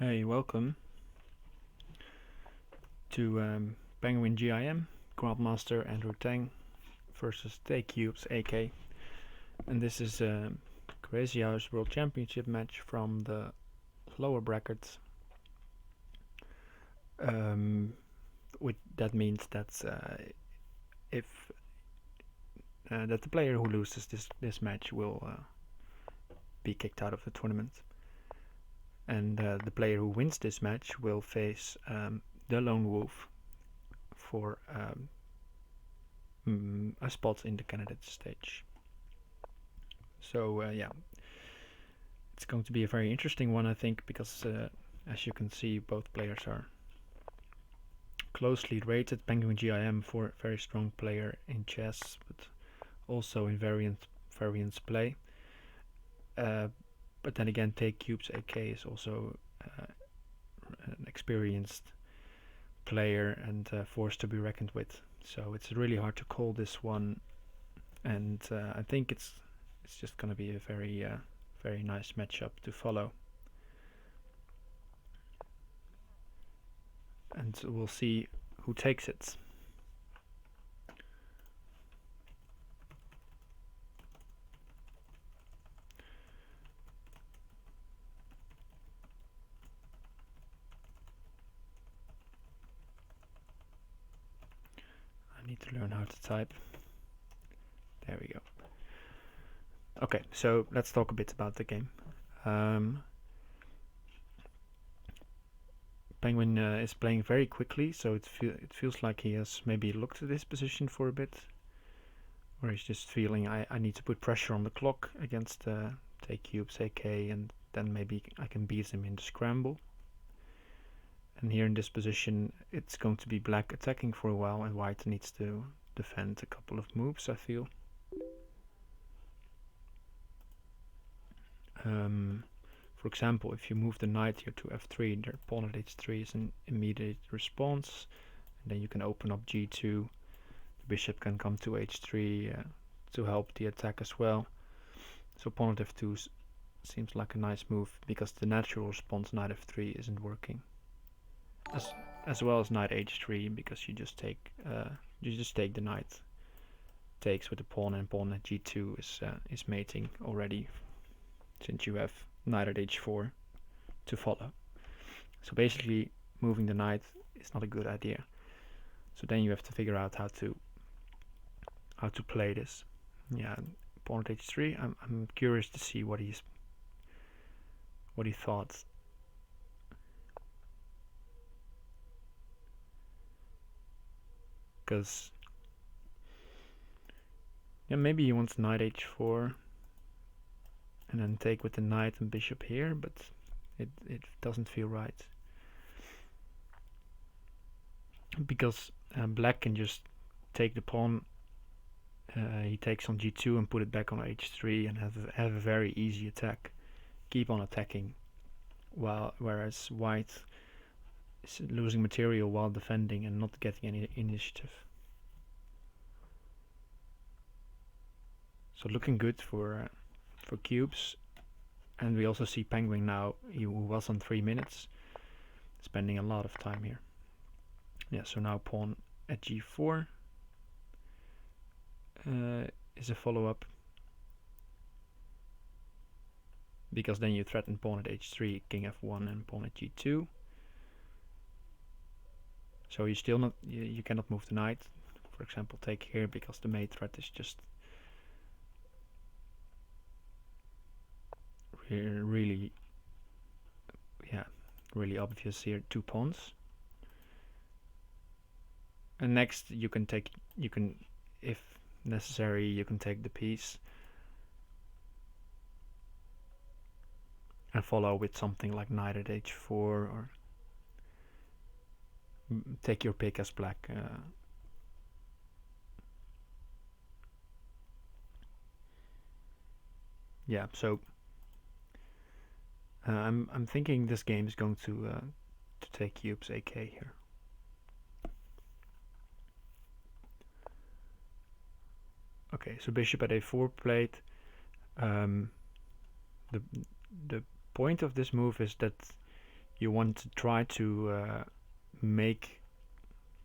Hey, welcome to penguingim1, Grandmaster and Tang versus TcubesAK. And this is a crazyhouse World Championship match from the lower brackets. That means that if that the player who loses this match will be kicked out of the tournament, and the player who wins this match will face the lone wolf for a spot in the candidate stage. So yeah, it's going to be a very interesting one, I think, because as you can see, both players are closely rated. penguingim for a very strong player in chess, but also in variants play. But then again, TcubesAK is also an experienced player and force to be reckoned with. So it's really hard to call this one, and I think it's just going to be a very nice matchup to follow. And we'll see who takes it. I need to learn how to type. There we go. Okay, so let's talk a bit about the game. Penguin is playing very quickly, so it feels like he has maybe looked at this position for a bit, or he's just feeling I need to put pressure on the clock against TcubesAK, and then maybe I can beat him in the scramble. And here in this position, it's going to be black attacking for a while, and white needs to defend a couple of moves, I feel. For example, if you move the knight here to f3, their pawn at h3 is an immediate response, and then you can open up g2. The bishop can come to h3 to help the attack as well. So pawn at f2 seems like a nice move, because the natural response knight f3 isn't working. As well as knight h3, because you just take the knight, takes with the pawn, and pawn at g2 is mating already, since you have knight at h4 to follow. So basically, moving the knight is not a good idea. So then you have to figure out how to play this. Yeah, pawn at h3. I'm curious to see what he thought. Because yeah, maybe he wants knight h4 and then take with the knight and bishop here, but it doesn't feel right, because black can just take the pawn. He takes on g2 and put it back on h3 and have a very easy attack, keep on attacking, whereas white is losing material while defending and not getting any initiative. So looking good for cubes. And we also see Penguin now, who was on 3 minutes, spending a lot of time here. Yeah, so now pawn at g4 is a follow-up, because then you threaten pawn at h3, king f1, and pawn at g2. So you still not you cannot move the knight. For example, take here, because the mate threat is just really obvious here. 2 pawns. And next you can if necessary, you can take the piece and follow with something like knight at h4, or take your pick as black. Yeah, so I'm thinking this game is going to take TcubesAK here. Okay, so bishop at a4 played. The point of this move is that you want to try to make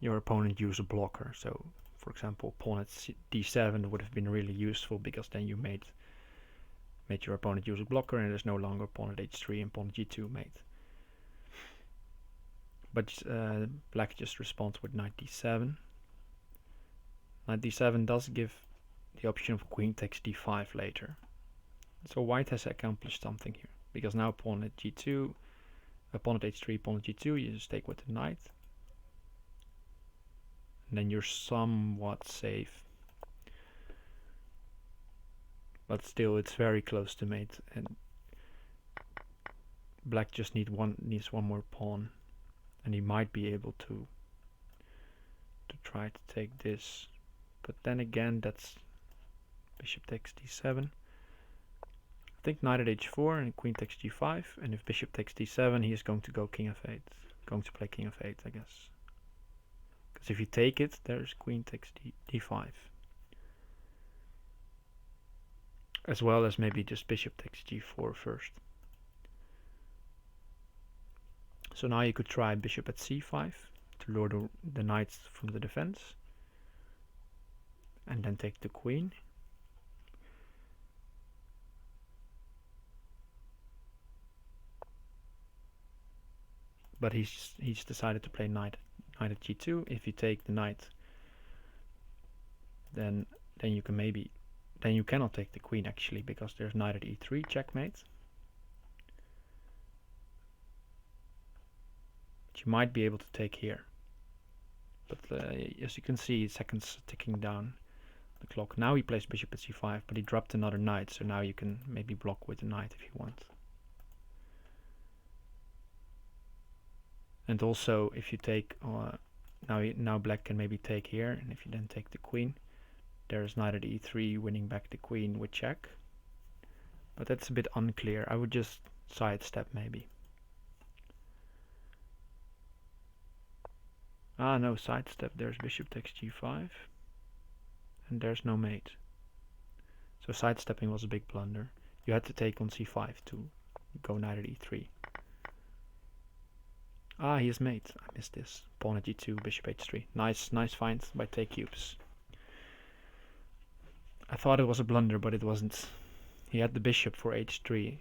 your opponent use a blocker. So, for example, pawn at d7 would have been really useful, because then you made your opponent use a blocker, and there's no longer pawn at h3 and pawn at g2 mate. But black just responds with knight d7. Knight d7 does give the option of queen takes d5 later. So white has accomplished something here, because now pawn at g2, pawn at h3, pawn at g2, you just take with the knight. And then you're somewhat safe. But still, it's very close to mate, and black just needs one more pawn, and he might be able to try to take this. But then again, that's bishop takes d7. I think knight at h4 and queen takes g5, and if bishop takes d7, he is going to go king f8. Going to play king f8, I guess. Because if you take it, there's queen takes d5. As well as maybe just bishop takes g4 first. So now you could try bishop at c5 to lure the knights from the defense, and then take the queen. But he's decided to play knight at g2. If you take the knight, then you can maybe, then you cannot take the queen actually, because there's knight at e3, checkmate. But you might be able to take here. But as you can see, seconds ticking down the clock. Now he plays bishop at c5, but he dropped another knight, so now you can maybe block with the knight if you want. And also, if you take, now black can maybe take here, and if you then take the queen, there's knight at e3 winning back the queen with check. But that's a bit unclear. I would just sidestep maybe. Ah, no, sidestep. There's bishop takes g5, and there's no mate. So sidestepping was a big blunder. You had to take on c5 to go knight at e3. Ah, he has mate. I missed this. Pawn at g2, bishop h3. Nice find by TcubesAK. I thought it was a blunder, but it wasn't. He had the bishop for h3,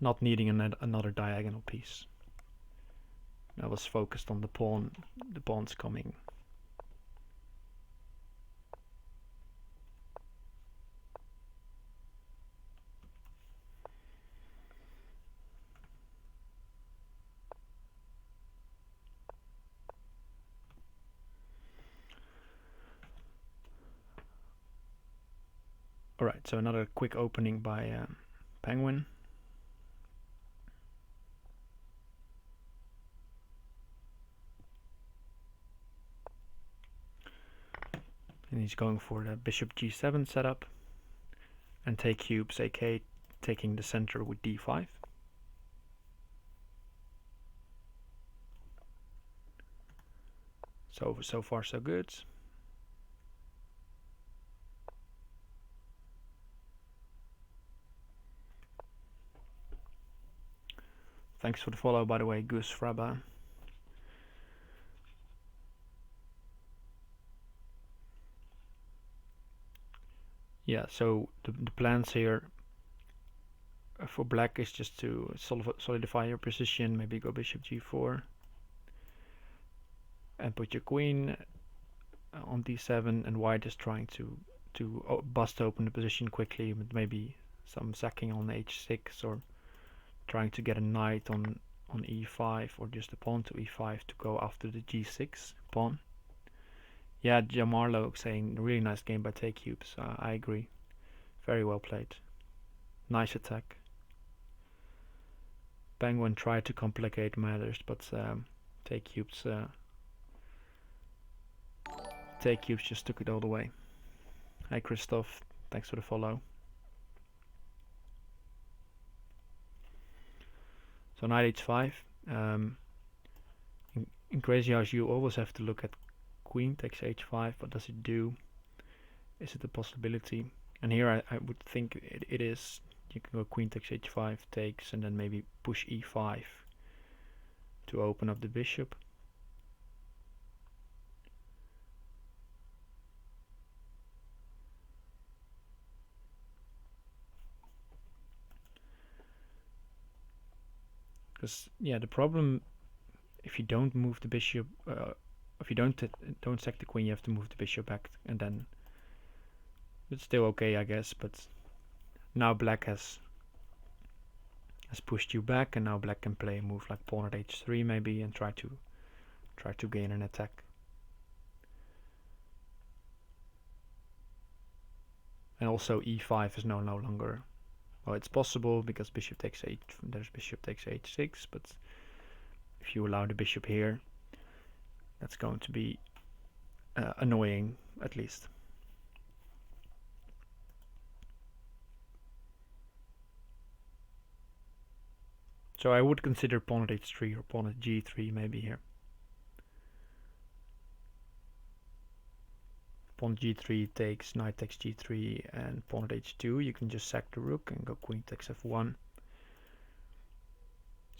not needing another diagonal piece. I was focused on the pawns coming. Alright, so another quick opening by Penguin. And he's going for the bishop g7 setup, and TcubesAK taking the center with d5. So far so good. Thanks for the follow, by the way, Gus Fraba. Yeah, so the plans here for black is just to solidify your position, maybe go bishop g4, and put your queen on d7, and white is trying to bust open the position quickly with maybe some sacking on h6, or trying to get a knight on e5, or just a pawn to e5 to go after the g6 pawn. Yeah, Jamarlo saying really nice game by TcubesAK. I agree. Very well played. Nice attack. Penguin tried to complicate matters, but TcubesAK just took it all the way. Hi Christoph, thanks for the follow. So knight h5. In crazyhouse you always have to look at queen takes h5. What does it do? Is it a possibility? And here I would think it is. You can go queen takes h5, takes, and then maybe push e5 to open up the bishop. Because yeah, the problem if you don't move the bishop, if you don't sack the queen, you have to move the bishop back, and then it's still okay, I guess. But now black has pushed you back, and now black can play a move like pawn at h3 maybe, and try to gain an attack. And also e5 is no longer, well, it's possible because bishop takes there's bishop takes h6, but if you allow the bishop here, that's going to be annoying, at least. So I would consider pawn at h3 or pawn at g3 maybe here. Pawn g3 takes, knight takes g3, and pawn at h2. You can just sack the rook and go queen takes f1.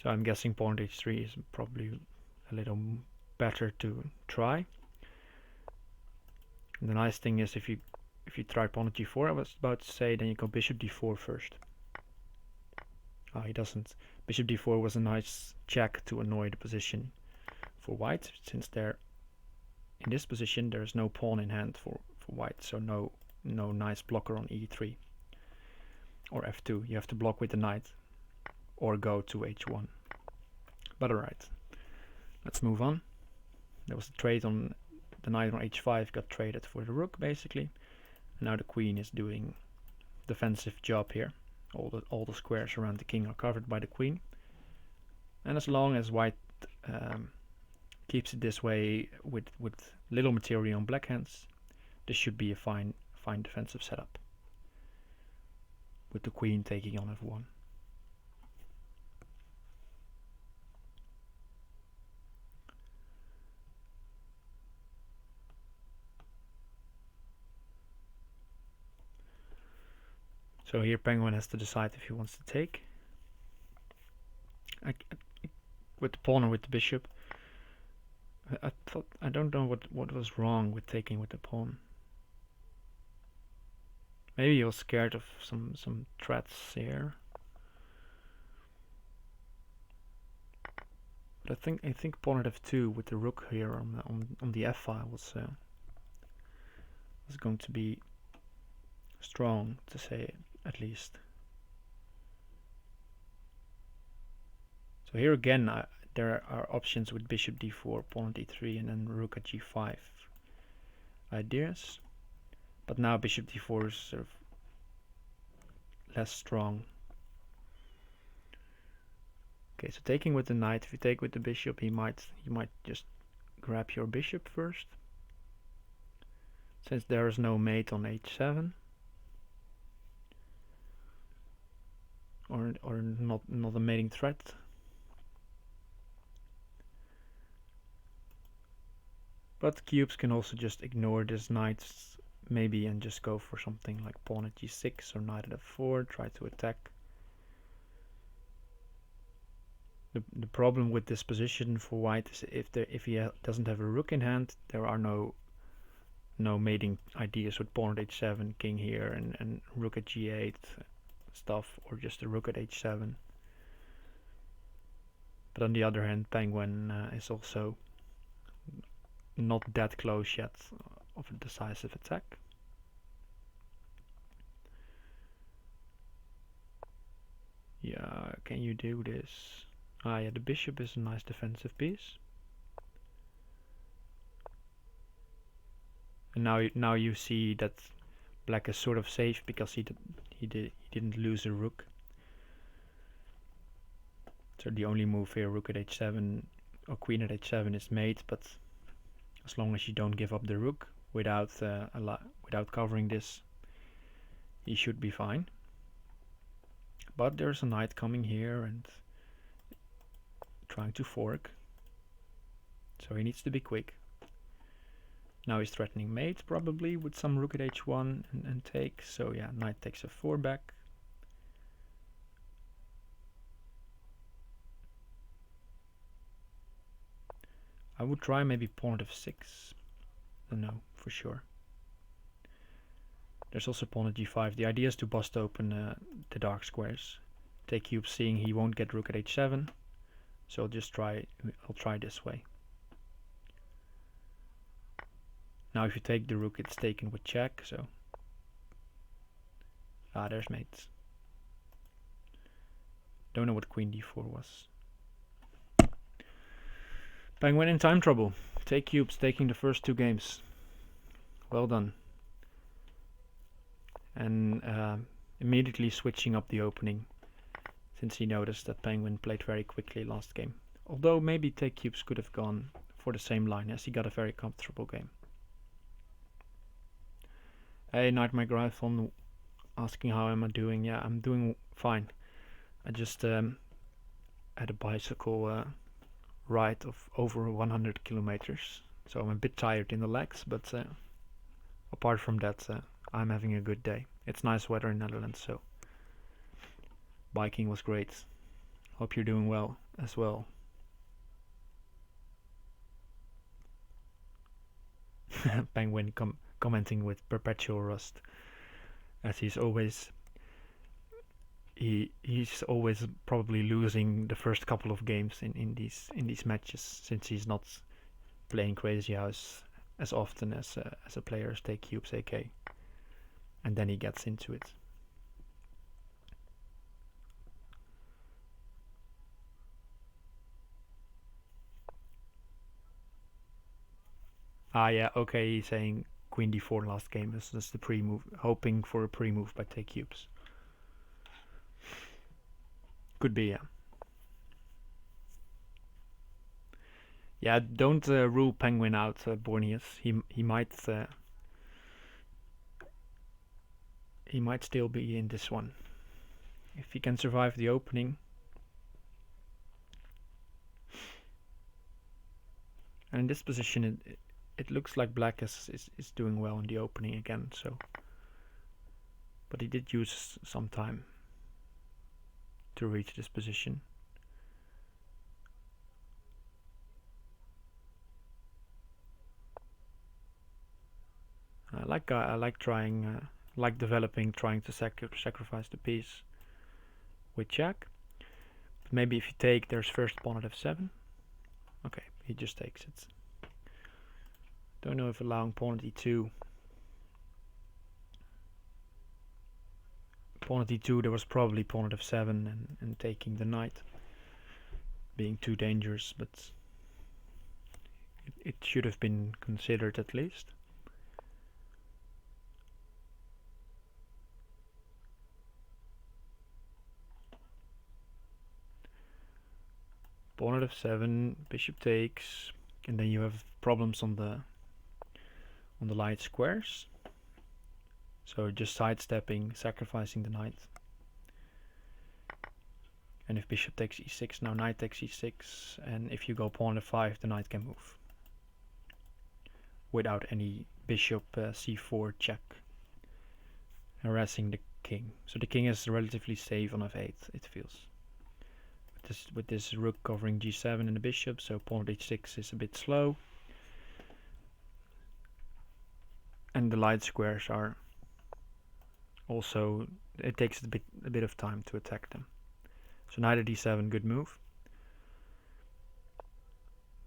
So I'm guessing pawn at h3 is probably a little better to try. And the nice thing is if you try pawn at g4, I was about to say, then you go bishop d4 first. Oh, he doesn't. Bishop d4 was a nice check to annoy the position for white, since there in this position there is no pawn in hand for white, so no nice blocker on e3 or f2. You have to block with the knight or go to h1. But alright, let's move on. There was a trade on the knight on h5, got traded for the rook basically. Now the queen is doing defensive job here. All the squares around the king are covered by the queen, and as long as white keeps it this way with little material on black hands, this should be a fine defensive setup, with the queen taking on f1. So here Penguin has to decide if he wants to take. With the pawn or with the bishop. I don't know what was wrong with taking with the pawn. Maybe he was scared of some threats here. But I think pawn at f2 with the rook here on the f file was going to be strong, to say at least. So here again, there are options with bishop d4, pawn d3, and then rook at g5 ideas. But now bishop d4 is sort of less strong. Okay, so taking with the knight. If you take with the bishop, you might just grab your bishop first, since there is no mate on h7. Or not a mating threat. But cubes can also just ignore this knight maybe and just go for something like pawn at g6 or knight at f4, try to attack. The problem with this position for white is if he doesn't have a rook in hand, there are no mating ideas with pawn at h7, king here, and rook at g8 stuff, or just a rook at h7. But on the other hand, Penguin is also not that close yet of a decisive attack. Yeah, can you do this? Ah, yeah, the bishop is a nice defensive piece. And now you see that black is sort of safe because he didn't lose a rook. So the only move here, rook at h7 or queen at h7, is mate, but as long as you don't give up the rook without covering this, he should be fine. But there's a knight coming here and trying to fork, so he needs to be quick. Now he's threatening mate, probably with some rook at h1 and take. So yeah, knight takes f4 back. I would try maybe pawn at f6. Don't know for sure. There's also pawn at g5. The idea is to bust open the dark squares. Take cube, seeing he won't get rook at h7, so I'll try this way. Now if you take the rook, it's taken with check, so there's mates. Don't know what queen d4 was. Penguin in time trouble. Take cubes, taking the first 2 games. Well done. And immediately switching up the opening, since he noticed that Penguin played very quickly last game. Although maybe Take Cubes could have gone for the same line, as he got a very comfortable game. Hey, Nightmare Gryphon asking how am I doing. Yeah, I'm doing fine. I just had a bicycle ride of over 100 kilometers, so I'm a bit tired in the legs, but apart from that, I'm having a good day. It's nice weather in Netherlands, so biking was great. Hope you're doing well as well. Penguin commenting with perpetual rust, as he's always probably losing the first couple of games in these matches, since he's not playing crazyhouse as often as a player as TcubesAK, and then he gets into it. Yeah, okay, he's saying queen d4 last game. This is the pre-move, hoping for a pre-move by TcubesAK. Could be, yeah. Yeah, don't rule Penguin out, Borneus. He might still be in this one if he can survive the opening. And in this position, it looks like Black is doing well in the opening again. So, but he did use some time to reach this position. I like trying, like developing, trying to sacrifice the piece with check. But maybe if you take, there's first pawn at f7. Okay, he just takes it. Don't know if allowing pawn at e2. Pawn at e2, there was probably pawn at f7 and taking the knight being too dangerous, but it should have been considered at least. Pawn at f7, bishop takes, and then you have problems on the light squares. So just sidestepping, sacrificing the knight. And if bishop takes e6, now knight takes e6, and if you go pawn f5, the knight can move without any bishop c4 check, harassing the king. So the king is relatively safe on f8, it feels. With this rook covering g7 and the bishop, so pawn at h6 is a bit slow. And the light squares are also, it takes a bit of time to attack them. So knight at d7, good move.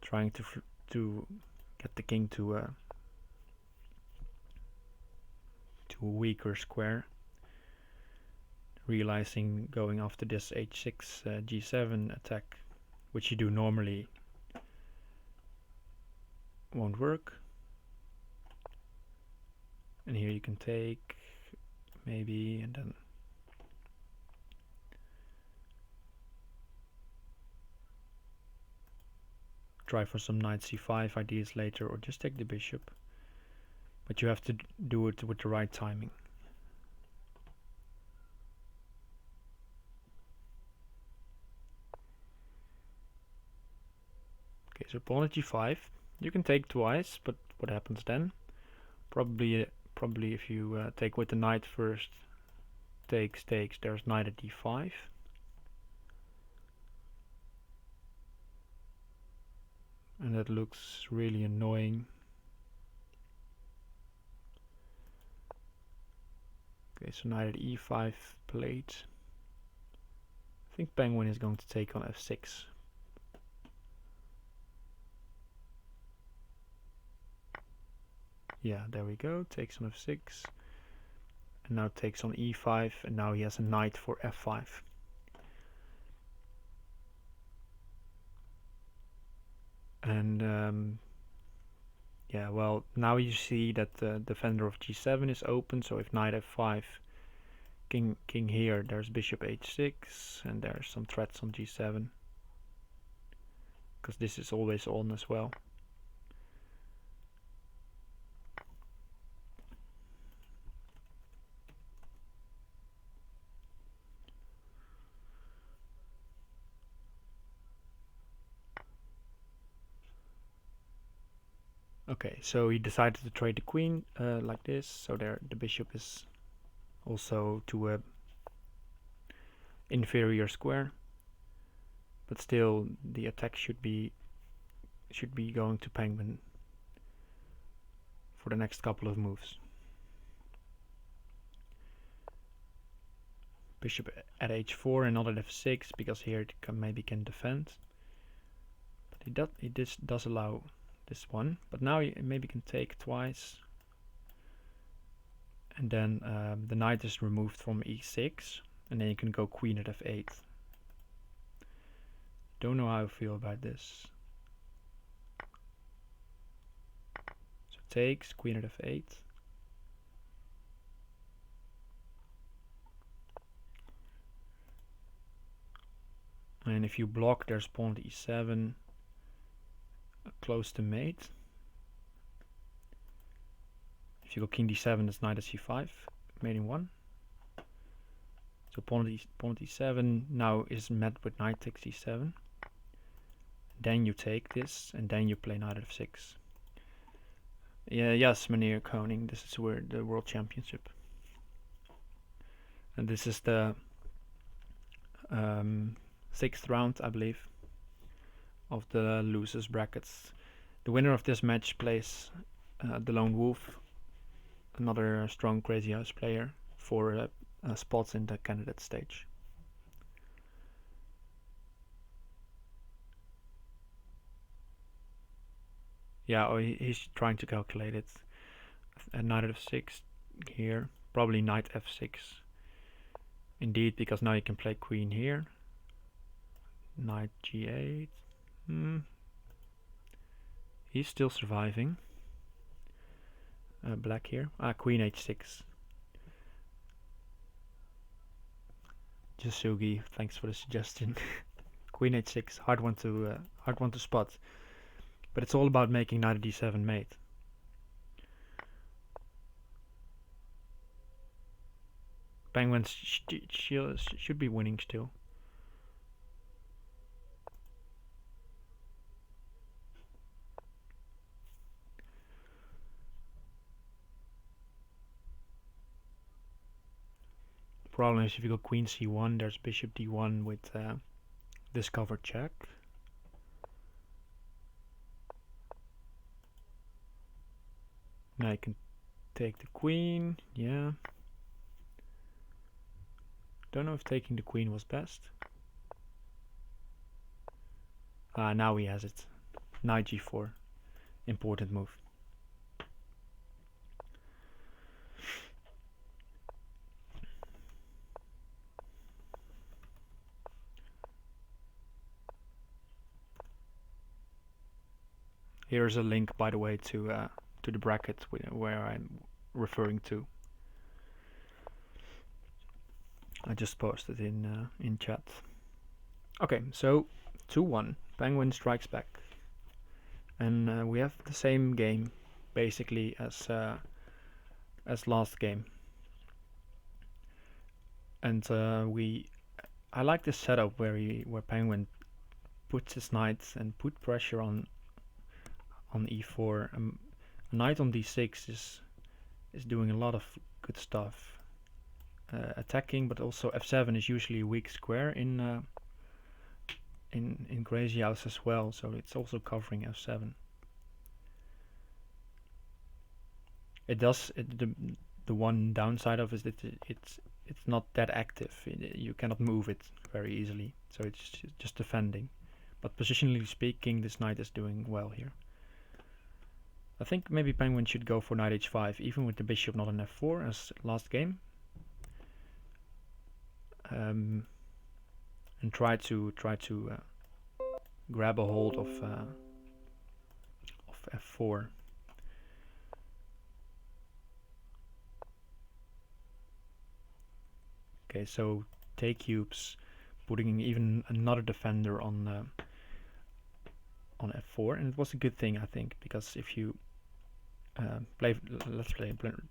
Trying to get the king to a weaker square. Realizing going after this h6 g7 attack, which you do normally, won't work. And here you can take, maybe, and then try for some knight c5 ideas later, or just take the bishop. But you have to do it with the right timing. Okay, so pawn at g5. You can take twice, but what happens then? Probably if you take with the knight first, takes, there's knight at d5. and that looks really annoying. Okay, so knight at e5 played. I think Penguin is going to take on f6. Yeah, there we go, takes on f6. And now takes on e5, and now he has a knight for f5. And yeah, well, now you see that the defender of g7 is open, so if knight f5, king here, there's bishop h6, and there's some threats on g7, because this is always on as well. Okay, so he decided to trade the queen like this, so there the bishop is also to a inferior square, but still the attack should be going to Penguin for the next couple of moves. Bishop at h4 and not at f6, because here it maybe can defend, but it does allow this one, but now he maybe can take twice, and then the knight is removed from e6, and then you can go queen at f8. Don't know how I feel about this. So takes, queen at f8. And if you block, there's pawn at e7, close to mate. If you go king d7, that's knight at c5, mate in 1. So pawn at e7 now is met with knight takes e7. Then you take this, and then you play knight at f6. Yeah, yes, Meneer Koning, this is where the World Championship. And this is the 6th round, I believe, of the losers brackets. The winner of this match plays the Lone Wolf, another strong crazyhouse player, for spots in the candidate stage. Yeah, oh, he's trying to calculate it. Knight at f6 here, probably knight f6. Indeed, because now you can play queen here. Knight g8. He's still surviving. Black here. Queen h6. Jasugi, thanks for the suggestion. Queen h6, hard one to spot. But it's all about making knight at d7 mate. Penguins should be winning still. Problem is if you go queen c1, there's bishop d1 with this covered check. Now you can take the queen, yeah. Don't know if taking the queen was best. Now he has it. Knight g4. Important move. Here's a link, by the way, to the bracket where I'm referring to. I just posted in chat. Okay, so 2-1. Penguin strikes back, and we have the same game basically as last game. And I like this setup where Penguin puts his knights and put pressure on e4. Knight on d6 is doing a lot of good stuff, attacking, but also f7 is usually a weak square in in crazyhouse as well, so it's also covering f7. It does the one downside of it is that it's not that active. You cannot move it very easily, so it's just defending. But positionally speaking, this knight is doing well here. I think maybe Penguin should go for knight h5, even with the bishop not on f4 as last game, and try to grab a hold of f4. Okay, so TcubesAK putting even another defender on f4, and it was a good thing, I think, because if you let's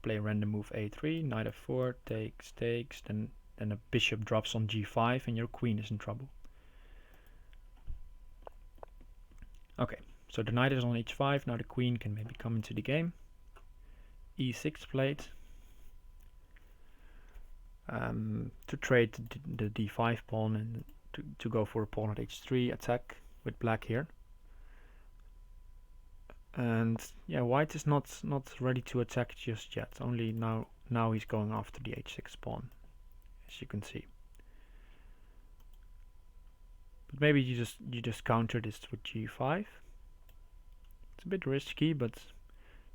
play random move a3, knight f4, takes, then a bishop drops on g5 and your queen is in trouble. Okay, so the knight is on h5, now the queen can maybe come into the game. e6 played. To trade the d5 pawn and to go for a pawn at h3 attack with black here. And yeah, white is not ready to attack just yet. Only now he's going after the h6 pawn, as you can see. But maybe you just counter this with g5. It's a bit risky, but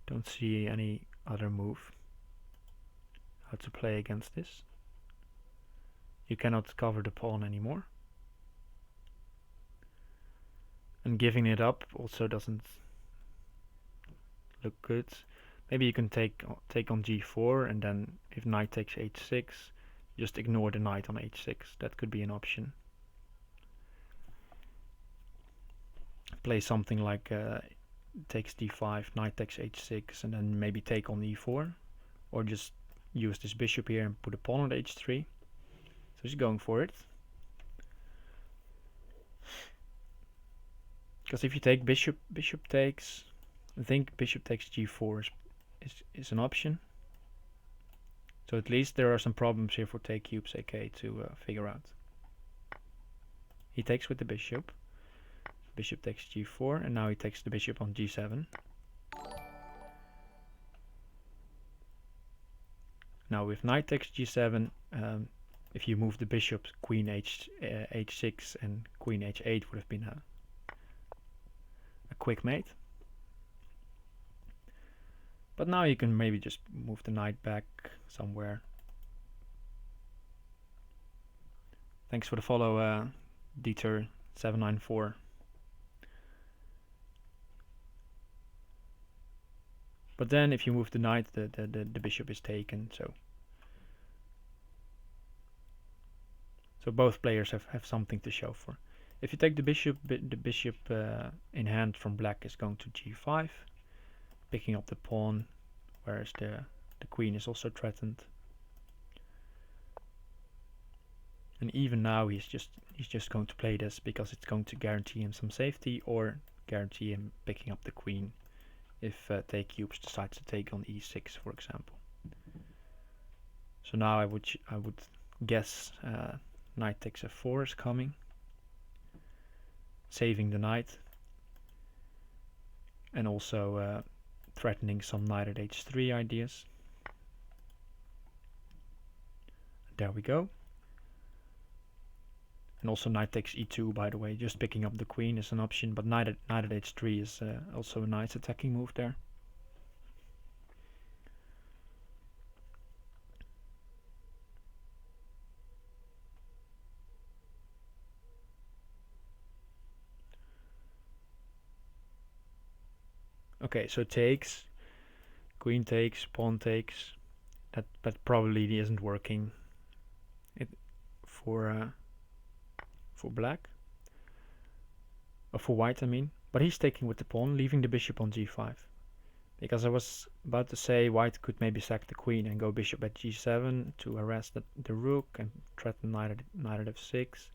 don't see any other move how to play against this. You cannot cover the pawn anymore, and giving it up also doesn't look good. Maybe you can take on g4, and then if knight takes h6, just ignore the knight on h6. That could be an option. Play something like takes d5, knight takes h6, and then maybe take on e4, or just use this bishop here and put a pawn on h3. So he's going for it. Because if you take bishop takes, I think bishop takes g4 is an option. So at least there are some problems here for TcubesAK to figure out. He takes with the bishop. Bishop takes g4, and now he takes the bishop on g7. Now with knight takes g7, if you move the bishop, queen h6 and queen h8 would have been a quick mate. But now you can maybe just move the knight back somewhere. Thanks for the follow, Dieter794. But then if you move the knight, the bishop is taken, so both players have something to show for. If you take the bishop in hand from black is going to g5, picking up the pawn, whereas the queen is also threatened. And even now he's just going to play this because it's going to guarantee him some safety or guarantee him picking up the queen if TcubesAK decides to take on e6, for example. So now I would guess knight takes f4 is coming, saving the knight, and also threatening some knight at h3 ideas. There we go. And also knight takes e2, by the way. Just picking up the queen is an option, but knight at h3 is also a nice attacking move there. Okay, so takes, queen takes, pawn takes. That probably isn't working. For black, or for white I mean, but he's taking with the pawn, leaving the bishop on g5, because I was about to say white could maybe sack the queen and go bishop at g7 to harass the rook and threaten knight at f6,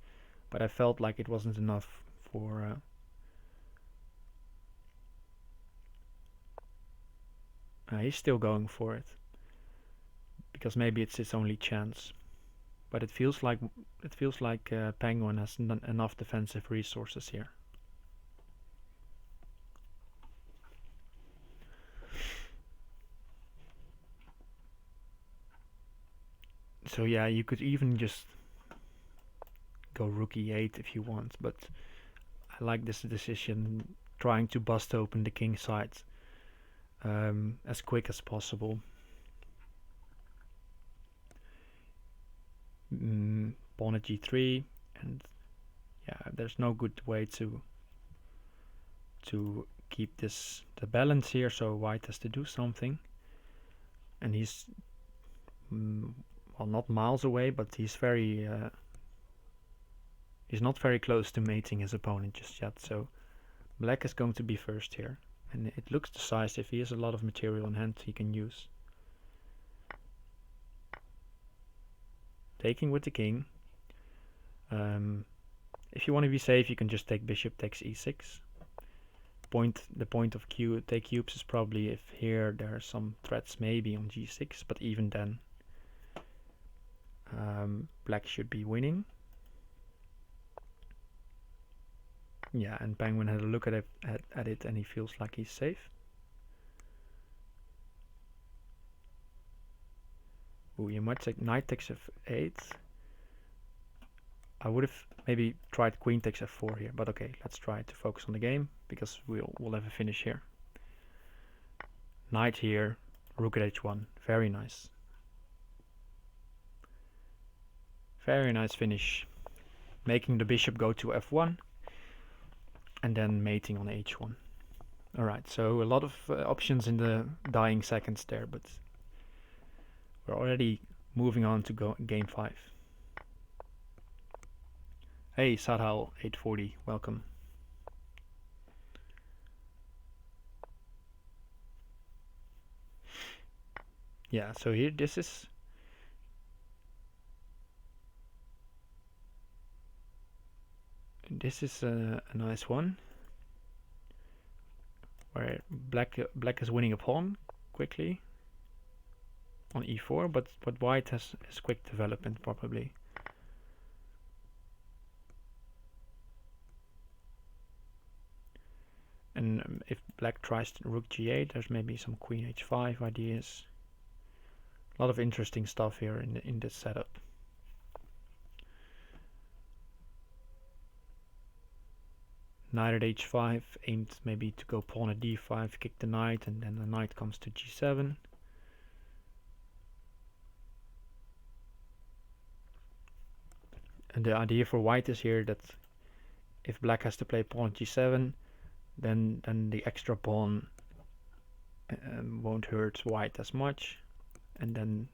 but I felt like it wasn't enough for he's still going for it, because maybe it's his only chance. but it feels like Penguin has enough defensive resources here. So yeah, you could even just go rook e8 if you want, but I like this decision, trying to bust open the king side as quick as possible. Pawn at g3, and yeah, there's no good way to keep the balance here, so white has to do something. And he's well, not miles away, but he's not very close to mating his opponent just yet, so black is going to be first here, and it looks decisive. He has a lot of material in hand he can use. Taking with the king. If you want to be safe, you can just take bishop takes e6. The point of take cubes is probably if here there are some threats maybe on g6, but even then black should be winning. Yeah, and Penguin had a look at it and he feels like he's safe. Ooh, you might take knight takes f8. I would have maybe tried queen takes f4 here, but okay, let's try to focus on the game because we'll have a finish here. Knight here, rook at h1, very nice. Very nice finish. Making the bishop go to f1 and then mating on h1. Alright, so a lot of options in the dying seconds there, but we're already moving on to game 5. Hey, Sadhal 840, welcome. Yeah, so here this is a nice one, where black is winning a pawn quickly on e4, but white has quick development probably. And if black tries to rook g8, there's maybe some queen h5 ideas. A lot of interesting stuff here in this setup. Knight at h5, aimed maybe to go pawn at d5, kick the knight, and then the knight comes to g7. And the idea for white is here that if black has to play pawn at g7, then the extra pawn won't hurt white as much, and then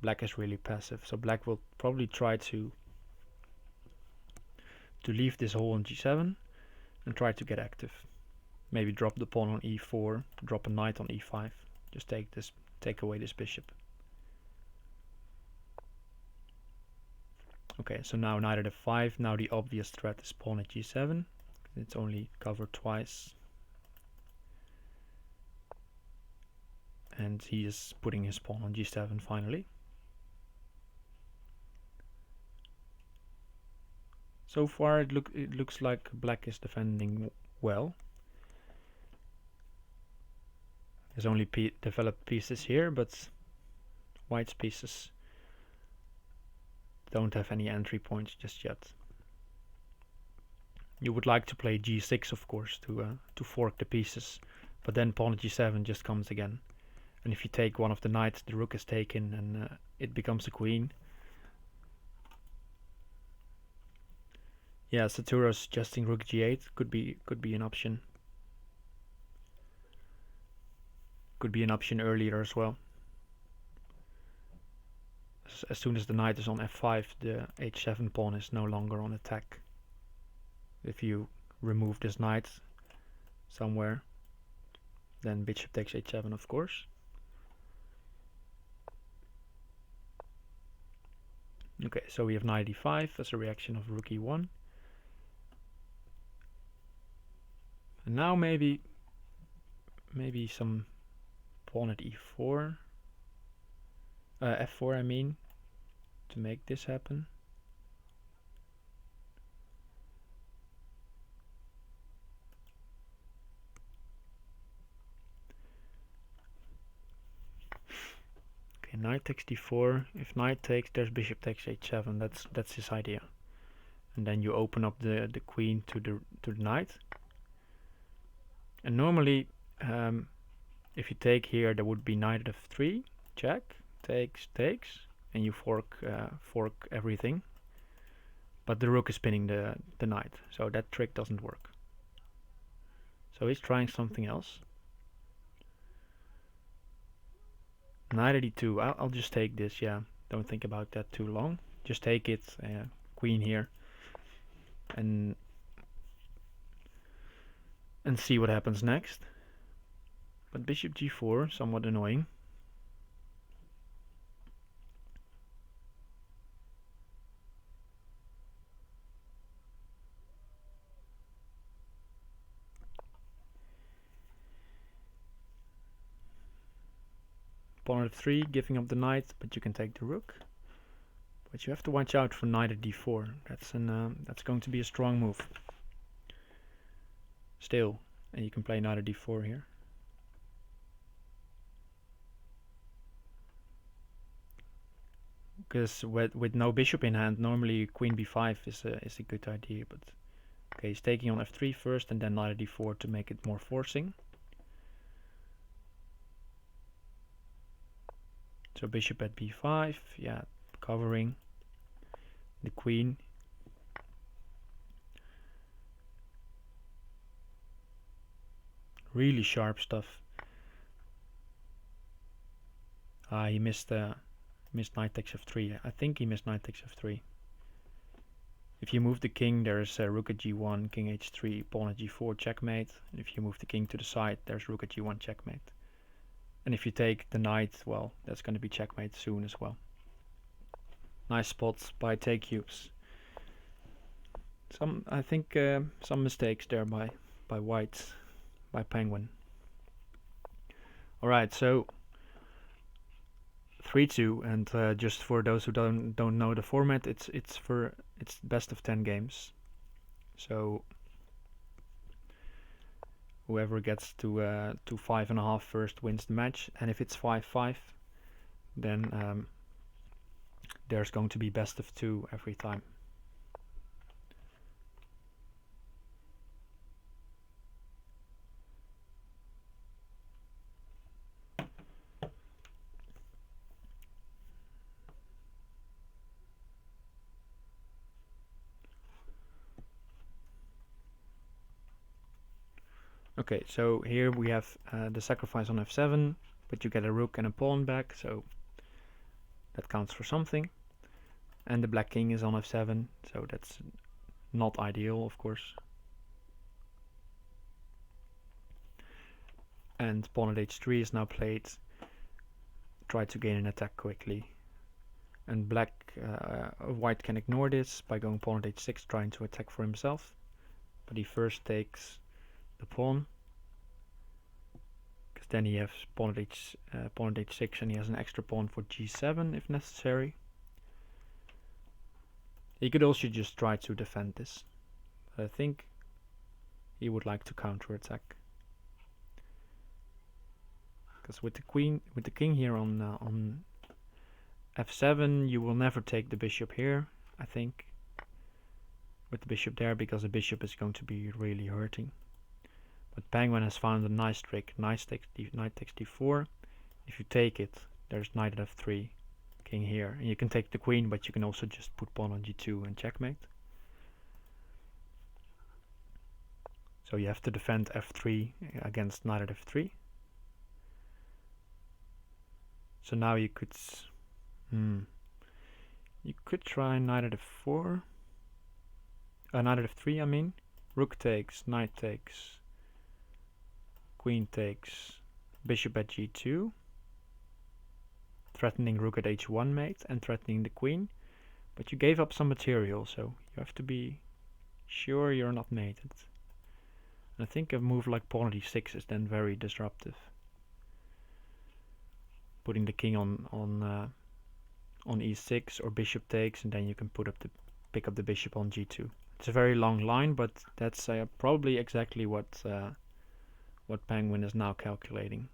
black is really passive. So black will probably try to leave this hole on g7 and try to get active. Maybe drop the pawn on e4, drop a knight on e5. Just take away this bishop. Okay, so now knight at f5. Now the obvious threat is pawn at g7. It's only covered twice. And he is putting his pawn on g7 finally. So far it looks like black is defending well. There's only developed pieces here, but white's pieces don't have any entry points just yet. You would like to play g6, of course, to fork the pieces, but then pawn at g7 just comes again. And if you take one of the knights, the rook is taken and it becomes a queen. Yeah, Satoru suggesting rook g8 could be an option. Could be an option earlier as well. As soon as the knight is on f5, the h7 pawn is no longer on attack. If you remove this knight somewhere, then bishop takes h7, of course. Okay, so we have knight e5 as a reaction of rook e1. And now maybe some pawn at e4, f4 I mean. to make this happen. Okay, knight takes d4. If knight takes, there's bishop takes h7. That's his idea. And then you open up the queen to the knight. And normally, if you take here, there would be knight at f3, check, takes, and you fork everything. But the rook is spinning the knight, so that trick doesn't work. So he's trying something else. Knight at e2. I'll just take this. Yeah, don't think about that too long. Just take it. Queen here, and see what happens next. But bishop g4, somewhat annoying. Pawn at f3, giving up the knight, but you can take the rook. But you have to watch out for knight at d4. That's going to be a strong move. Still, and you can play knight at d4 here. Because with no bishop in hand, normally queen b5 is a good idea. But okay, he's taking on f3 first, and then knight at d4 to make it more forcing. So bishop at b5, yeah, covering the queen. Really sharp stuff. He missed knight takes f3. I think he missed knight takes f3. If you move the king, there's rook at g1, king h3, pawn at g4, checkmate. And if you move the king to the side, there's rook at g1, checkmate. And if you take the knight, well, that's going to be checkmate soon as well. Nice spots by TcubesAK. I think some mistakes there by white, by Penguin. All right, so 3-2, and just for those who don't know the format, it's best of 10 games. So whoever gets to 5.5 first wins the match, and if it's 5-5, then there's going to be best of 2 every time. Okay, so here we have the sacrifice on f7, but you get a rook and a pawn back, so that counts for something. And the black king is on f7, so that's not ideal, of course. And pawn at h3 is now played. Try to gain an attack quickly. And white can ignore this by going pawn at h6, trying to attack for himself. But he first takes the pawn, because then he has pawn at h6, and he has an extra pawn for g7 if necessary. He could also just try to defend this. But I think he would like to counterattack, because with the king here on f7, you will never take the bishop here, I think, with the bishop there, because the bishop is going to be really hurting. But Penguin has found a nice trick. Knight takes d4. If you take it, there's knight at f3, king here, and you can take the queen, but you can also just put pawn on g2 and checkmate. So you have to defend f3 against knight at f3. So now you could try knight at f4. Knight at f3, I mean. Rook takes, knight takes, queen takes, bishop at g2, threatening rook at h1 mate and threatening the queen. But you gave up some material, so you have to be sure you're not mated. And I think a move like pawn at e6 is then very disruptive. Putting the king on on e6 or bishop takes, and then you can pick up the bishop on g2. It's a very long line, but that's probably exactly what Penguin is now calculating.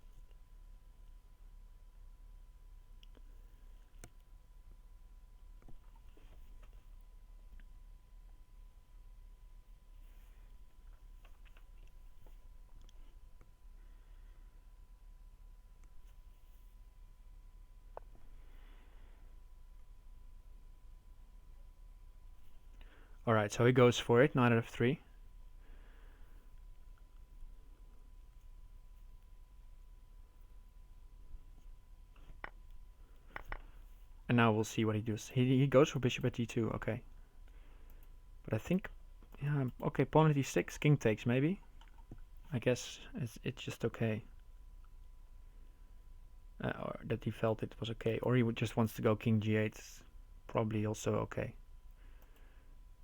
Alright, so he goes for it, knight at f3. And now we'll see what he does. He goes for bishop at d2, okay. But I think, yeah, okay, pawn at d6, king takes maybe. I guess it's just okay. Or that he felt it was okay. Or he just wants to go king g8, probably also okay.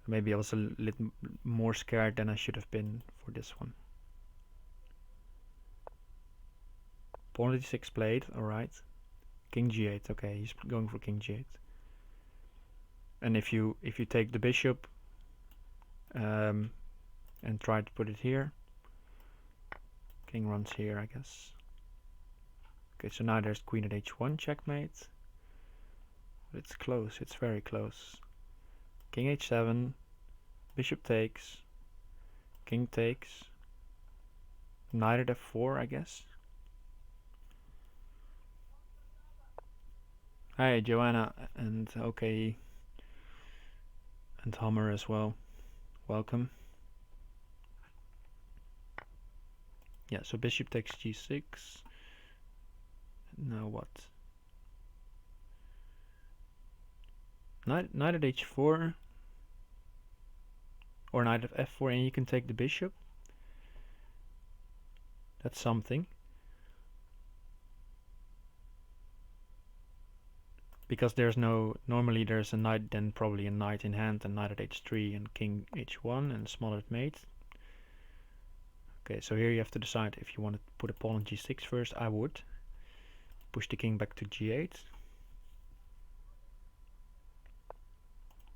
Maybe I was a little more scared than I should have been for this one. Pawn at d6 played, alright. King g8, okay, he's going for king g8. And if you take the bishop and try to put it here, king runs here, I guess. Okay, so now there's queen at h1, checkmate. But it's close, it's very close. King h7, bishop takes, king takes, knight at f4, I guess. Hi, Joanna, and okay, and Hammer as well. Welcome. Yeah, so bishop takes g6. Now what? Knight at h4 or knight at f4, and you can take the bishop. That's something. Because there's no, normally there's a knight, then probably a knight in hand, and knight at h3 and king h1 and smothered mate. Okay, so here you have to decide if you want to put a pawn on g6 first. I would push the king back to g8.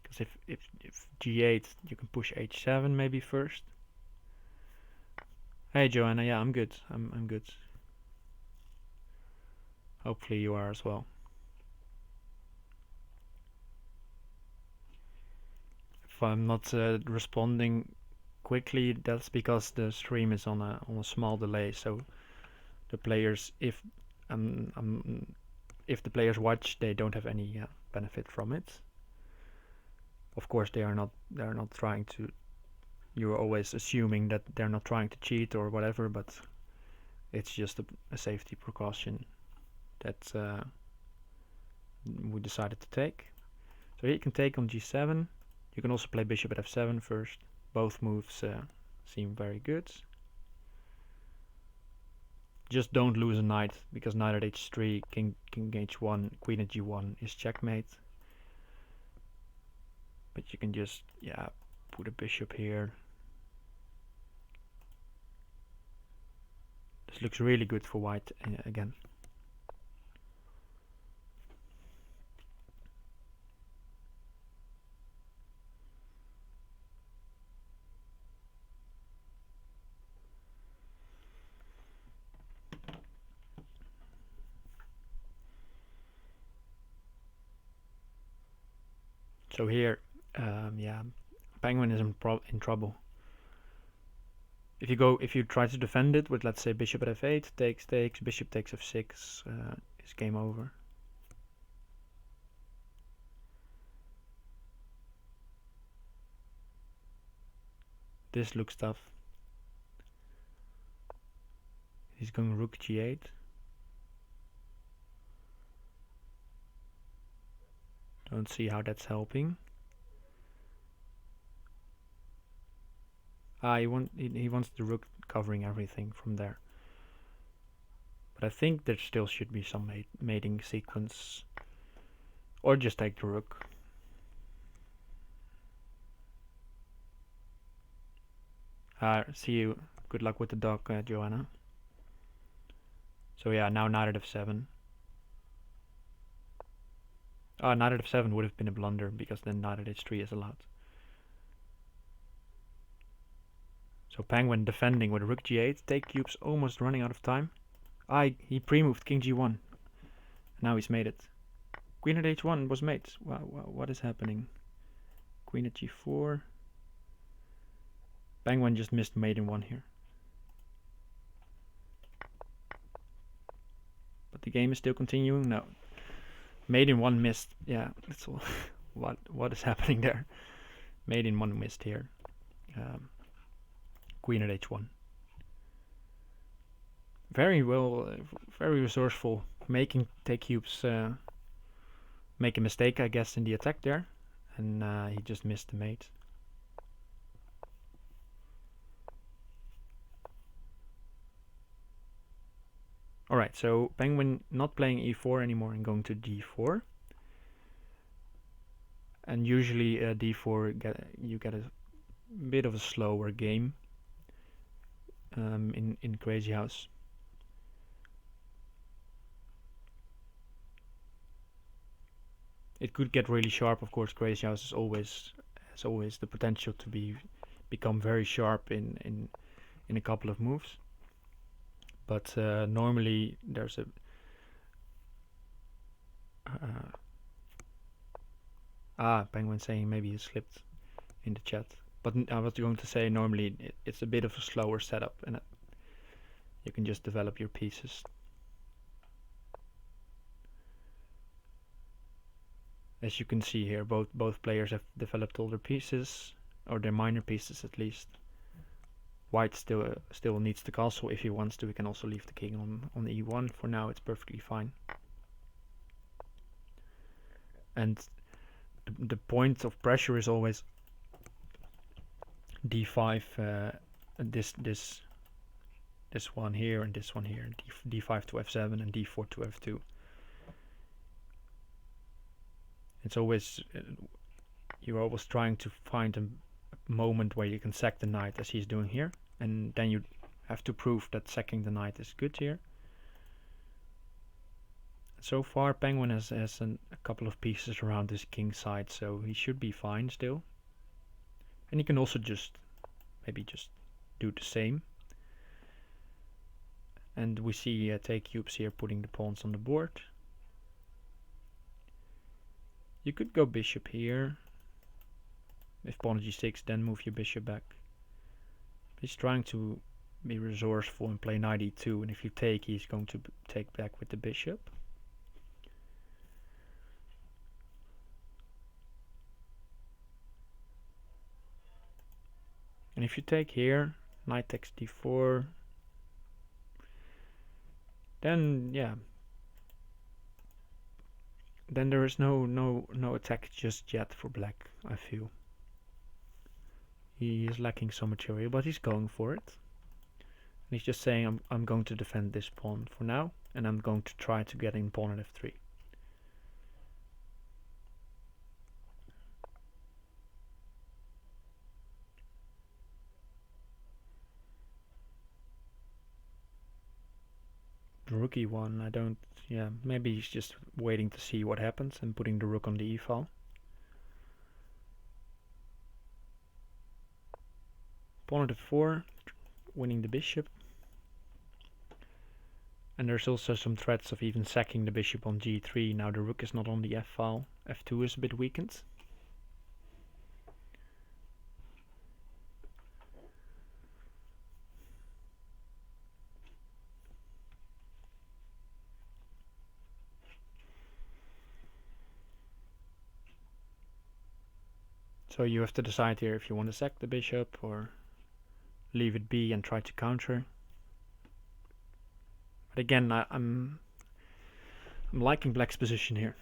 Because if g8, you can push h7 maybe first. Hey Joanna, yeah, I'm good. I'm good. Hopefully you are as well. If I'm not responding quickly, that's because the stream is on a small delay. So the players, if the players watch, they don't have any benefit from it. Of course, they are not trying to. You're always assuming that they're not trying to cheat or whatever, but it's just a safety precaution that we decided to take. So here you can take on g7. You can also play bishop at f7 first. Both moves seem very good. Just don't lose a knight, because knight at h3, king h1, queen at g1 is checkmate. But you can just, yeah, put a bishop here. This looks really good for white again. So here, yeah, Penguin is in trouble. If you try to defend it with, let's say, bishop at f8, takes, bishop takes f6, is game over. This looks tough. He's going rook g8. Don't see how that's helping. He wants the rook covering everything from there. But I think there still should be some mating sequence. Or just take the rook. See you. Good luck with the dog, Joanna. So yeah, now knight at f7. Knight at f7 would have been a blunder because then knight at h3 is allowed. So Penguin defending with rook g8. TcubesAK almost running out of time. He pre-moved king g1. Now he's made it. Queen at h1 was made. Wow, what is happening? Queen at g4. Penguin just missed mate in 1 here. But the game is still continuing. No. Mate in 1 missed. Yeah, that's all. What is happening there? Mate in 1 missed here. Queen at h1. Very well, very resourceful. Making TcubesAK make a mistake, I guess, in the attack there. And he just missed the mate. Alright, so Penguin not playing e4 anymore and going to d4. And usually d4 you get a bit of a slower game in crazyhouse. It could get really sharp, of course. Crazyhouse has always the potential to become very sharp in a couple of moves. But normally there's a Penguin saying maybe he slipped in the chat. But I was going to say normally it's a bit of a slower setup and you can just develop your pieces. As you can see here, both players have developed all their pieces, or their minor pieces at least. White still needs the castle if he wants to. He can also leave the king on e1. For now, it's perfectly fine. And the point of pressure is always d5. This one here and this one here. D5 to f7 and d4 to f2. It's always you're always trying to find a moment where you can sack the knight, as he's doing here, and then you have to prove that sacking the knight is good here. So far, Penguin has a couple of pieces around his king side, so he should be fine still. And he can also maybe just do the same. And we see TcubesAK here putting the pawns on the board. You could go bishop here. If pawn g6, then move your bishop back. He's trying to be resourceful and play knight e2, and if you take, he's going to take back with the bishop. And if you take here, knight takes d4, then yeah. Then there is no attack just yet for black, I feel. He is lacking some material, but he's going for it. And he's just saying, I'm going to defend this pawn for now, and I'm going to try to get in pawn at f3. Rook e1, I don't, yeah, maybe he's just waiting to see what happens and putting the rook on the e-file. Pawn at f4, winning the bishop. And there's also some threats of even sacking the bishop on g3. Now the rook is not on the f-file. f2 is a bit weakened. So you have to decide here if you want to sack the bishop or leave it be and try to counter. But again, I'm liking black's position here,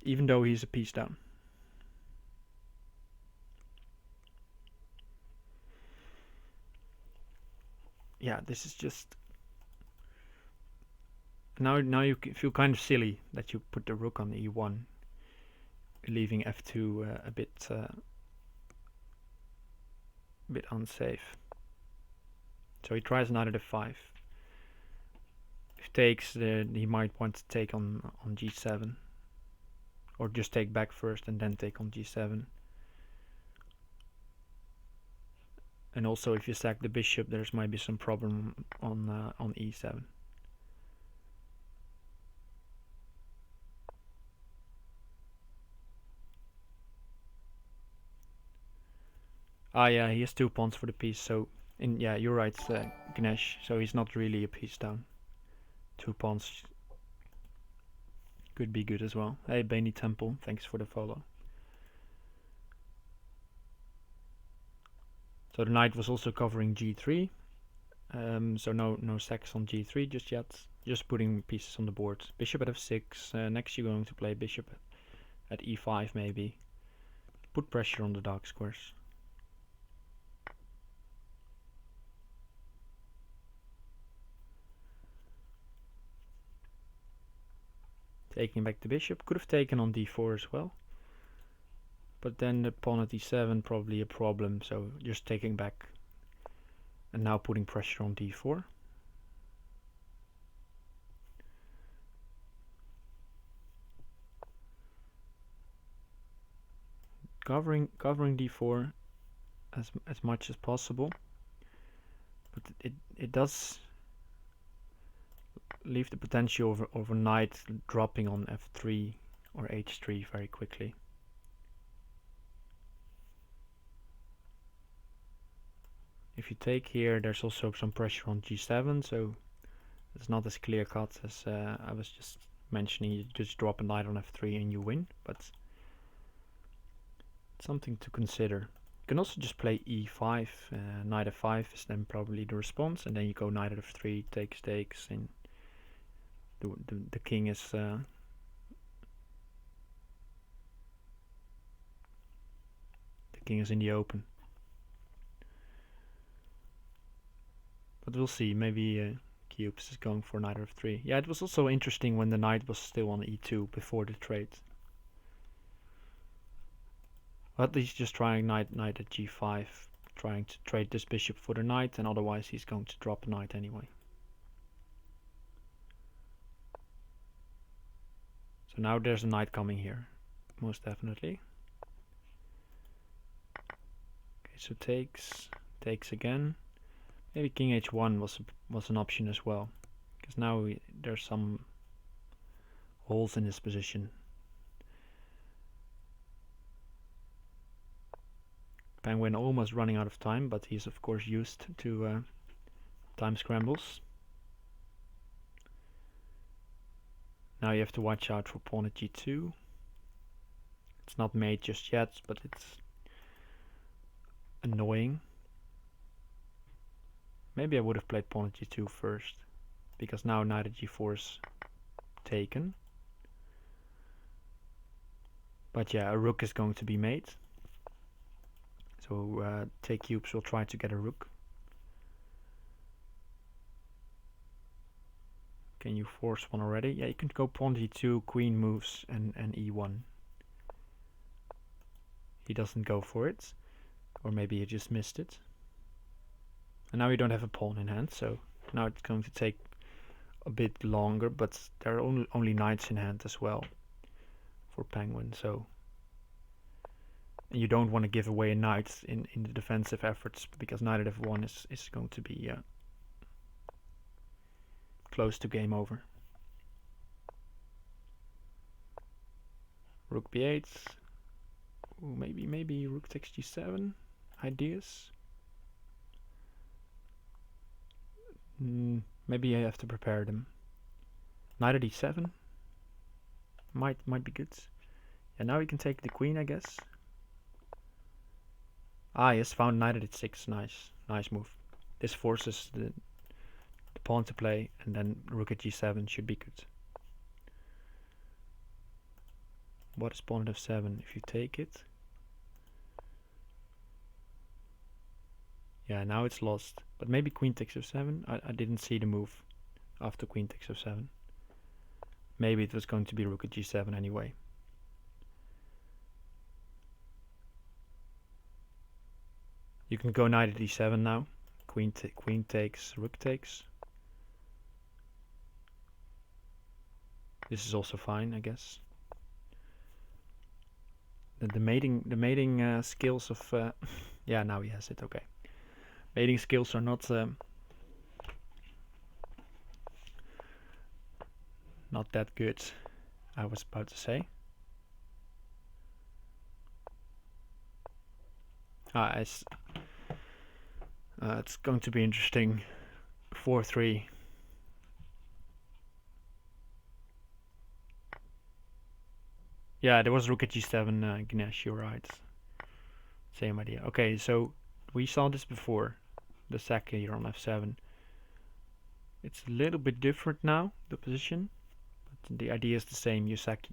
even though he's a piece down. Yeah, this is just now you feel kind of silly that you put the rook on e1, leaving f2 a bit unsafe. So he tries knight at f5. he takes, he might want to take on g7, or just take back first and then take on g7. And also, if you sack the bishop, there's might be some problem on e7. Ah, yeah, he has 2 pawns for the piece. So, yeah, you're right, Ganesh. So he's not really a piece down. 2 pawns could be good as well. Hey, Bainy Temple, thanks for the follow. So the knight was also covering g3. So no sacks on g3 just yet. Just putting pieces on the board. Bishop at f6. Next you're going to play bishop at e5 maybe. Put pressure on the dark squares. Taking back the bishop. Could have taken on d4 as well. But then the pawn at e7 probably a problem. So just taking back. And now putting pressure on d4. Covering d4 as much as possible. But it does leave the potential over knight dropping on f3 or h3 very quickly. If you take here, there's also some pressure on g7, so it's not as clear cut as I was just mentioning. You just drop a knight on f3 and you win, but something to consider. You can also just play e5, knight f5 is then probably the response, and then you go knight at f3, takes, and the king is the king is in the open. But we'll see, maybe Cubes is going for knight f3. Yeah, it was also interesting when the knight was still on e2 before the trade. At least just trying knight at g5, trying to trade this bishop for the knight, and otherwise he's going to drop a knight anyway. So now there's a knight coming here, most definitely. Okay, so takes again. Maybe king h1 was an option as well, because now there's some holes in this position. Penguin almost running out of time, but he's of course used to time scrambles. Now you have to watch out for pawn at g2. It's not made just yet, but it's annoying. Maybe I would have played pawn at g2 first, because now knight at g4 is taken. But yeah, a rook is going to be made. So TcubesAK will try to get a rook. Can you force one already? Yeah, you can go pawn d2, queen moves, and e1. He doesn't go for it, or maybe he just missed it. And now you don't have a pawn in hand, so now it's going to take a bit longer, but there are only knights in hand as well for Penguin, so and you don't want to give away a knight in the defensive efforts, because knight at f1 is going to be close to game over. Rook b8. Ooh, maybe rook takes g7. Ideas. Maybe I have to prepare them. Knight at e7 might be good. And now we can take the queen, I guess. Ah, yes, found knight at e6. Nice move. This forces the pawn to play, and then rook at g7 should be good. What is pawn at f7? If you take it, yeah, now it's lost. But maybe queen takes f7. I didn't see the move after queen takes f7. Maybe it was going to be rook at g7 anyway. You can go knight at e7 now. Queen takes, rook takes. This is also fine, I guess. The mating skills of yeah, now he has it. Okay, mating skills are not that good. I was about to say. It's going to be interesting. 4-3. Yeah, there was rook at g7, Ganesh, you're right. Same idea. Okay, so we saw this before. The sack here on f7. It's a little bit different now, the position. But the idea is the same. You sack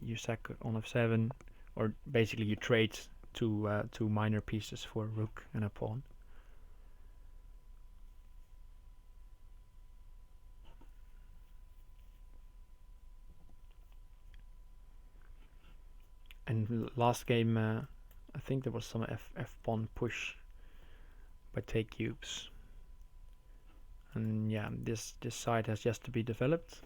on f7, or basically you trade two minor pieces for a rook and a pawn. And last game, I think there was some f pawn push by TcubesAK. And yeah, this side has just to be developed.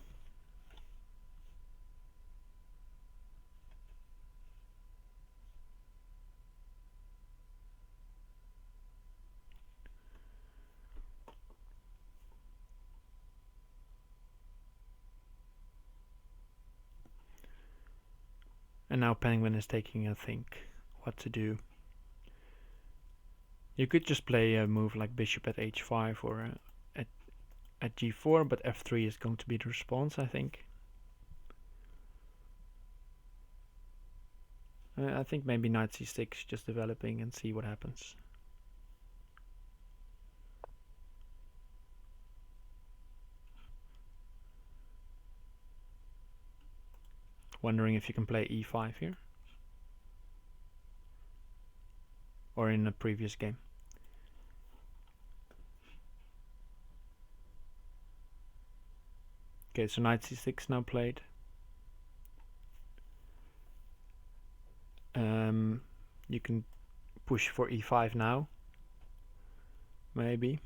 And now Penguin is taking a think what to do. You could just play a move like bishop at h5 or at g4, but f3 is going to be the response, I think. I think maybe knight c6, just developing and see what happens. Wondering if you can play e5 here. Or in a previous game. Okay, so knight c6 now played. You can push for e5 now. Maybe.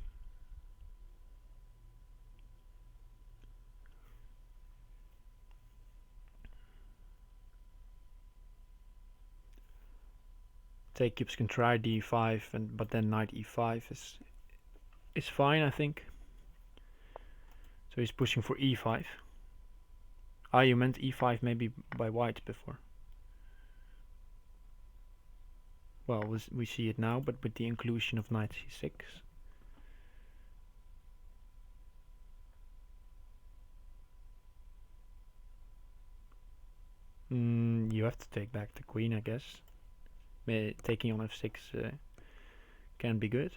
TcubesAK can try d5, but then knight e5 is fine, I think. So he's pushing for e5. Ah, you meant e5 maybe by white before. Well, we see it now, but with the inclusion of knight c6. You have to take back the queen, I guess. Taking on f6 can be good.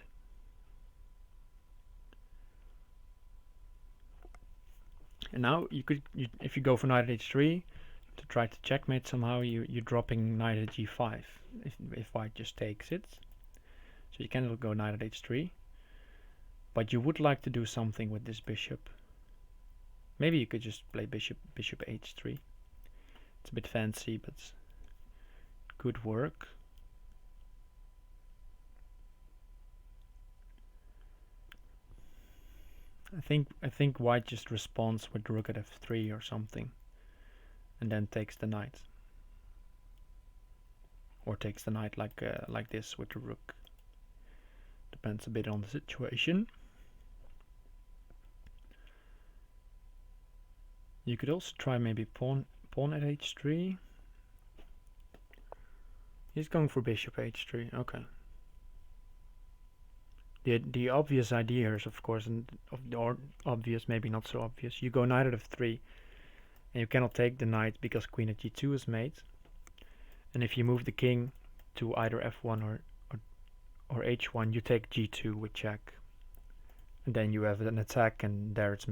And now if you go for knight at h3 to try to checkmate somehow, you're dropping knight at g5 if white just takes it. So you cannot go knight at h3, but you would like to do something with this bishop. Maybe you could just play bishop h3. It's a bit fancy, but it could work. I think white just responds with rook at f3 or something, and then takes the knight, or takes the knight like this with the rook. Depends a bit on the situation. You could also try maybe pawn at h3. He's going for bishop h3. Okay. The obvious idea is, of course, or obvious, maybe not so obvious. You go knight at f3, and you cannot take the knight because queen at g2 is made. And if you move the king to either f1 or h1, you take g2 with check, and then you have an attack, and there's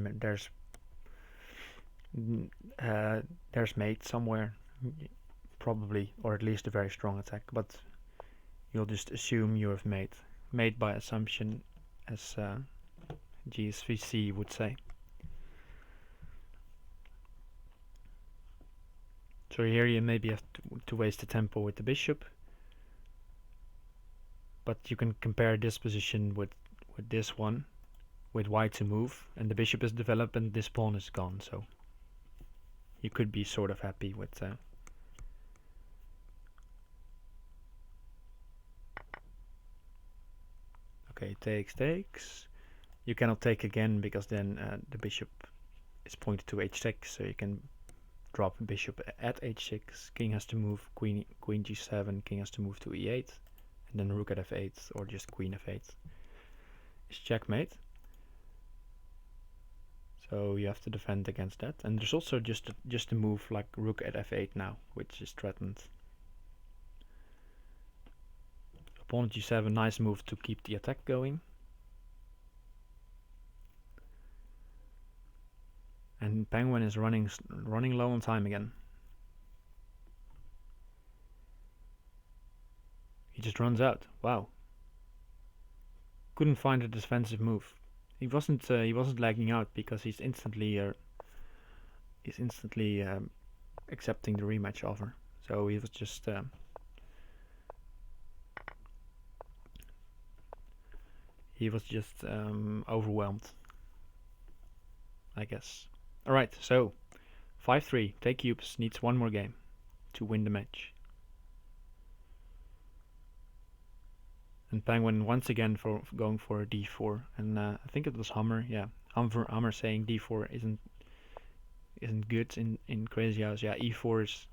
mate somewhere, probably, or at least a very strong attack. But you'll just assume you have mate by assumption, as GSVC would say. So here you maybe have to waste the tempo with the bishop, but you can compare this position with this one, with white to move, and the bishop is developed and this pawn is gone, so you could be sort of happy with. Okay, takes. You cannot take again because then the bishop is pointed to h6, so you can drop bishop at h6. King has to move queen g7. King has to move to e8, and then rook at f8 or just queen f8 is checkmate. So you have to defend against that. And there's also just a move like rook at f8 now, which is threatened. Pawn g7, nice move to keep the attack going. And Penguin is running low on time again. He just runs out. Wow. Couldn't find a defensive move. He wasn't lagging out because he's instantly accepting the rematch offer. So he was just overwhelmed, I guess. Alright, so 5-3. TcubesAK needs one more game to win the match. And Penguin once again going for a d4, and I think it was Hammer. Yeah, Hammer saying d4 isn't good in crazyhouse. Yeah, e4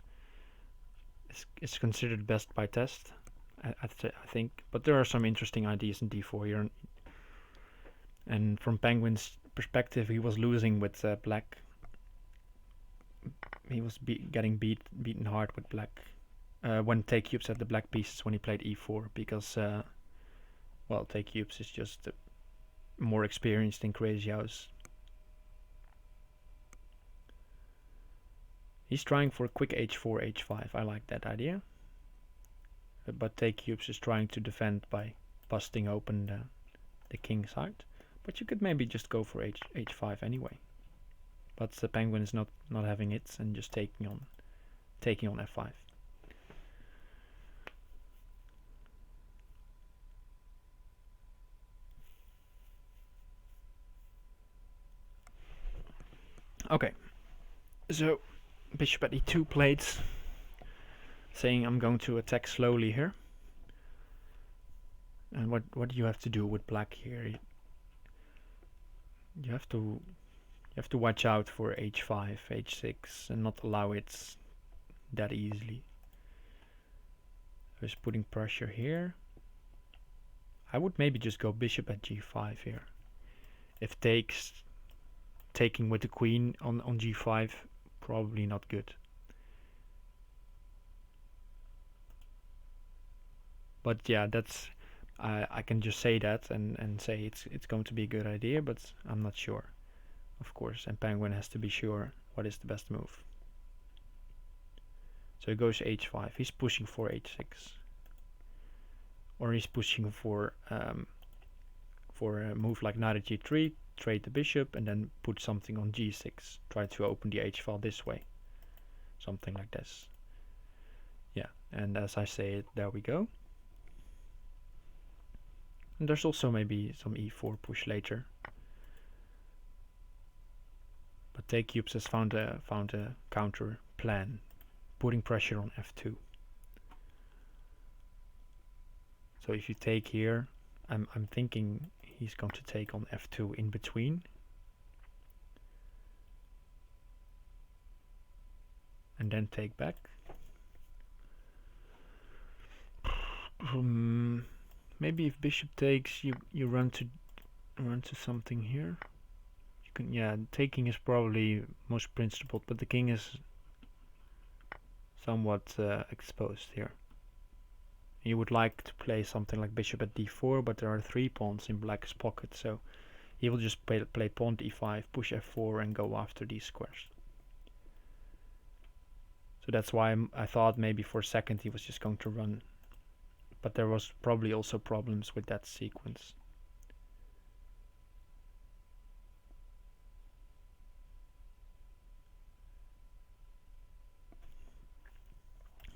is considered best by test. I think, but there are some interesting ideas in d4 here. And from Penguin's perspective, he was losing with black. He was getting beaten hard with black when TcubesAK had the black pieces when he played e4, because well, TcubesAK is just more experienced in crazyhouse. He's trying for quick h4, h5. I like that idea. But TcubesAK is trying to defend by busting open the king side. But you could maybe just go for h5 anyway. But the Penguin is not having it and just taking on f5. Okay, so bishop at e2 plates, saying I'm going to attack slowly here. And what do you have to do with black here? You have to watch out for h5, h6, and not allow it that easily. Just putting pressure here. I would maybe just go bishop at g5 here. If taking with the queen on g5, probably not good. But yeah, that's I can just say that and say it's going to be a good idea, but I'm not sure, of course. And Penguin has to be sure what is the best move. So he goes h5. He's pushing for h6, or he's pushing for a move like knight at g3. Trade the bishop and then put something on g6. Try to open the h file this way. Something like this. Yeah, and as I say it, there we go. And there's also maybe some e4 push later. But TcubesAK has found a counter plan, putting pressure on f2. So if you take here, I'm thinking he's going to take on f2 in between. And then take back. Maybe if bishop takes, you run to something here. You can, yeah, taking is probably most principled, but the king is somewhat exposed here. You would like to play something like bishop at d4, but there are 3 pawns in black's pocket, so he will just play pawn e5, push f4, and go after these squares. So that's why I thought maybe for a second he was just going to run. But there was probably also problems with that sequence.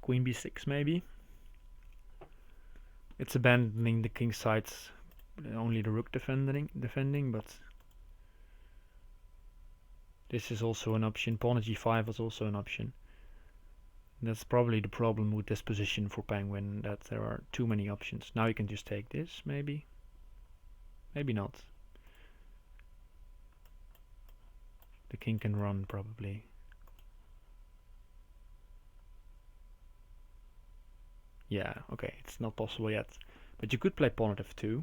Queen b6 maybe. It's abandoning the king sides, only the rook defending, but This is also an option. Pawn at g5 was also an option. That's probably the problem with this position for Penguin, that there are too many options. Now you can just take this, maybe. Maybe not. The king can run, probably. Yeah, okay, it's not possible yet. But you could play pawn at f2.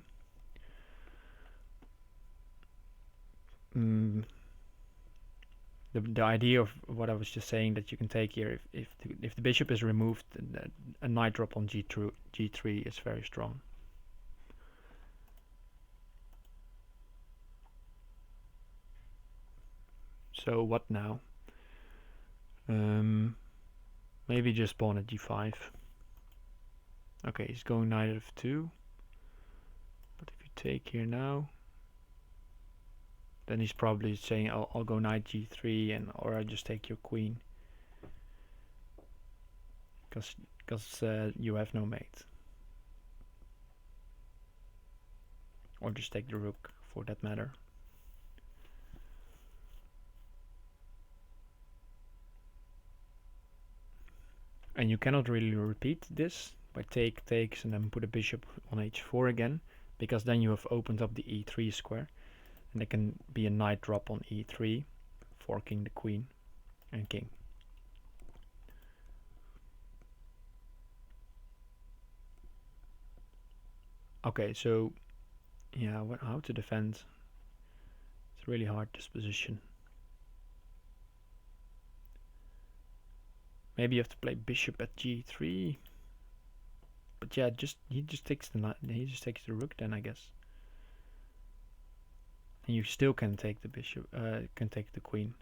The idea of what I was just saying, that you can take here, if the bishop is removed, a knight drop on g3 is very strong. So what now? Maybe just pawn at g5. Okay, he's going knight at f2. But if you take here now, then he's probably saying I'll go knight g3, or I just take your queen, because you have no mate, or just take the rook for that matter. And you cannot really repeat this by takes and then put a bishop on h4 again, because then you have opened up the e3 square. And there can be a knight drop on e3, forking the queen and king. Okay, so yeah, how to defend? It's really hard, this position. Maybe you have to play bishop at g3. But yeah, he just takes the rook then, I guess. And you still can take the bishop, can take the queen.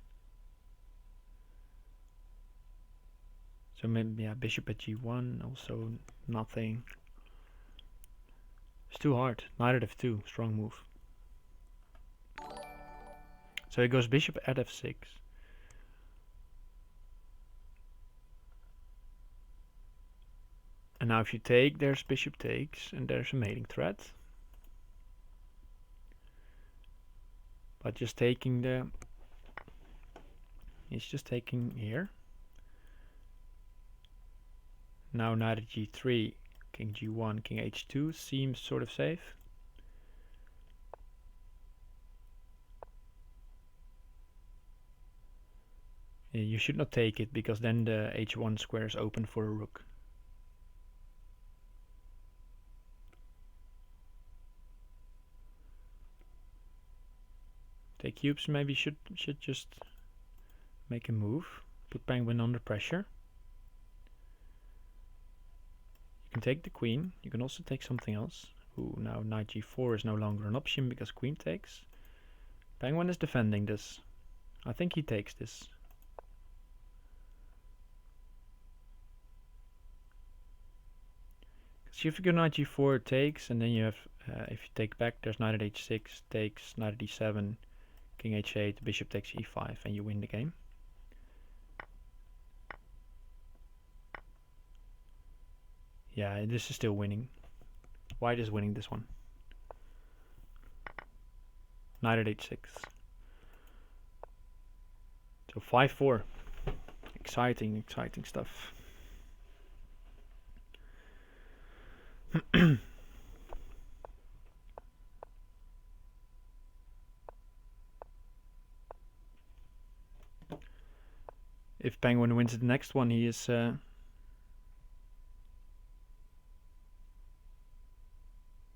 So maybe, yeah, bishop at g1, also nothing. It's too hard. Knight at f2, strong move. So he goes bishop at f6. And now if you take, there's bishop takes, and there's a mating threat. But just taking he's just taking here. Now knight at g3, king g1, king h2 seems sort of safe. Yeah, you should not take it, because then the h1 square is open for a rook. TcubesAK maybe should just make a move, put Penguin under pressure. You can take the queen. You can also take something else. Ooh, now knight g4 is no longer an option because queen takes. Penguin is defending this. I think he takes this. So if you go knight g4, it takes, and then you have, if you take back, there's knight at h6, takes, knight at d7, king h8, bishop takes e5, and you win the game. Yeah, this is still winning. White is winning this one. Knight at h6. So 5-4. Exciting stuff. If Penguin wins the next one, he is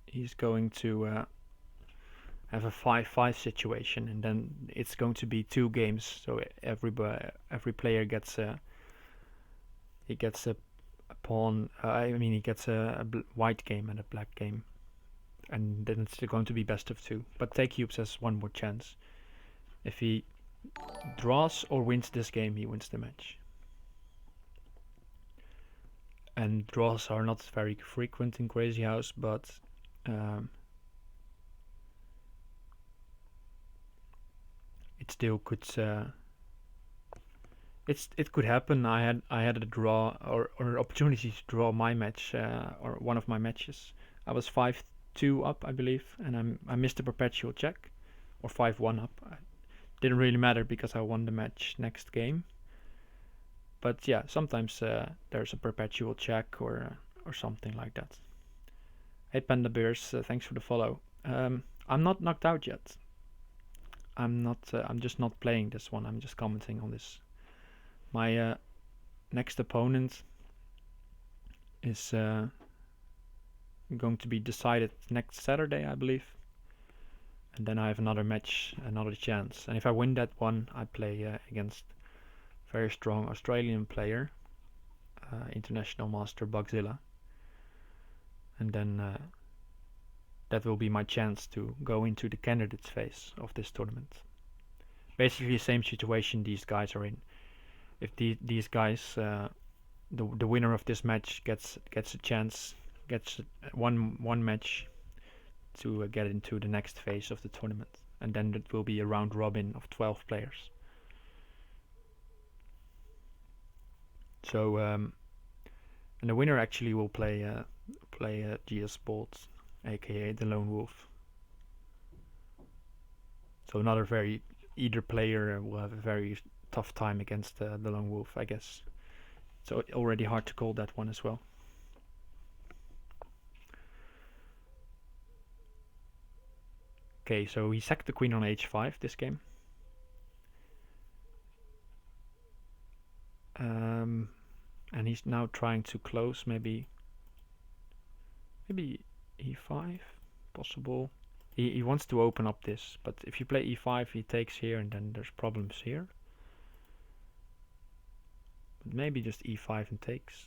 he's going to have a 5-5 situation, and then it's going to be 2 games. So every player gets a pawn. He gets a white game and a black game, and then it's going to be best of 2. But TcubesAK has one more chance. If he draws or wins this game, he wins the match. And draws are not very frequent in crazyhouse, but it still could. It could happen. I had a draw or opportunity to draw my match or one of my matches. I was 5-2 up, I believe, and I missed a perpetual check, or 5-1 up. didn't really matter because I won the match next game. But yeah, sometimes there's a perpetual check or something like that. Hey Panda Bears, thanks for the follow. I'm not knocked out yet. I'm not. I'm just not playing this one. I'm just commenting on this. My next opponent is going to be decided next Saturday, I believe. And then I have another match, another chance. And if I win that one, I play against very strong Australian player, international master Bugzilla. And then that will be my chance to go into the candidates phase of this tournament. Basically the same situation these guys are in. If these guys, the winner of this match gets a chance, gets one match to get into the next phase of the tournament, and then it will be a round robin of 12 players. So and the winner actually will play GS Bolt, aka the Lone Wolf. So either player will have a very tough time against the Lone Wolf, I guess. So already hard to call that one as well. Okay, so he sacked the queen on h5 this game. And he's now trying to close, maybe e5, possible. He wants to open up this, but if you play e5, he takes here, and then there's problems here. But maybe just e5 and takes.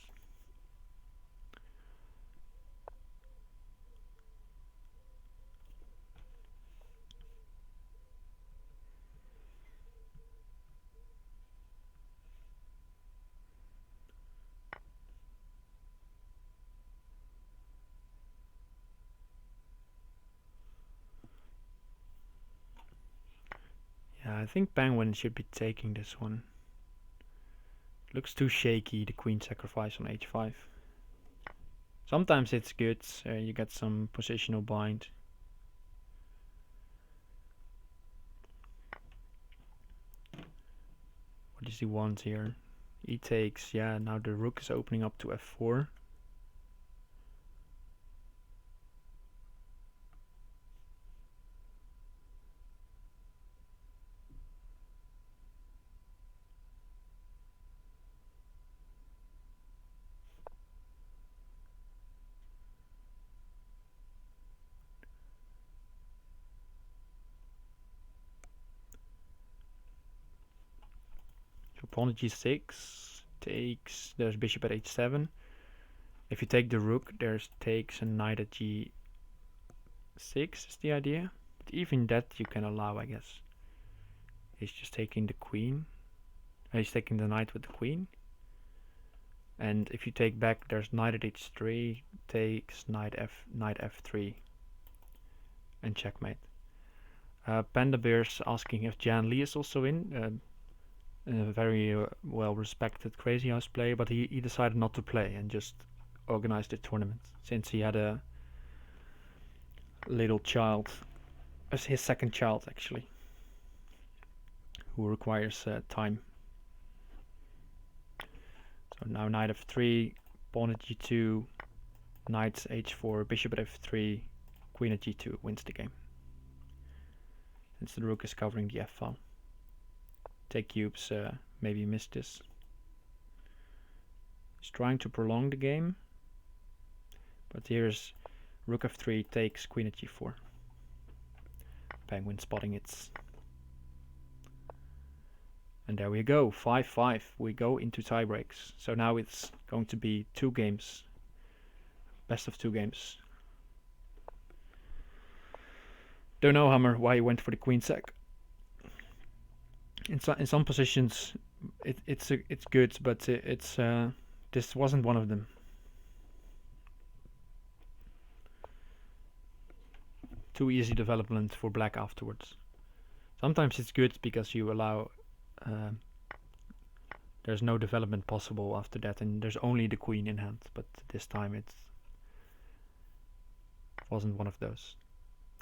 Yeah, I think Penguin should be taking this one. Looks too shaky, the queen sacrifice on h5. Sometimes it's good, you get some positional bind. What does he want here? He takes, yeah, now the rook is opening up to f4. So pawn at g6 takes, there's bishop at h7. If you take the rook, there's takes and knight at g6 is the idea. But even that you can allow, I guess. He's just taking the queen. He's taking the knight with the queen. And if you take back, there's knight at h3, takes knight f3, and checkmate. Panda Bear's asking if Jan Lee is also in. A very well respected crazyhouse player, but he decided not to play and just organized the tournament since he had a little child, as his second child actually, who requires time. So now knight f3, pawn at g2, knight h4, bishop at f3, queen at g2 wins the game. Since the rook is covering the f file. TcubesAK maybe missed this. He's trying to prolong the game, but here's rook f3 takes queen at g4. Penguin spotting it. And there we go, 5-5. We go into tie breaks. So now it's going to be 2 games. Best of 2 games. Don't know, Hammer, why you went for the queen sack. In some positions, it's good, but this wasn't one of them. Too easy development for black afterwards. Sometimes it's good because you allow. There's no development possible after that, and there's only the queen in hand. But this time it wasn't one of those.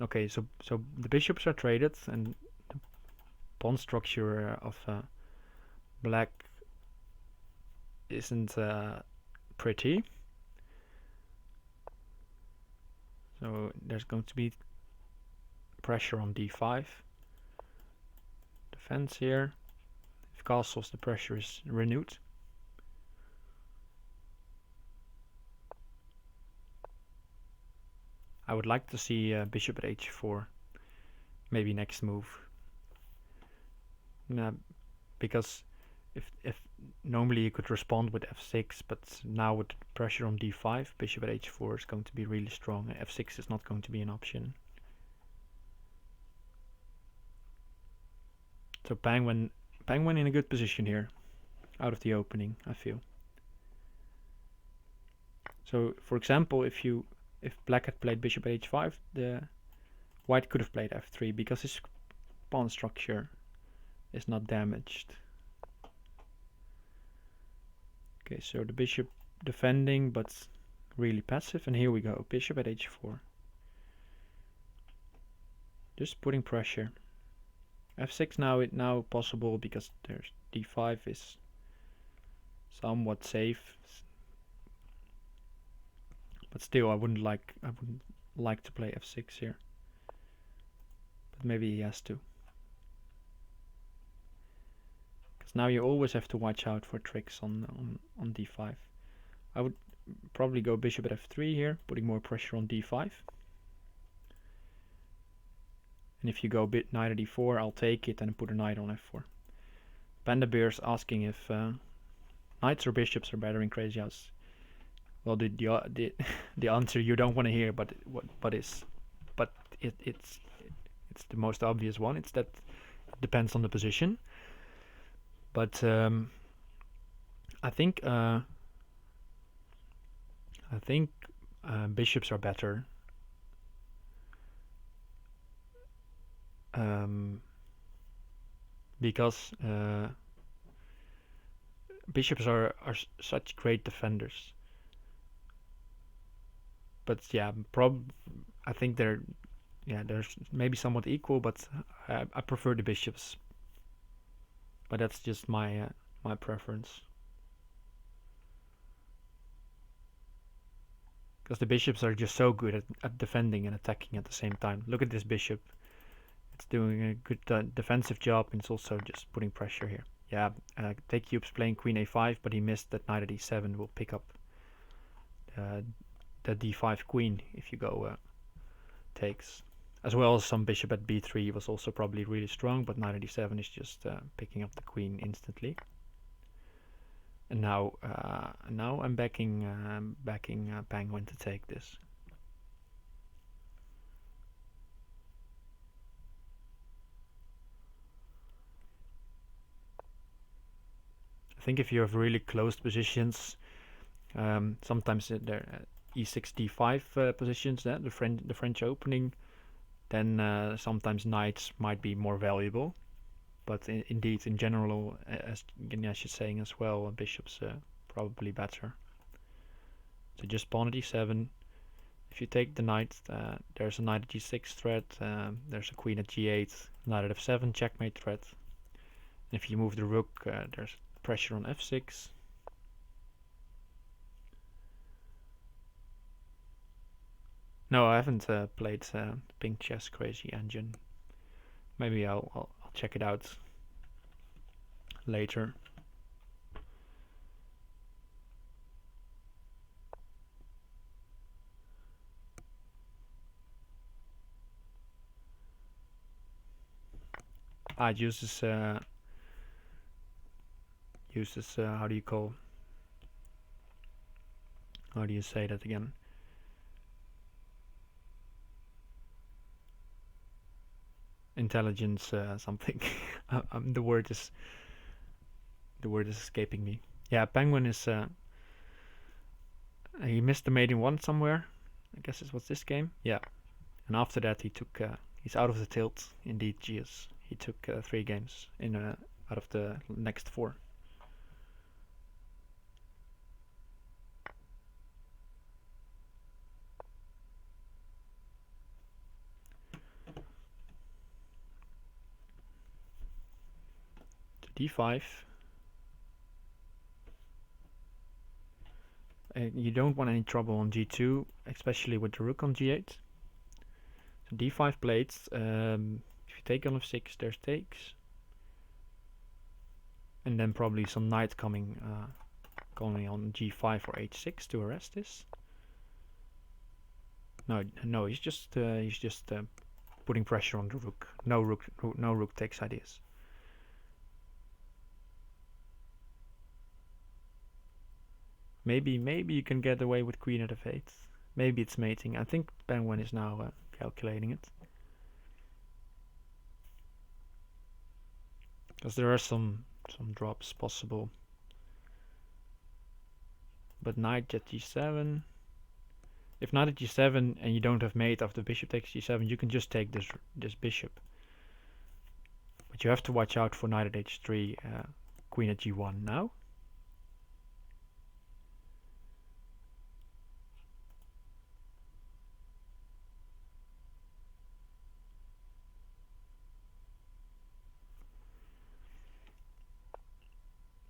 Okay, so the bishops are traded, and pawn structure of black isn't pretty. So there's going to be pressure on d5. Defense here. If castles, the pressure is renewed. I would like to see bishop at h4. Maybe next move. Because if normally you could respond with f6, but now with pressure on d5, bishop at h4 is going to be really strong. f6 is not going to be an option. So Penguin in a good position here, out of the opening, I feel. So for example, if black had played bishop at h5, the white could have played f3 because his pawn structure is not damaged. Okay, so the bishop defending but really passive, and here we go, bishop at h4. Just putting pressure. f6 now possible because there's d5 is somewhat safe. But still I wouldn't like to play f6 here. But maybe he has to. Because now you always have to watch out for tricks on d5. I would probably go bishop at f3 here, putting more pressure on d5. And if you go knight at d4, I'll take it and put a knight on f4. Panda Bear's asking if knights or bishops are better in crazyhouse. Well, the answer you don't want to hear, but it's the most obvious one. It's that it depends on the position. But I think bishops are better. Because bishops are such great defenders. But yeah, I think they're maybe somewhat equal, but I prefer the bishops. But that's just my preference. Because the bishops are just so good at defending and attacking at the same time. Look at this bishop. It's doing a good defensive job, and it's also just putting pressure here. Yeah, TcubesAK playing queen a5, but he missed that knight at e7 will pick up the d5 queen if you go takes. As well as some bishop at b3 was also probably really strong, but knight at e7 is just picking up the queen instantly. And now I'm backing Penguin to take this. I think if you have really closed positions, sometimes there e6 d5 positions, the French opening, then sometimes knights might be more valuable. But indeed, in general, as Ganesh is saying as well, bishops probably better. So just pawn at e7. If you take the knight, there's a knight at g6 threat, there's a queen at g8, knight at f7 checkmate threat. And if you move the rook, there's pressure on f6. No, I haven't played Pink Chess Crazy Engine. Maybe I'll check it out later. It uses how do you say that again? Intelligence something. The word is escaping me. Yeah, Penguin is he missed the maiden one somewhere. I guess it was this game. Yeah, and after that he took he's out of the tilt. Indeed, GS. He took 3 games out of the next 4. d5. You don't want any trouble on g2, especially with the rook on g8. So d5 plates. If you take on f6, there's takes, and then probably some knight coming on g5 or h6 to arrest this. No, he's just putting pressure on the rook. No rook takes ideas. Maybe you can get away with queen at f8. Maybe it's mating. I think Penguin is now calculating it. Because there are some drops possible. But knight at g7. If knight at g7 and you don't have mate after bishop takes g7, you can just take this bishop. But you have to watch out for knight at h3, queen at g1 now.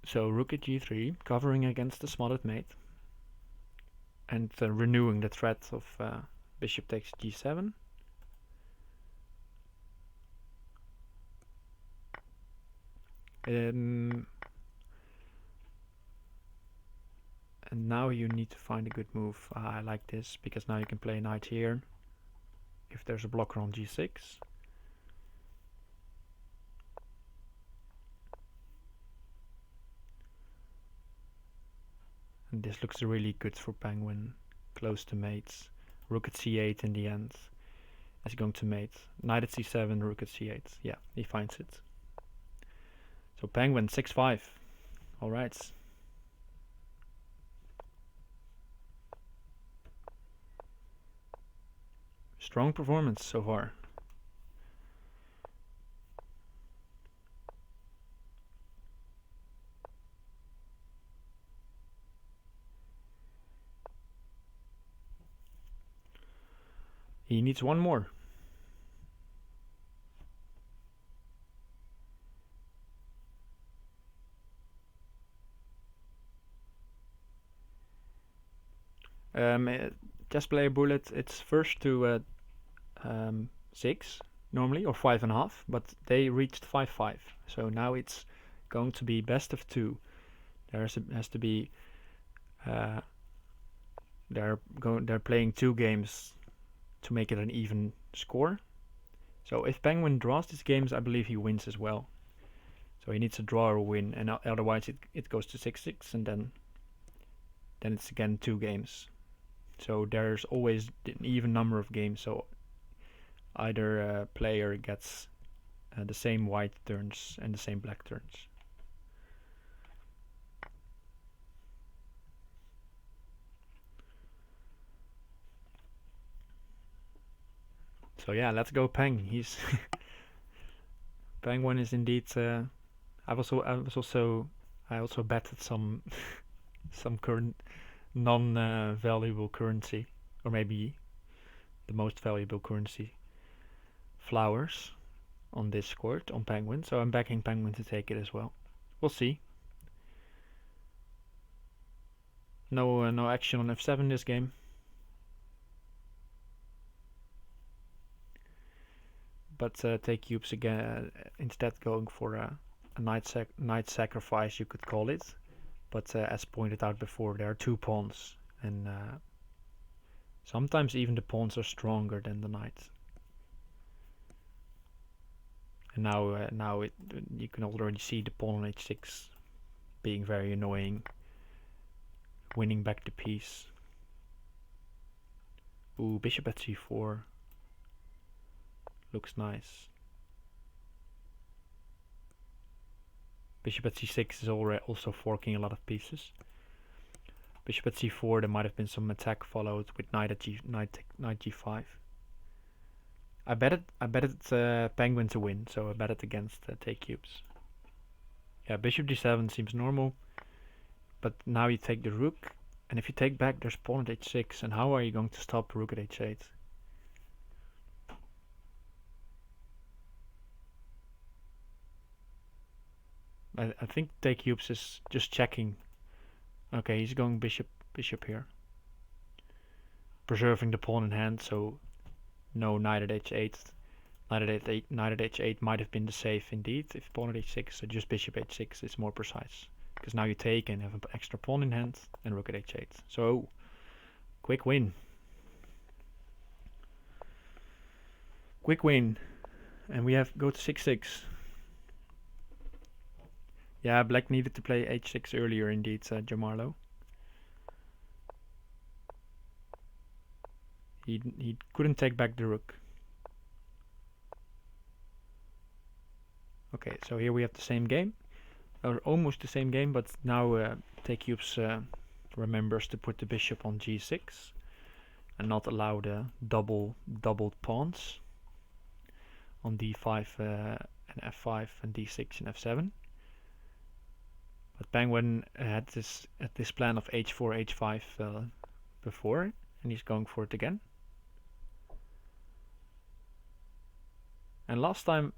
So rook at g3, covering against the spotted mate, and renewing the threat of bishop takes g7. And now you need to find a good move. I like this because now you can play knight here if there's a blocker on g6. And this looks really good for Penguin, close to mates. Rook at c8 in the end is going to mate. Knight at c7, rook at c8. Yeah, he finds it. So Penguin 6-5. All right. Strong performance so far. He needs one more. Chess player bullet, it's first to 6 normally, or 5.5, but they reached 5-5. So now it's going to be best of 2. There has to be they're playing 2 games to make it an even score. So if Penguin draws these games, I believe he wins as well. So he needs a draw or win, and otherwise it goes to 6-6, and then it's again 2 games. So there's always an even number of games. So either player gets the same white turns and the same black turns. So yeah, let's go Peng. He's Penguin is indeed. I also betted some current non-valuable currency, or maybe the most valuable currency, flowers, on Discord on Penguin. So I'm backing Penguin to take it as well. We'll see. No action on f7 this game. But TcubesAK again instead going for a knight sacrifice, you could call it. But as pointed out before, there are 2 pawns, and sometimes even the pawns are stronger than the knight. And now you can already see the pawn on h6 being very annoying, winning back the piece. Ooh, bishop at c4 looks nice. Bishop at c6 is already also forking a lot of pieces. Bishop at c4, there might have been some attack followed with knight at knight g5. I betted Penguin to win, so I bet it against TcubesAK. Yeah, bishop d7 seems normal, but now you take the rook, and if you take back, there's pawn at h6, and how are you going to stop rook at h8? I think TcubesAK is just checking. Okay, he's going bishop here, preserving the pawn in hand. So no knight at h8. Knight at h8 might have been the safe indeed. If pawn at h6, so just bishop h6 is more precise, because now you take and have an extra pawn in hand, and rook at h8. So quick win. Quick win. And we have go to 6-6. Yeah, black needed to play h6 earlier indeed, Jamarlo. He couldn't take back the rook. Okay, so here we have the same game, or almost the same game, but now TcubesAK remembers to put the bishop on g6 and not allow the doubled pawns on d5 and f5 and d6 and f7. But Penguin had this plan of h4 h5 before, and he's going for it again. And last time,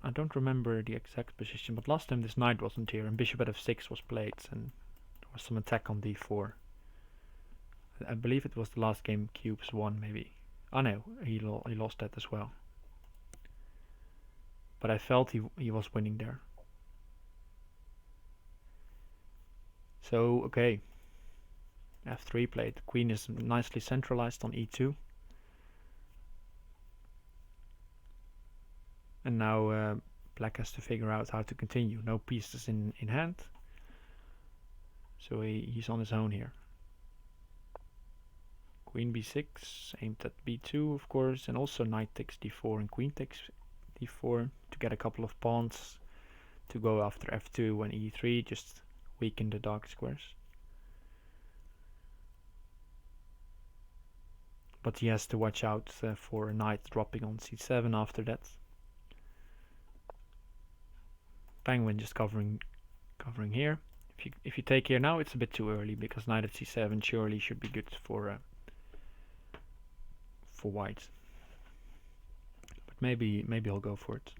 I don't remember the exact position, but last time this knight wasn't here and bishop at f6 was played and there was some attack on d4. I believe it was the last game Cubes won, maybe. Oh no, he lost that as well. But I felt he was winning there. So, okay. f3 played. The queen is nicely centralized on e2. And now black has to figure out how to continue. No pieces in hand. So he's on his own here. Queen b6, aimed at b2 of course, and also knight takes d4 and queen takes d4 to get a couple of pawns to go after f2 and e3, just weaken the dark squares. But he has to watch out for a knight dropping on c7 after that. Penguin just covering here. If you take here now, it's a bit too early because knight at c7 surely should be good for white. But maybe I'll go for it.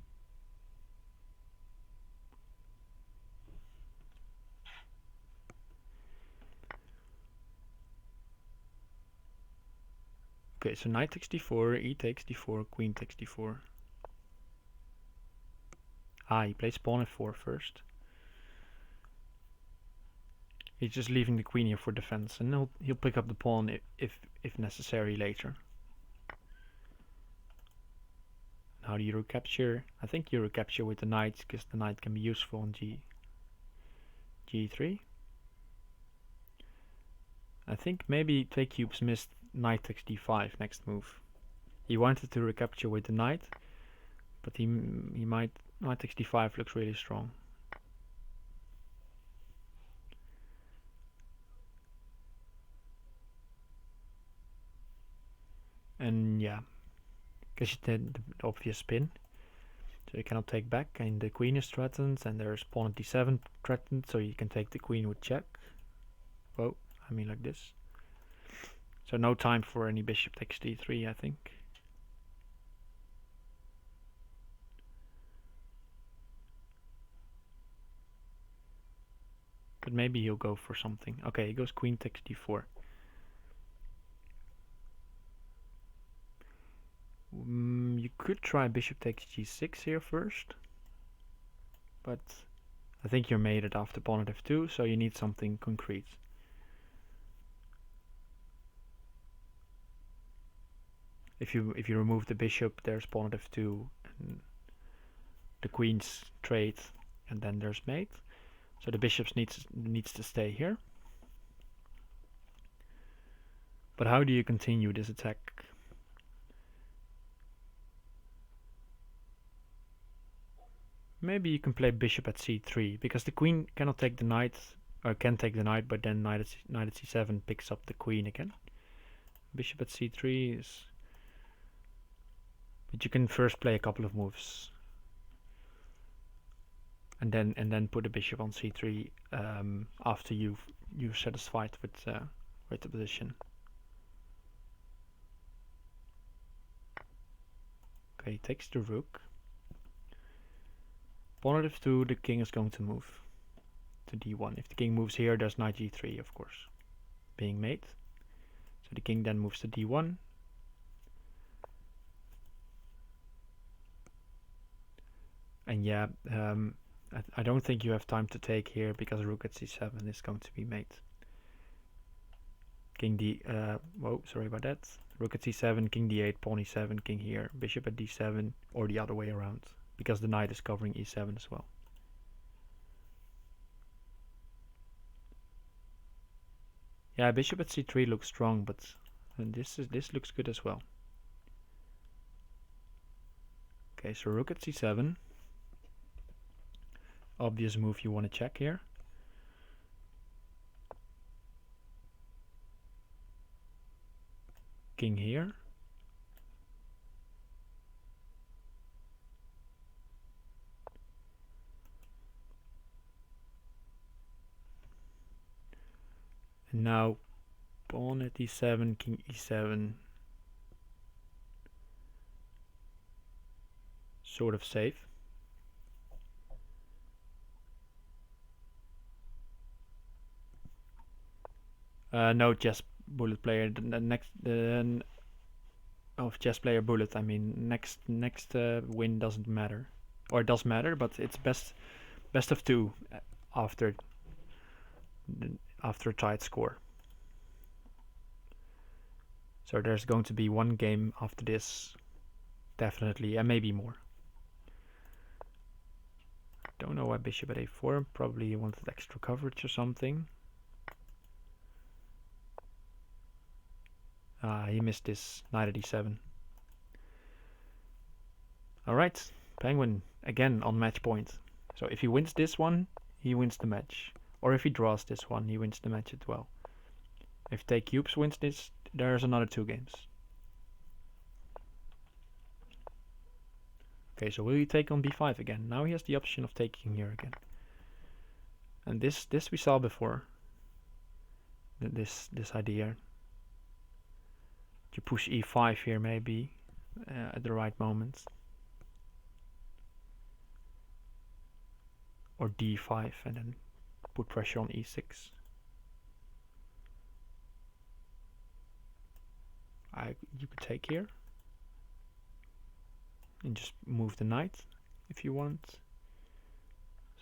Okay, so knight takes d4, e takes d4, queen takes d4. Ah, he plays pawn f4 first. He's just leaving the queen here for defense, and he'll pick up the pawn if necessary later. How do you recapture? I think you recapture with the knight, because the knight can be useful on g3. I think maybe TcubesAK missed knight takes d5 next move. He wanted to recapture with the knight, but he might. Knight takes d5 looks really strong. And yeah, because the obvious spin. So you cannot take back, and the queen is threatened, and there's pawn at d7 threatened, so you can take the queen with check. Oh, I mean like this. So no time for any bishop takes d3, I think. But maybe he'll go for something. Okay, he goes queen takes d4. You could try bishop takes g6 here first, but I think you're mated after pawn at f2, so you need something concrete. If you remove the bishop, there's pawn at f2 and the queen's trade, and then there's mate. So the bishop needs to stay here. But how do you continue this attack? Maybe you can play bishop at c3, because the queen cannot take the knight, or can take the knight, but then knight at c7 picks up the queen again. Bishop at c3 is... But you can first play a couple of moves. And then put the bishop on c3 after you're satisfied with the position. Okay, takes the rook. Pawn at f2, the king is going to move. to d1. If the king moves here, there's knight g3, of course, being made. So the king then moves to d1. And yeah, I don't think you have time to take here because rook at c7 is going to be made. King d, whoa, sorry about that. Rook at c7, king d8, pawn e7, king here, bishop at d7, or the other way around, because the knight is covering e7 as well. Yeah, bishop at c3 looks strong, but this looks good as well. Okay, so rook at c7. Obvious move you want to check here. King here. And now pawn at e7, king e7. Sort of safe. No chess bullet player. The next of chess player bullet. I mean, next win doesn't matter, or it does matter, but it's best of two after a tied score. So there's going to be one game after this, definitely, and maybe more. Don't know why bishop at a4. Probably he wanted extra coverage or something. He missed this knight at e7. Alright, Penguin again on match point. So if he wins this one, he wins the match. Or if he draws this one, he wins the match as well. If TcubesAK wins this, there's another 2 games. Okay, so will he take on b5 again? Now he has the option of taking here again. And this we saw before. This idea. To push e5 here maybe at the right moment. Or d5 and then put pressure on e6. You could take here. And just move the knight if you want.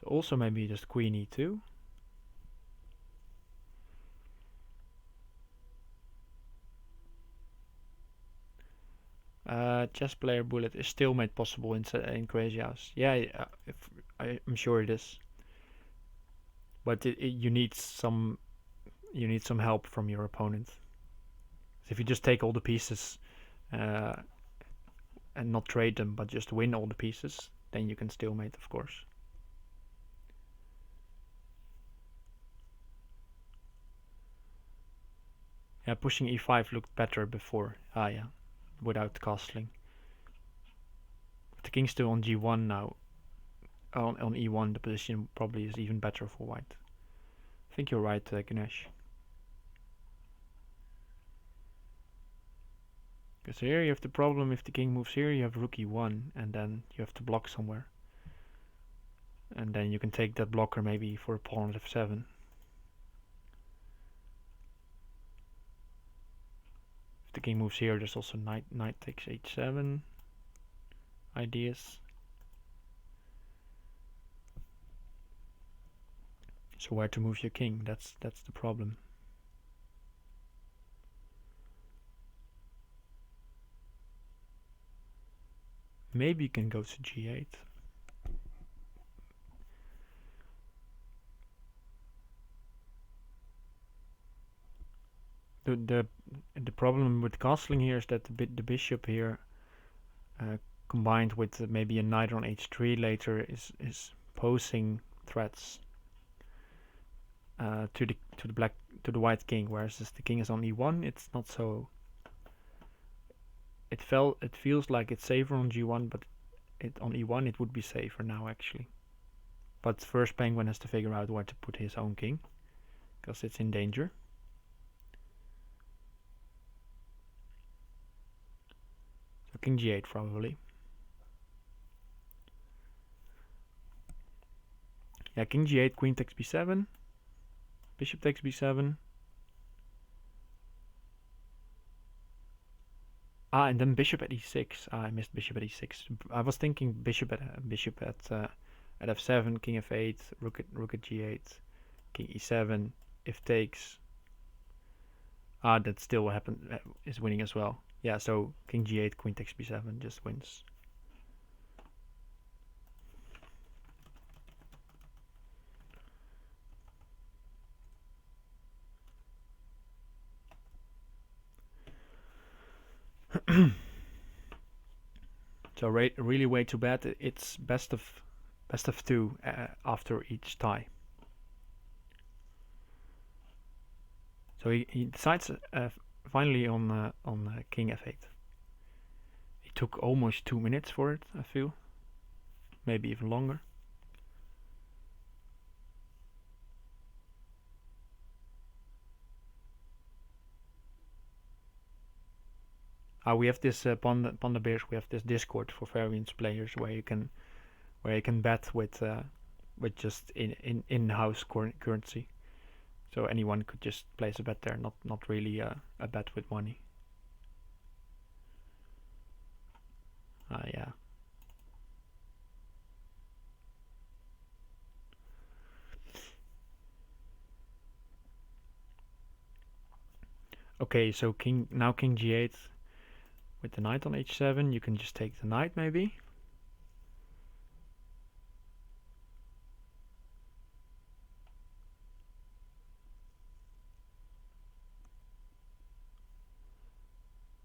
So also maybe just queen e2. Chess player bullet is still made possible in crazyhouse. Yeah, I'm sure it is. But you need some help from your opponent. So if you just take all the pieces and not trade them, but just win all the pieces, then you can still mate, of course. Yeah, pushing e5 looked better before. Yeah, without castling. But the king's still on g1 now. On e1, the position probably is even better for white. I think you're right, Ganesh. Because here you have the problem, if the king moves here, you have rook e1, and then you have to block somewhere. And then you can take that blocker maybe for a pawn at f7. If the king moves here, there's also knight takes h7 ideas. So where to move your king? That's the problem. Maybe you can go to g8. The problem with castling here is that the bishop here, combined with maybe a knight on h3 later, is posing threats to the white king. Whereas if the king is on e1, it's not so. It feels like it's safer on g1, but on e1 it would be safer now actually. But first Penguin has to figure out where to put his own king, because it's in danger. So king g8 probably. Yeah, king g8, queen takes b7, bishop takes b7. And then bishop at e6. I missed bishop at e6. I was thinking bishop at f7, king f8, rook at g8, king e7, if takes. That still is winning as well. Yeah, so king g8, queen takes b7 just wins. So really way too bad. It's best of 2 after each tie. So he decides finally on king f8. It took almost 2 minutes for it, I feel, maybe even longer. We have this Panda Bears. We have this Discord for Variants players where you can bet with just in-house currency. So anyone could just place a bet there, not really a bet with money. Yeah. Okay, so king g8 with the knight on h7. You can just take the knight maybe.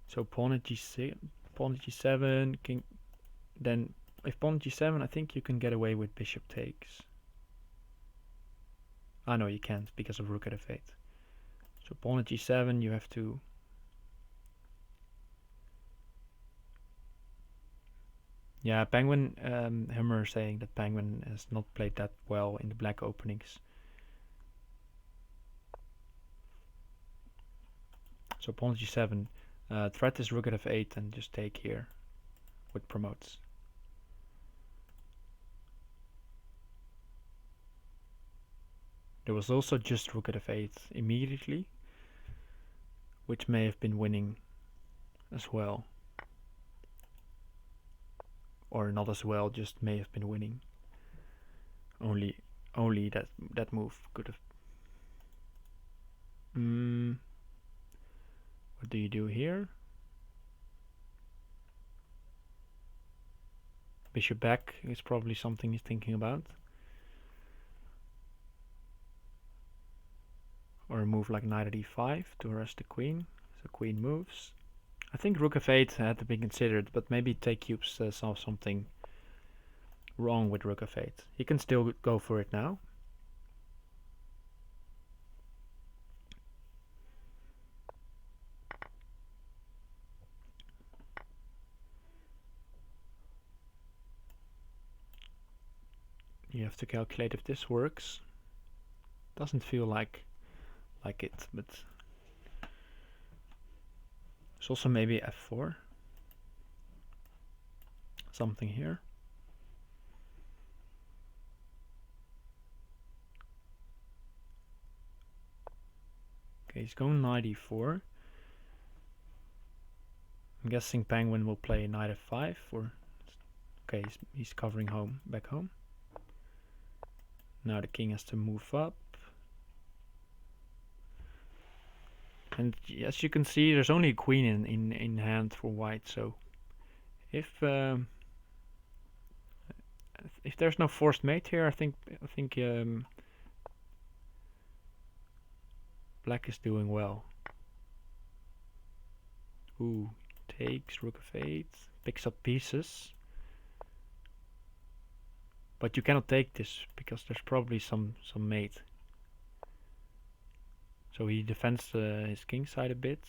So pawn at g7, king. Then if pawn at g7, I think you can get away with bishop takes. No, you can't because of rook at f8. So pawn at g7, you have to. Yeah, Penguin Hammer saying that Penguin has not played that well in the black openings. So pawn g7. Threat is rook at f8 and just take here with promotes. There was also just rook at f8 immediately, which may have been winning as well. Or not as well, just may have been winning. Only that move could have. What do you do here? Bishop back is probably something he's thinking about. Or a move like knight at e5 to harass the queen. So queen moves. I think rook f8 had to be considered, but maybe TcubesAK saw something wrong with rook f8. He can still go for it now. You have to calculate if this works. Doesn't feel like it, but there's also maybe f4. Something here. Okay, he's going knight e4. I'm guessing Penguin will play knight f5 or. Okay, he's covering back home. Now the king has to move up. And as you can see, there's only a queen in hand for white, so if there's no forced mate here, I think black is doing well. Ooh, takes rook f8, picks up pieces. But you cannot take this because there's probably some mate. So he defends his king side a bit.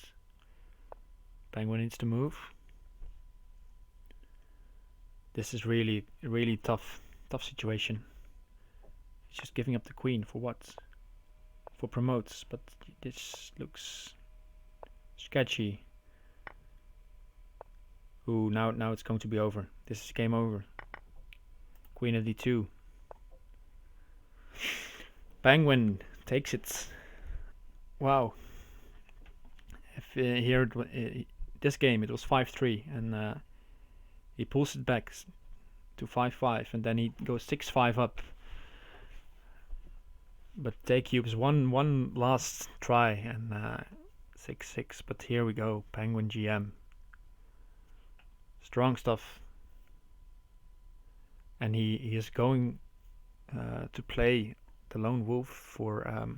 Penguin needs to move. This is really tough situation. He's just giving up the queen for what? For promotes, but this looks sketchy. Ooh, now it's going to be over. This is game over. Queen at d2. Penguin takes it. Wow. If here this game it was 5-3, and he pulls it back to 5-5, and then he goes 6-5 up. But TcubesAK one last try, and 6-6. But here we go, Penguin GM. Strong stuff. And he is going to play the lone wolf for a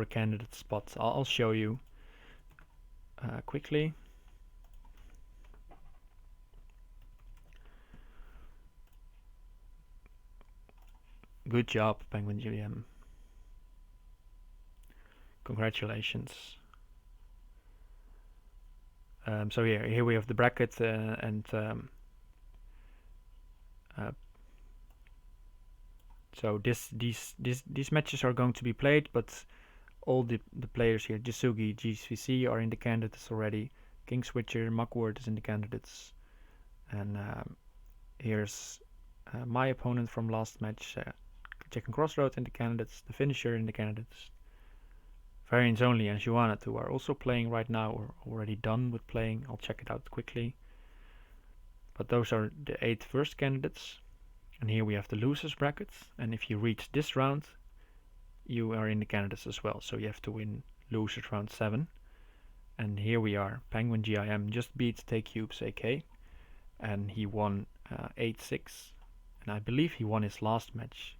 candidate spot. I'll show you quickly. Good job, Penguin GM. Congratulations. So here we have the bracket, and so these matches are going to be played, but all the players here, Jisugi, GCWC, are in the candidates already. King Switcher, Mugwort is in the candidates, and here's my opponent from last match, Chicken Crossroad in the candidates, the finisher in the candidates. VariantsOnly and xuanet, who are also playing right now or already done with playing. I'll check it out quickly. But those are the 8 first candidates. And here we have the losers bracket. And if you reach this round, you are in the candidates as well. So you have to win losers round 7. And here we are. Penguin GIM just beat TcubesAK. And he won 8-6. And I believe he won his last match.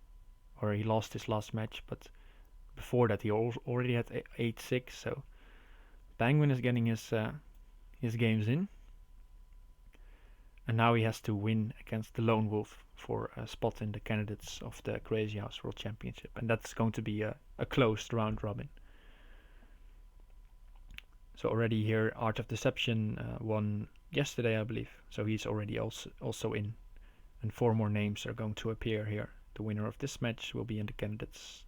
Or he lost his last match, but before that he already had 8-6, so Penguin is getting his games in. And now he has to win against the Lone Wolf for a spot in the candidates of the Crazyhouse World Championship. And that's going to be a closed round robin. So already here Art of Deception won yesterday, I believe. So he's already also in. And 4 more names are going to appear here. The winner of this match will be in the candidates.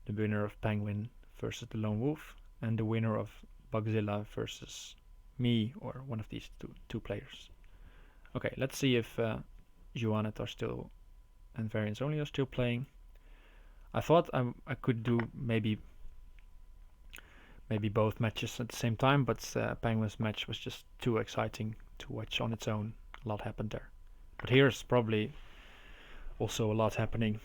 The winner of Penguin versus the Lone Wolf, and the winner of Bugzilla versus me, or one of these two players. Okay, let's see if xuanet are still and VariantsOnly are still playing. I thought I could do maybe both matches at the same time, but Penguin's match was just too exciting to watch on its own. A lot happened there. But here's probably also a lot happening.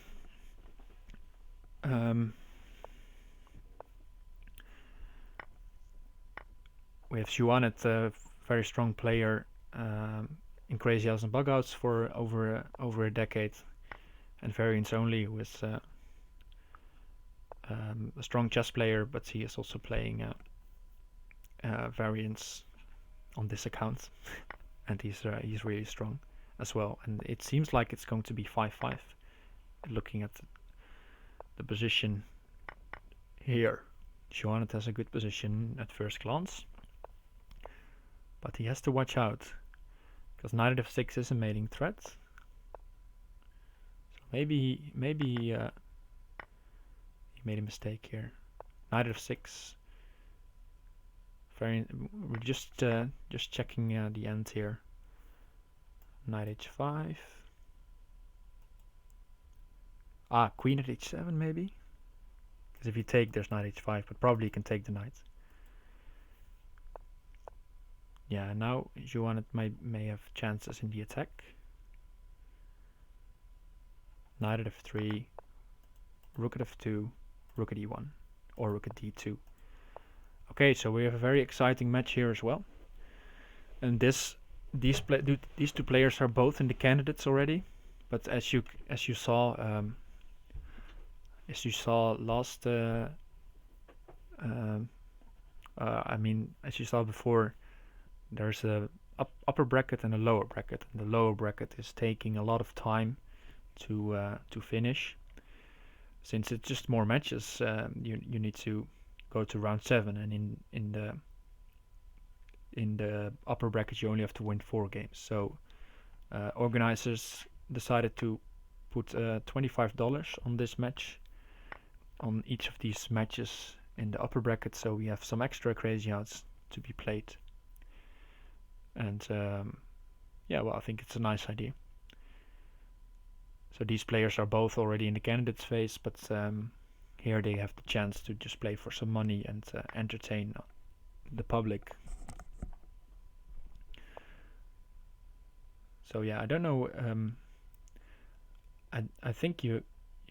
We have xuanet, a very strong player in crazyhouse and bugouts for over a decade, and VariantsOnly with a strong chess player, but he is also playing variants on this account, and he's really strong as well. And it seems like it's going to be 5-5. Looking at the position here, xuanet has a good position at first glance, but he has to watch out because knight f6 is a mating threat. So maybe he made a mistake here. Knight f6. We're just checking the end here. Knight h5. Queen at h7 maybe? Because if you take, there's knight h5, but probably you can take the knight. Yeah, now xuanet may have chances in the attack. Knight at f3, rook at f2, rook at e1, or rook at d2. Okay, so we have a very exciting match here as well. And these two players are both in the candidates already, but as you saw last as you saw before, there's a upper bracket and a lower bracket, and the lower bracket is taking a lot of time to finish. Since it's just more matches, you need to go to round 7, and in the upper bracket you only have to win 4 games. So organizers decided to put $25 on this match, on each of these matches in the upper bracket, so we have some extra crazyhouse to be played. And yeah, well, I think it's a nice idea. So these players are both already in the candidates phase, but here they have the chance to just play for some money and entertain the public. So yeah, I don't know. I think you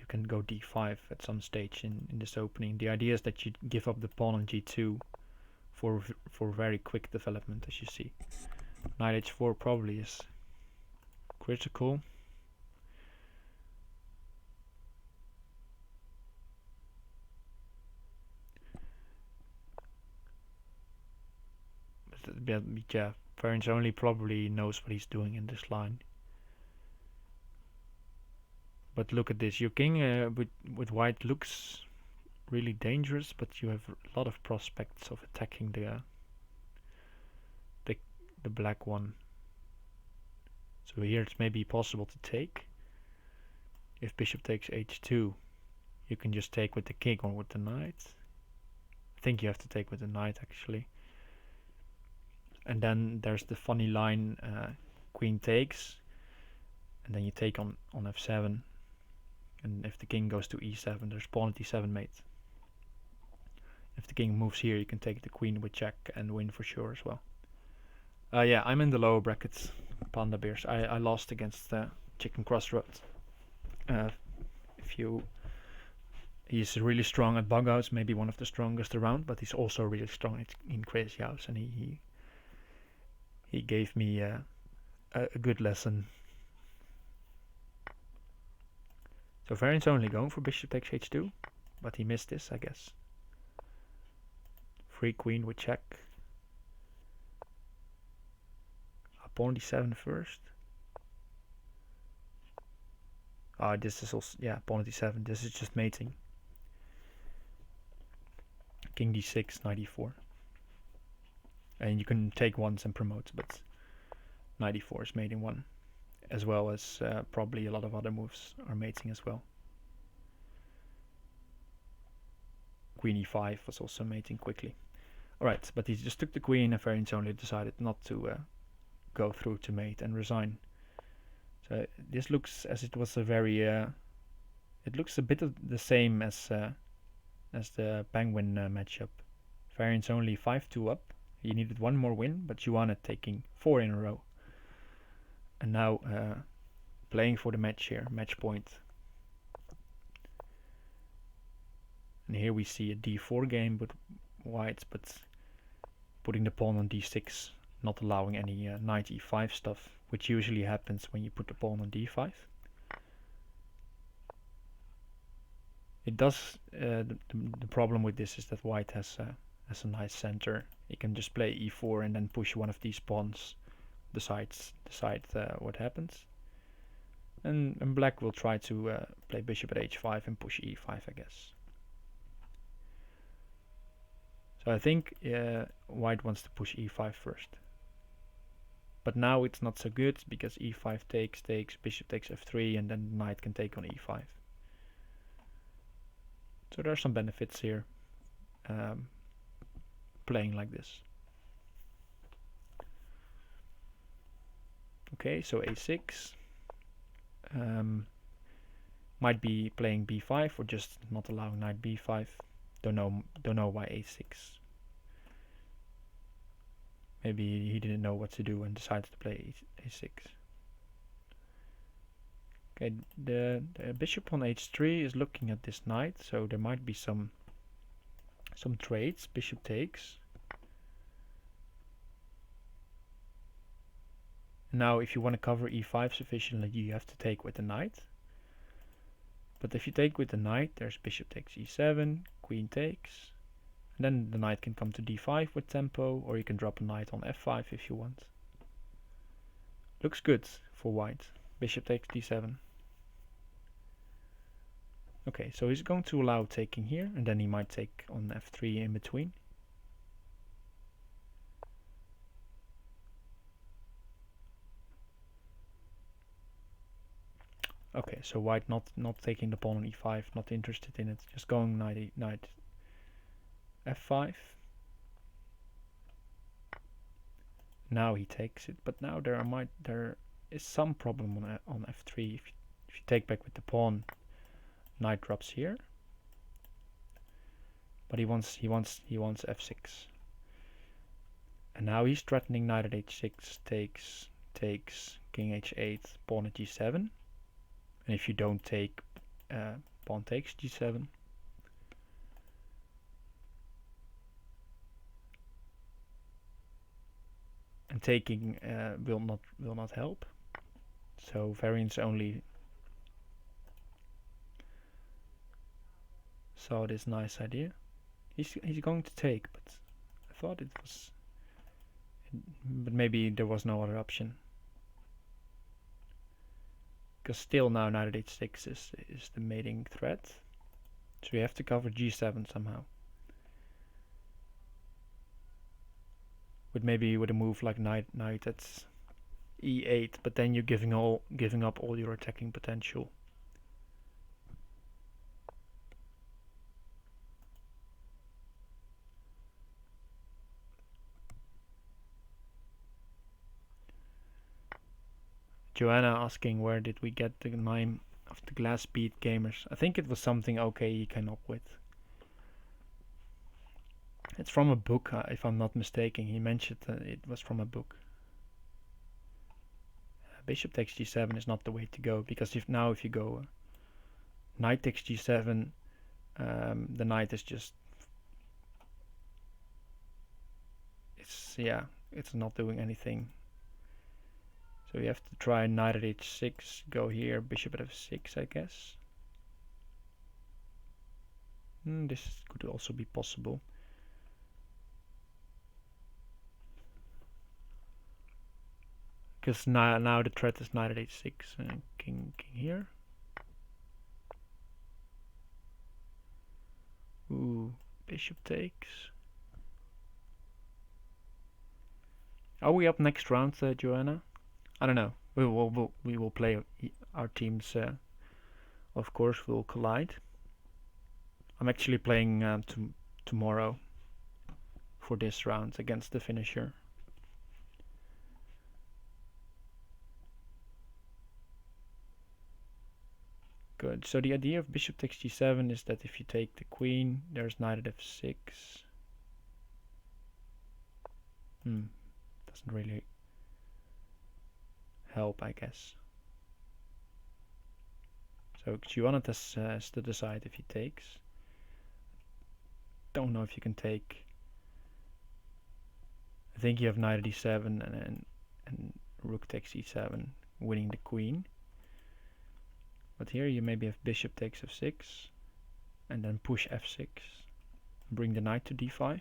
can go d5 at some stage in this opening. The idea is that you give up the pawn on g2 for very quick development, as you see. Knight h4 probably is critical. But yeah, VariantsOnly probably knows what he's doing in this line. But look at this. Your king with white looks really dangerous, but you have a lot of prospects of attacking the black one. So here it's maybe possible to take. If bishop takes h2, you can just take with the king or with the knight. I think you have to take with the knight actually. And then there's the funny line, queen takes, and then you take on f7. And if the king goes to e7, there's pawn at e7 mate. If the king moves here, you can take the queen with check and win for sure as well. Yeah, I'm in the lower brackets, Panda Bears. I lost against Chicken Crossroads. He's really strong at Bughouse, maybe one of the strongest around, but he's also really strong in crazyhouse, and he gave me a good lesson. So VariantsOnly going for bishop takes h2, but he missed this, I guess. Free queen with check. Pawn d7 first. This is also, yeah, pawn d7. This is just mating. King d6, knight e4. And you can take once and promote, but knight e4 is mating one. As well as probably a lot of other moves are mating as well. Queen e5 was also mating quickly. Alright, but he just took the queen and VariantsOnly decided not to go through to mate and resign. So this looks as it was a very it looks a bit of the same as the penguin matchup. VariantsOnly 5-2 up. He needed one more win, but xuanet taking 4 in a row. And now playing for the match here, match point. And here we see a d4 game with white, but putting the pawn on d6, not allowing any knight e5 stuff, which usually happens when you put the pawn on d5. It does. The problem with this is that white has a nice center. He can just play e4 and then push one of these pawns. Decide what happens. And black will try to play bishop at h5 and push e5, I guess. So I think white wants to push e5 first. But now it's not so good because e5 takes, bishop takes f3, and then knight can take on e5. So there are some benefits here playing like this. Okay, so a6. Might be playing b5 or just not allowing knight b5. Don't know why a6. Maybe he didn't know what to do and decided to play a6. Okay, the bishop on h3 is looking at this knight, so there might be some trades. Bishop takes. Now, if you want to cover e5 sufficiently, you have to take with the knight. But if you take with the knight, there's bishop takes e7, queen takes. And then the knight can come to d5 with tempo, or you can drop a knight on f5 if you want. Looks good for white. Bishop takes d7. Okay, so he's going to allow taking here, and then he might take on f3 in between. Okay, so white not taking the pawn on e5, not interested in it, just going knight f5. Now he takes it, but now there is some problem on f3. If you take back with the pawn, knight drops here. But he wants f6. And now he's threatening knight at h6, takes, king h8, pawn at g7. And if you don't take, pawn takes g7. And taking will not help. So variants only saw this nice idea. He's going to take, but I thought it was, but maybe there was no other option. Because still now knight at h6 is the mating threat, so you have to cover g7 somehow. With maybe with a move like knight at e8, but then you're giving up all your attacking potential. Joanna asking where did we get the name of the glass bead gamers. I think it was something OK he came up with. It's from a book, if I'm not mistaken. He mentioned it was from a book. Bishop takes g7 is not the way to go, because if you go knight takes g7, the knight is just, it's not doing anything. So you have to try knight at h6, go here, bishop at f6, I guess. This could also be possible. Because now the threat is knight at h6 and king here. Ooh, bishop takes. Are we up next round, Joanna? I don't know. We will play our teams. Of course, will collide. I'm actually playing tomorrow for this round against the finisher. Good. So the idea of bishop takes g7 is that if you take the queen, there's knight at f6. Doesn't really help, I guess. So xuanet has to decide if he takes. Don't know if you can take. I think you have knight at e7 and rook takes e7, winning the queen. But here you maybe have bishop takes f6 and then push f6, bring the knight to d5,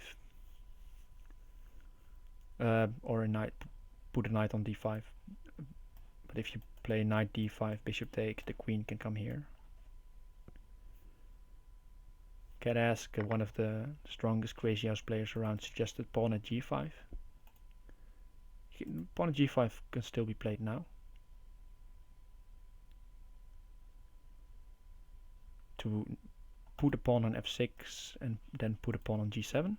or a knight, put a knight on d5. But if you play knight d5, bishop takes, the queen can come here. Cat Ask, one of the strongest crazyhouse players around, suggested pawn at g5. Pawn at g5 can still be played now. To put a pawn on f6 and then put a pawn on g7.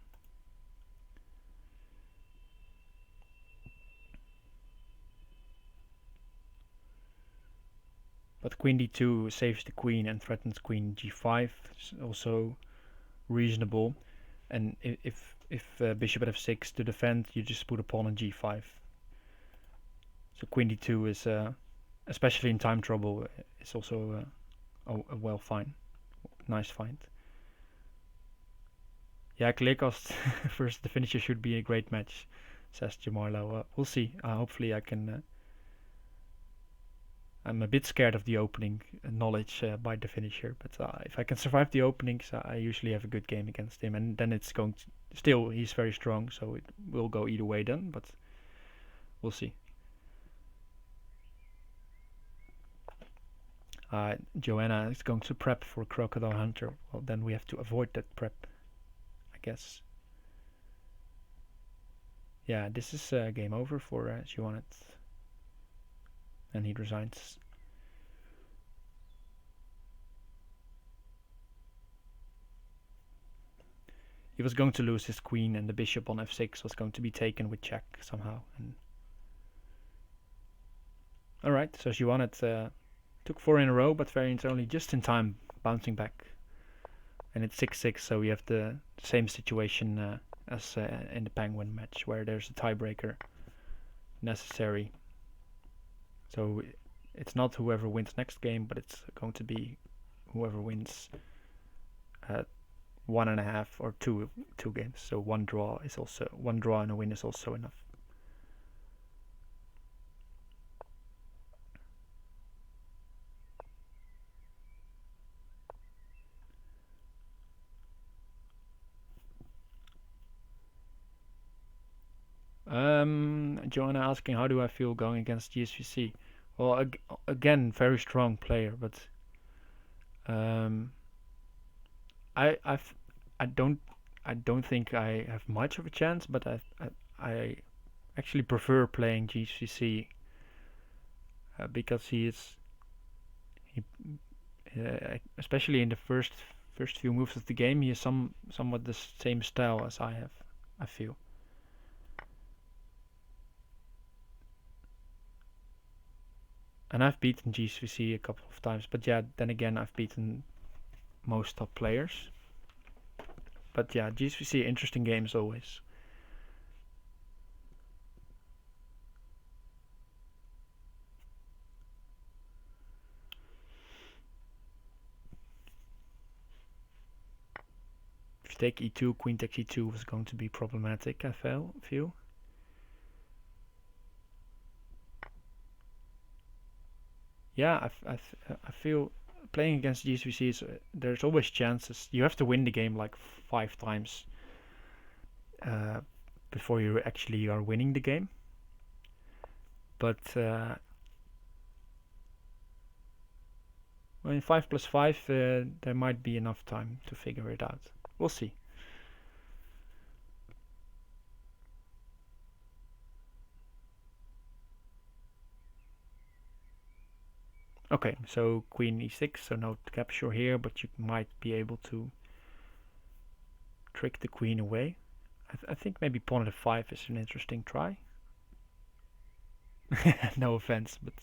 But queen d2 saves the queen and threatens queen g5. It's also reasonable. And if bishop at f6 to defend, you just put a pawn on g5. So queen d2 is, especially in time trouble, is also a well find. Nice find. Yeah, Clearcast versus the finisher should be a great match, says Jamarlo. We'll see. Hopefully I can. I'm a bit scared of the opening knowledge by the finisher, but if I can survive the openings, I usually have a good game against him, and then it's going to. Still, he's very strong, so it will go either way then, but we'll see. Joanna is going to prep for Crocodile Hunter. Well, then we have to avoid that prep, I guess. Yeah, this is game over for xuanet. And he resigns. He was going to lose his queen, and the bishop on f6 was going to be taken with check somehow. And alright, so xuanet Took 4 in a row, but VariantsOnly just in time bouncing back. And it's 6-6, so we have the same situation as in the Penguin match, where there's a tiebreaker necessary. So it's not whoever wins next game, but it's going to be whoever wins 1.5 or two games. So one draw and a win is also enough. Joanna asking, how do I feel going against GSVC? Well, again, very strong player, but I don't think I have much of a chance, but I actually prefer playing GSVC because he especially in the first few moves of the game, he has somewhat the same style as I have, I feel. And I've beaten GSVC a couple of times, but yeah, then again, I've beaten most top players. But yeah, GSVC, interesting games always. If you take e2, queen takes e2 was going to be problematic, I feel. Yeah, I feel playing against GSVC is there's always chances. You have to win the game like 5 times before you actually are winning the game. But well, in 5 plus 5 there might be enough time to figure it out. We'll see. Okay, so queen e6, so no capture here, but you might be able to trick the queen away. I think maybe pawn at f5 is an interesting try. No offense, but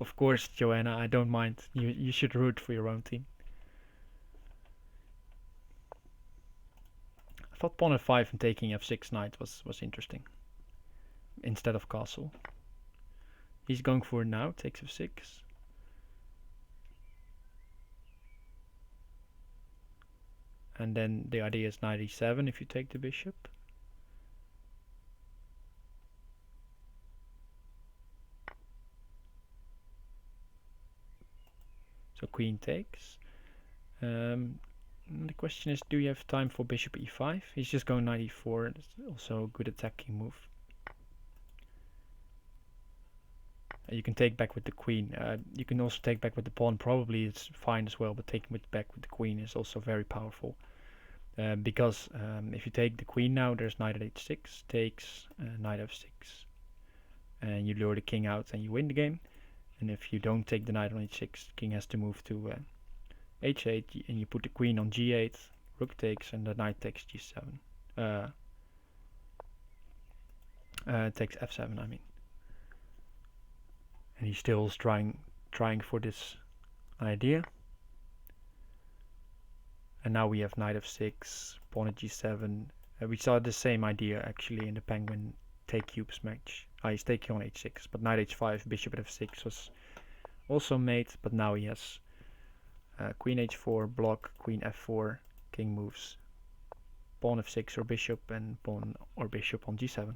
of course, Joanna, I don't mind. You should root for your own team. I thought pawn f5 and taking f6 knight was interesting instead of castle. He's going for it now, takes f6. And then the idea is knight e7 if you take the bishop. So queen takes. The question is, do you have time for bishop e5? He's just going knight e4. It's also a good attacking move. You can take back with the queen. You can also take back with the pawn. Probably it's fine as well, but taking back with the queen is also very powerful. Because if you take the queen now, there's knight at h6, takes, knight f6. And you lure the king out and you win the game. And if you don't take the knight on h6, the king has to move to h8, and you put the queen on g8, rook takes, and the knight takes g7. Takes f7, I mean. And he still is trying for this idea. And now we have knight f6, pawn at g7. We saw the same idea actually in the Penguin take cubes match. He's taking on h6, but knight h5, bishop at f6 was also made, but now he has queen h4, block, queen f4, king moves, pawn f6 or bishop, and pawn or bishop on g7.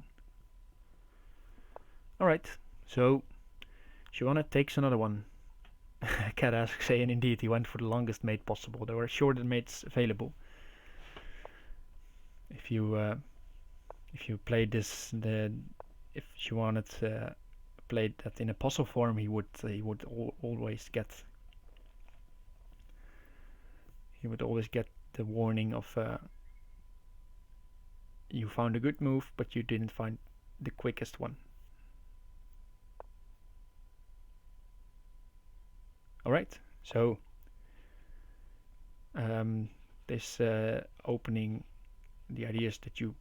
Alright, so xuanet takes another one. Cat asks, saying indeed he went for the longest mate possible. There were shorter mates available. If you played this, if xuanet played that in a puzzle form, he would always get the warning of you found a good move, but you didn't find the quickest one. Alright, so this opening, the idea is that you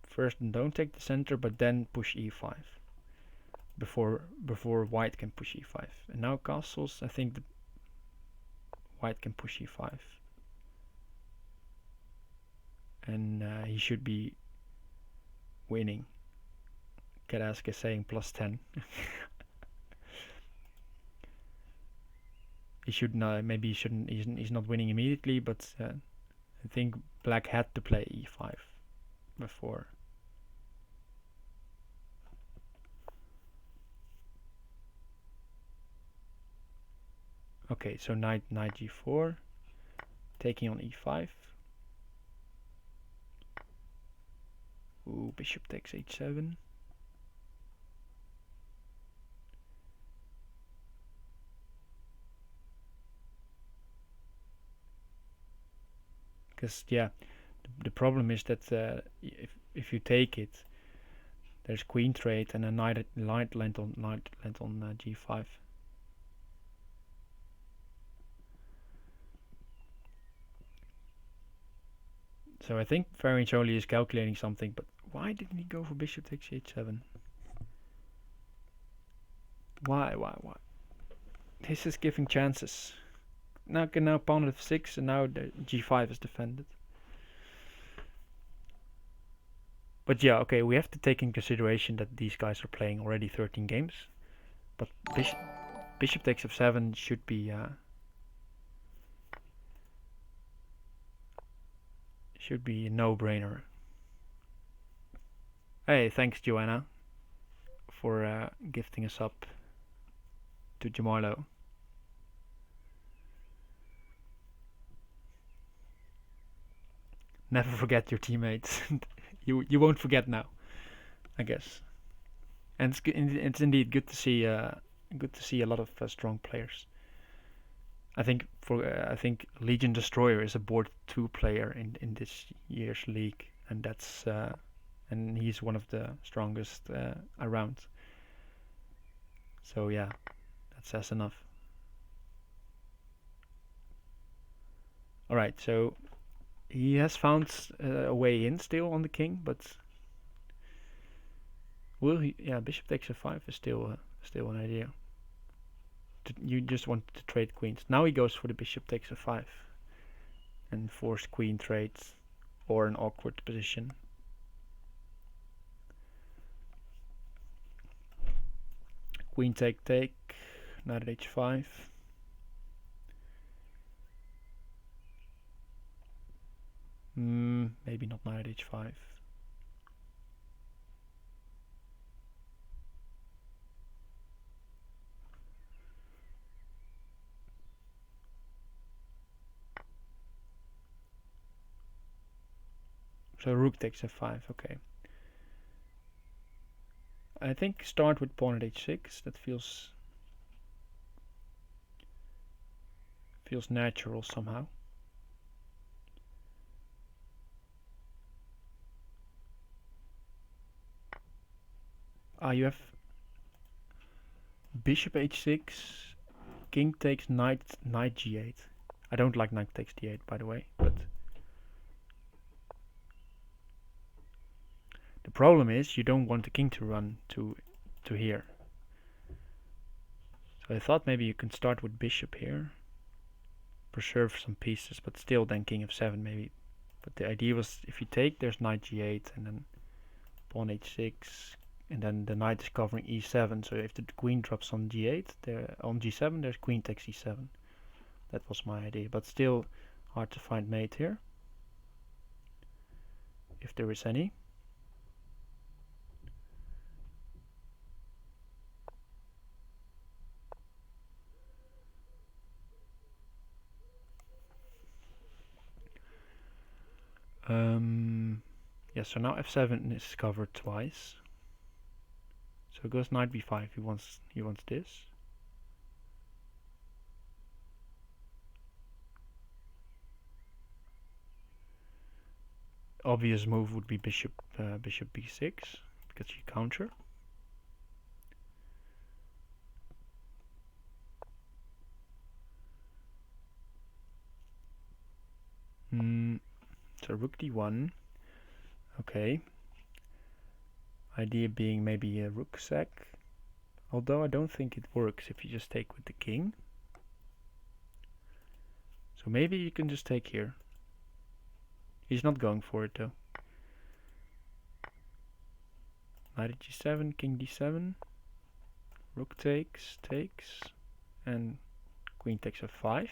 first don't take the center, but then push e5. before white can push e5. And now castles, I think the white can push e5. And he should be winning. TcubesAK is saying +10. He should not. Maybe he shouldn't. He's not winning immediately, but I think black had to play e5 before. Okay, so knight g4, taking on e5. Ooh, bishop takes h7. Because yeah, the problem is that if you take it, there's queen trade and a knight land on g5. So I think VariantsOnly is calculating something, but why didn't he go for bishop takes h7? Why? This is giving chances. Now pawn at f6, and now the g5 is defended. But yeah, okay, we have to take in consideration that these guys are playing already 13 games. But bishop takes f7 should be a no-brainer. Hey, thanks Joanna for gifting us up to Jamarlo. Never forget your teammates. you won't forget now, I guess. And it's indeed good to see a lot of strong players. I think Legion Destroyer is a board 2 player in this year's league, and that's and he's one of the strongest around. So yeah, that says enough. All right, so he has found a way in still on the king, but will he? Yeah, bishop takes f5 is still an idea. You just want to trade queens. Now he goes for the bishop takes f5 and force queen trades or an awkward position. Queen take, knight at h5. Maybe not knight at h5. So rook takes f5, okay. I think start with pawn at h6. That feels natural somehow. You have bishop h6, king takes knight g8. I don't like knight takes d8, by the way, but the problem is you don't want the king to run to here. So I thought maybe you can start with bishop here, preserve some pieces, but still then king f7 maybe. But the idea was if you take, there's knight g8 and then pawn h6, and then the knight is covering e7. So if the queen drops on g8, on g7 there's queen takes e7. That was my idea, but still hard to find mate here, if there is any. Yeah, so now f7 is covered twice. So it goes knight b5. He wants this. Obvious move would be bishop b6 because you counter. So rook d1. Okay. Idea being maybe a rook sack. Although I don't think it works if you just take with the king. So maybe you can just take here. He's not going for it though. Knight at g7, king d7. Rook takes, and queen takes f5.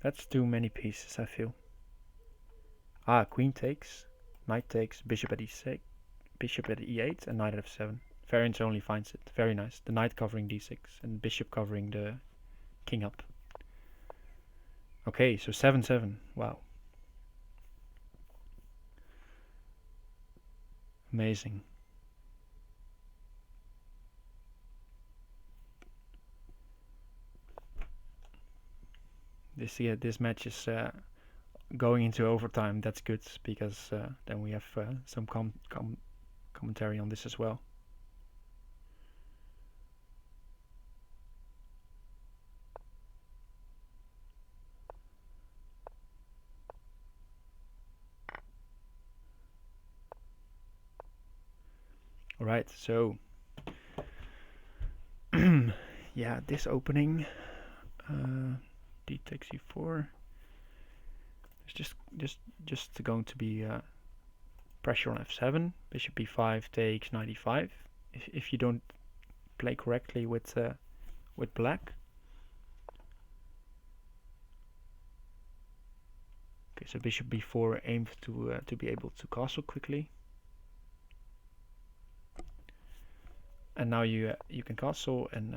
That's too many pieces, I feel. Ah, queen takes, knight takes, bishop at e6, bishop at e8, and knight at f7. VariantsOnly finds it. Very nice. The knight covering d6 and bishop covering the king up. Okay, so 7-7. Wow. Amazing. This match is going into overtime. That's good because then we have some commentary on this as well. All right, so yeah, this opening d takes e4. It's just going to be pressure on f7. Bishop b5 takes knight e5. If you don't play correctly with black. Okay, so bishop b4 aims to be able to castle quickly. And now you can castle, and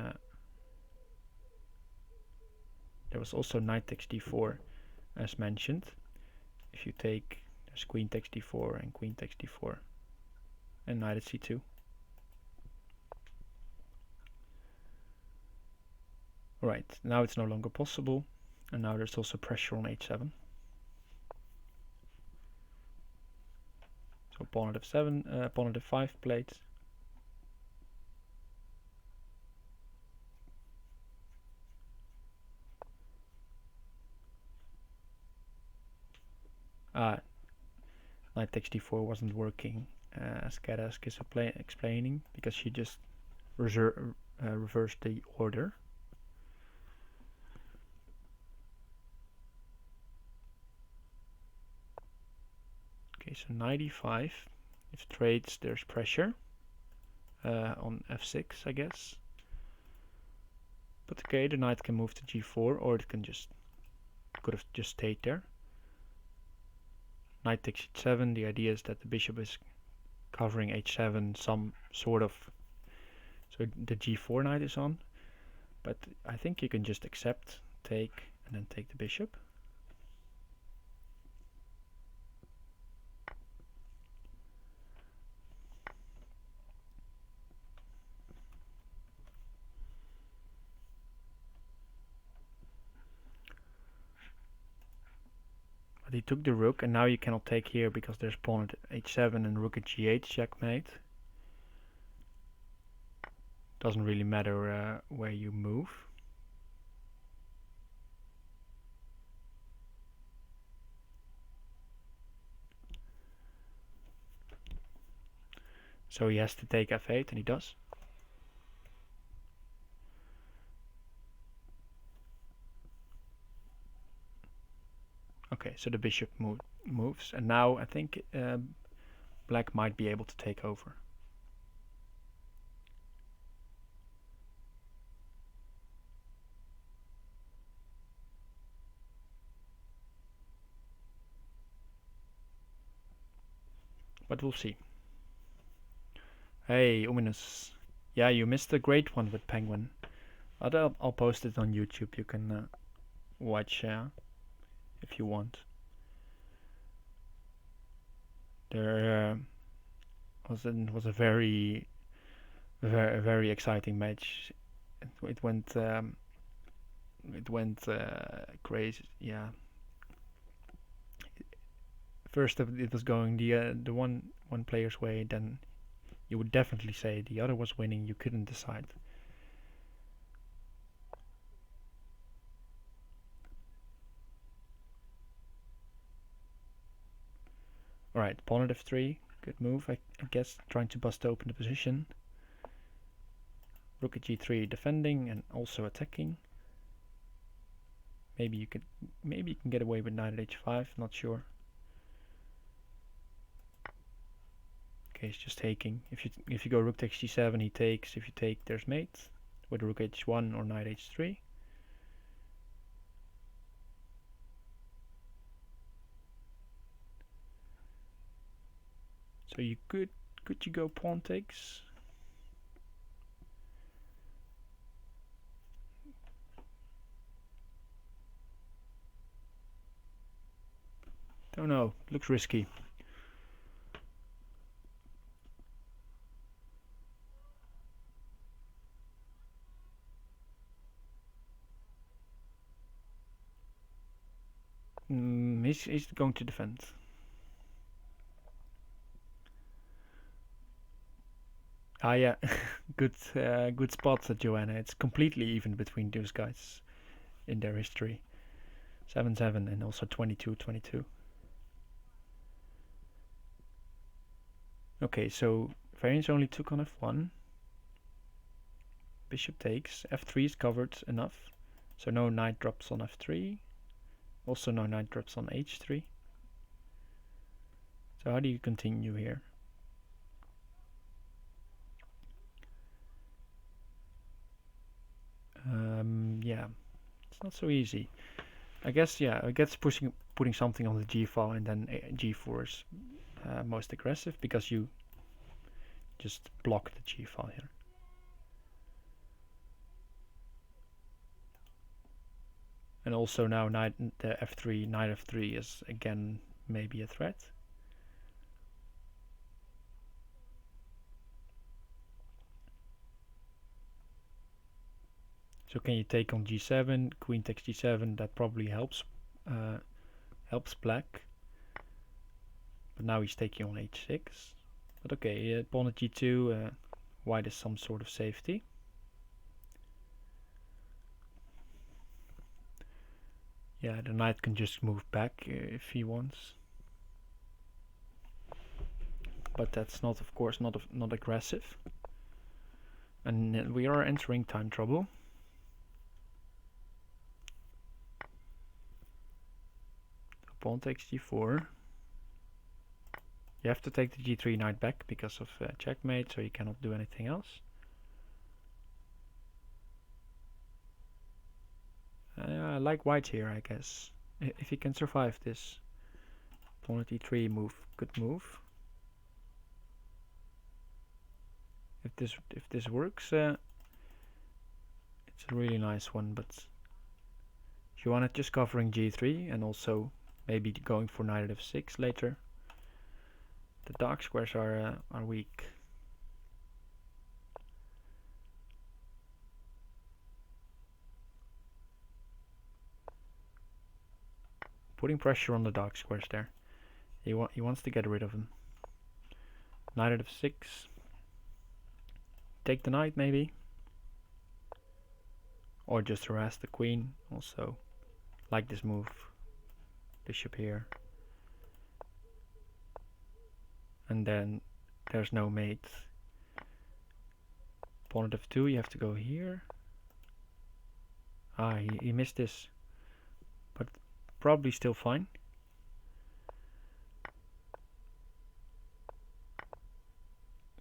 there was also knight takes d4 as mentioned. If you take, there's queen takes d4 and queen takes d4 and knight at c2. Alright, now it's no longer possible, and now there's also pressure on h7. So pawn at f7, pawn at f5 played. Knight takes d4 wasn't working as TcubesAK is explaining, because she just reversed the order. Okay, so knight e5. If trades, there's pressure on f6, I guess. But okay, the knight can move to g4, or it can could have just stayed there. Knight takes h7. The idea is that the bishop is covering h7 some sort of, so the g4 knight is on, but I think you can just accept, take, and then take the bishop. But he took the rook, and now you cannot take here because there's pawn at h7 and rook at g8, checkmate. Doesn't really matter where you move. So he has to take f8, and he does. Okay, so the bishop moves, and now I think black might be able to take over. But we'll see. Hey, Ominous. Yeah, you missed a great one with Penguin. I'll post it on YouTube. You can watch if you want. There was a very exciting match. It went crazy. Yeah. First it was going the one player's way, then you would definitely say the other was winning. You couldn't decide. Alright, pawn at f3, Good move, I guess, trying to bust open the position. Rook at g3 defending and also attacking. Maybe you can get away with knight at h5, not sure. Okay, he's just taking. If you go rook takes g7, he takes. If you take, there's mate with rook h1 or knight h3. So you could you go pawn takes? Don't know. Looks risky. He's going to defend. Ah, yeah, good spot, Joanna. It's completely even between those guys in their history. 7-7 and also 22-22. Okay, so Variants only took on f1. Bishop takes. f3 is covered enough, so no knight drops on f3. Also no knight drops on h3. So how do you continue here? Yeah, it's not so easy. I guess, yeah, I guess putting something on the g file and then g4 is most aggressive because you just block the g file here. And also now knight f3 is again maybe a threat. So can you take on g7, queen takes g7? That probably helps black. But now he's taking on h6. But okay, pawn at g2, white is some sort of safety. Yeah, the knight can just move back if he wants. But that's not, of course, not aggressive. And we are entering time trouble. Pawn takes g4. You have to take the g3 knight back because of checkmate, so you cannot do anything else. I like white here, I guess. If he can survive this. Pawn at e3 move, good move. If this works, it's a really nice one, but xuanet just covering g3 and also maybe going for knight at f6 later. The dark squares are weak. Putting pressure on the dark squares there. He wants to get rid of them. Knight at f6. Take the knight maybe. Or just harass the queen. Also like this move. Bishop here. And then there's no mate. Pawn at f2, you have to go here. Ah, he missed this. But probably still fine.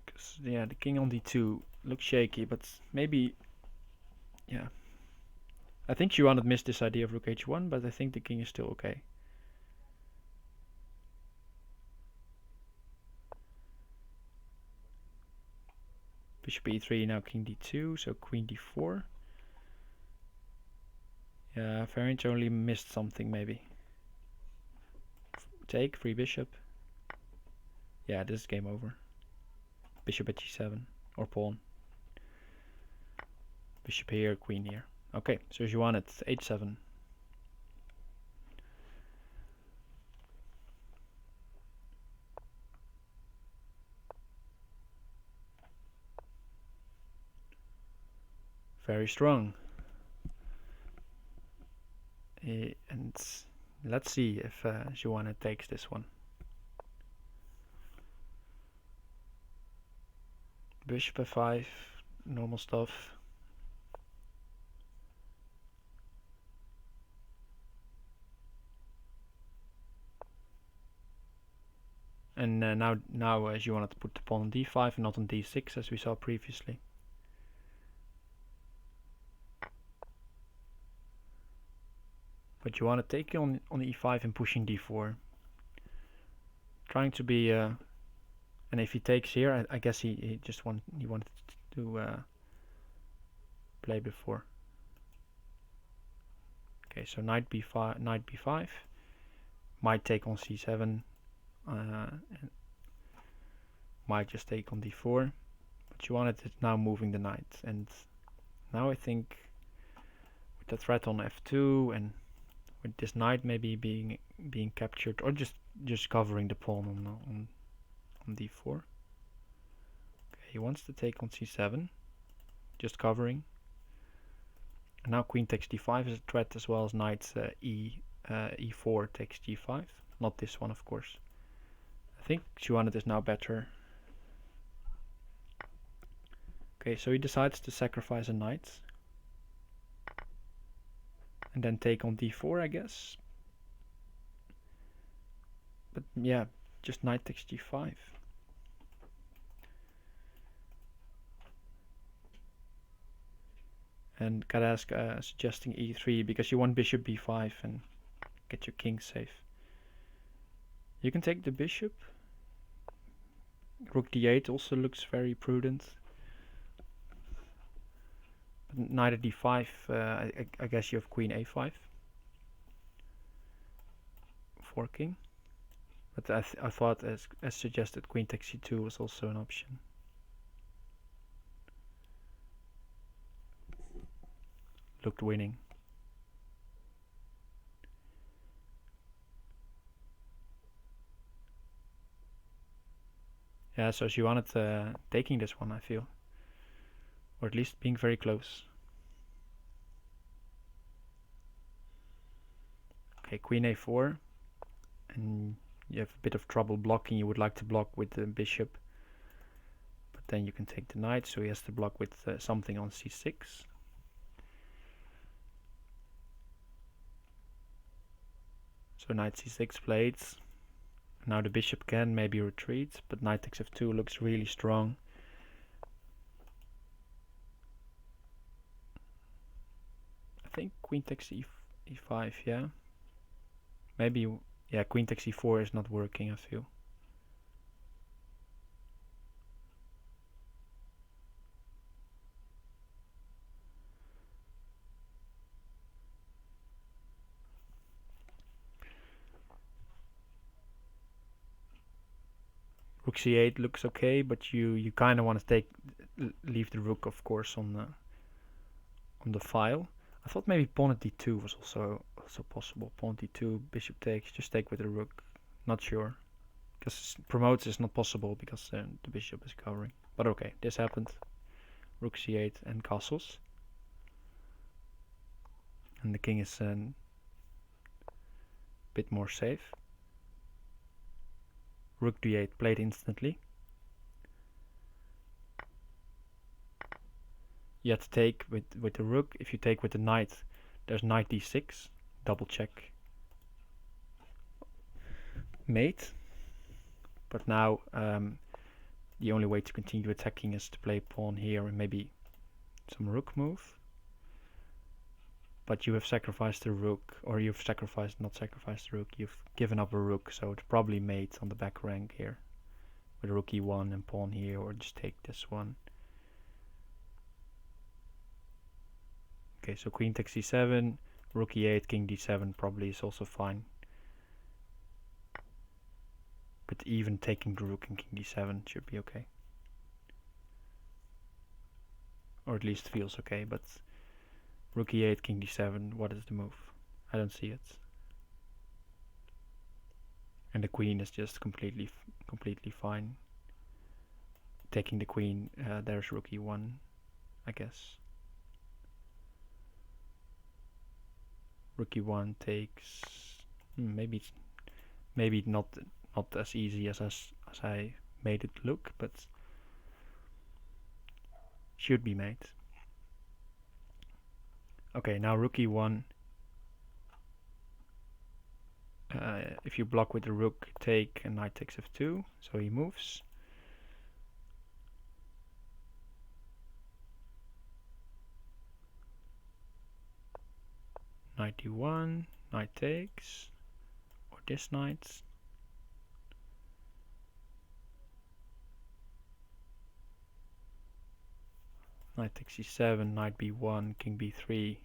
Because, yeah, the king on d2 looks shaky, but maybe, yeah. I think xuanet missed this idea of rook h1, but I think the king is still okay. Bishop e3, now king d2, so queen d4. Yeah, Variants only missed something maybe. Take, free bishop. Yeah, this is game over. Bishop at g7, or pawn. Bishop here, queen here. Okay, so xuanet h7. Very strong. And let's see if xuanet takes this one. Bishop f5, normal stuff. And now as you wanted to put the pawn on d5 and not on d6 as we saw previously. But you want to take on e5 and pushing d4. Trying to be, and if he takes here, I guess he wanted to play before. Okay, so knight b5, might take on c7, and might just take on d4. But you wanted it now moving the knight, and now I think with the threat on f2 and with this knight maybe being captured, or just covering the pawn on d4. Okay, he wants to take on c7, just covering. And now queen takes d5 is a threat, as well as knight e4 takes g5. Not this one, of course. I think xuanet is now better. Okay, so he decides to sacrifice a knight. And then take on d4, I guess. But yeah, just knight takes g5. And TcubesAK suggesting e3 because you want bishop b5 and get your king safe. You can take the bishop. Rook d8 also looks very prudent. But knight at d5, I guess you have queen a5. Forking. But I thought, as suggested, queen takes c2 was also an option. Looked winning. Yeah, so she wanted taking this one, I feel. Or at least being very close. Okay, queen a4. And you have a bit of trouble blocking. You would like to block with the bishop. But then you can take the knight, so he has to block with something on c6. So knight c6 played. Now the bishop can maybe retreat, but knight takes f2 looks really strong. I think queen takes e5, yeah. Maybe, yeah, queen takes e4 is not working, I feel. Rook c8 looks okay, but you kind of want to leave the rook, of course, on the file. I thought maybe pawn at d2 was also possible. Pawn d2, bishop takes, just take with the rook. Not sure, because promotes is not possible because the bishop is covering. But okay, this happened. Rook c8 and castles, and the king is a bit more safe. Rook d8 played instantly. You have to take with the rook. If you take with the knight, there's knight d6. Double check. Mate. But now the only way to continue attacking is to play pawn here and maybe some rook move. But you have sacrificed the rook, or you've not sacrificed the rook, you've given up a rook, so it's probably mate on the back rank here. With rook e1 and pawn here, or just take this one. Okay, so queen takes c7, rook e8, king d7 probably is also fine. But even taking the rook and king d7 should be okay. Or at least feels okay, but rook e8, king d7, what is the move? I don't see it. And the queen is just completely fine. Taking the queen, there's rook e1, I guess. Rook e1 takes, maybe not as easy as I made it look, but Should be mate. Okay, now rook e1. If you block with the rook, take, and knight takes f2, so he moves. Knight d1, knight takes, or this knight. Knight takes c7, knight b1, king b3.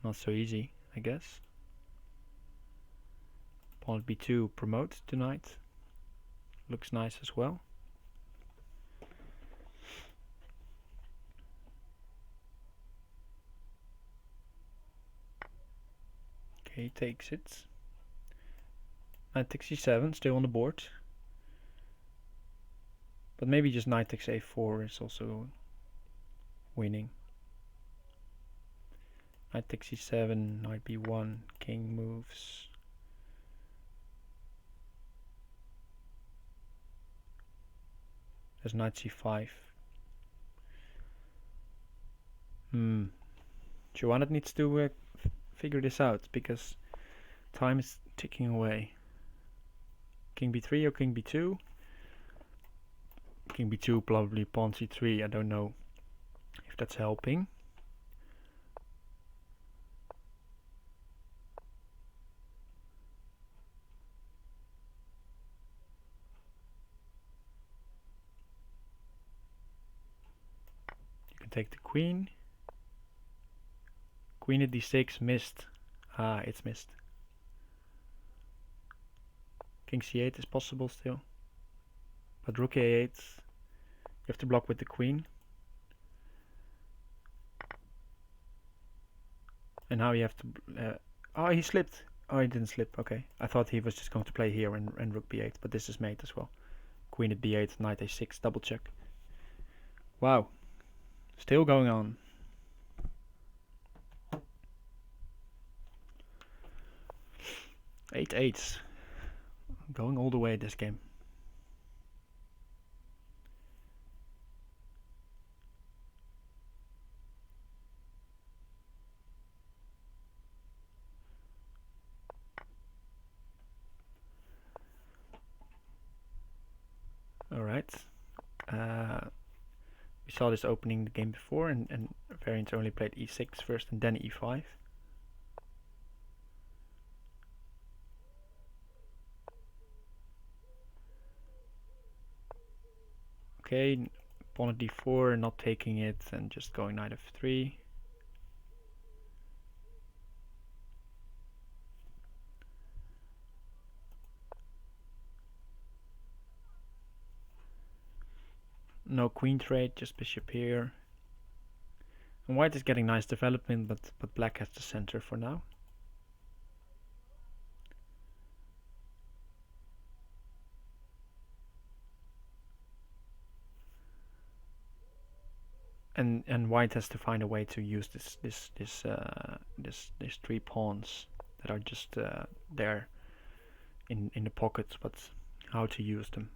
Not so easy, I guess. Pawn at b2 promotes the knight. Looks nice as well. Okay, he takes it. Knight takes c7, still on the board. But maybe just knight takes a4 is also winning. Knight takes c7, knight b1, king moves. There's knight c5. Xuanet needs to figure this out because time is ticking away. King b3 or king b2? King b2 probably pawn c3. I don't know if that's helping. You can take the queen. Queen at d6 missed. Ah, it's missed. King c8 is possible still. But rook a8, you have to block with the queen. And now you have to... oh, he slipped. Oh, he didn't slip. Okay. I thought he was just going to play here and rook b8, but this is mate as well. Queen at b8, knight a6, double check. Wow. Still going on. 8-8. Going all the way this game. Alright. We saw this opening the game before, and VariantsOnly played e6 first and then e5. Okay, pawn at d4, not taking it, and just going knight f3. No queen trade, just bishop here. And white is getting nice development, but black has the center for now. And white has to find a way to use these 3 pawns that are just there in the pockets, but how to use them.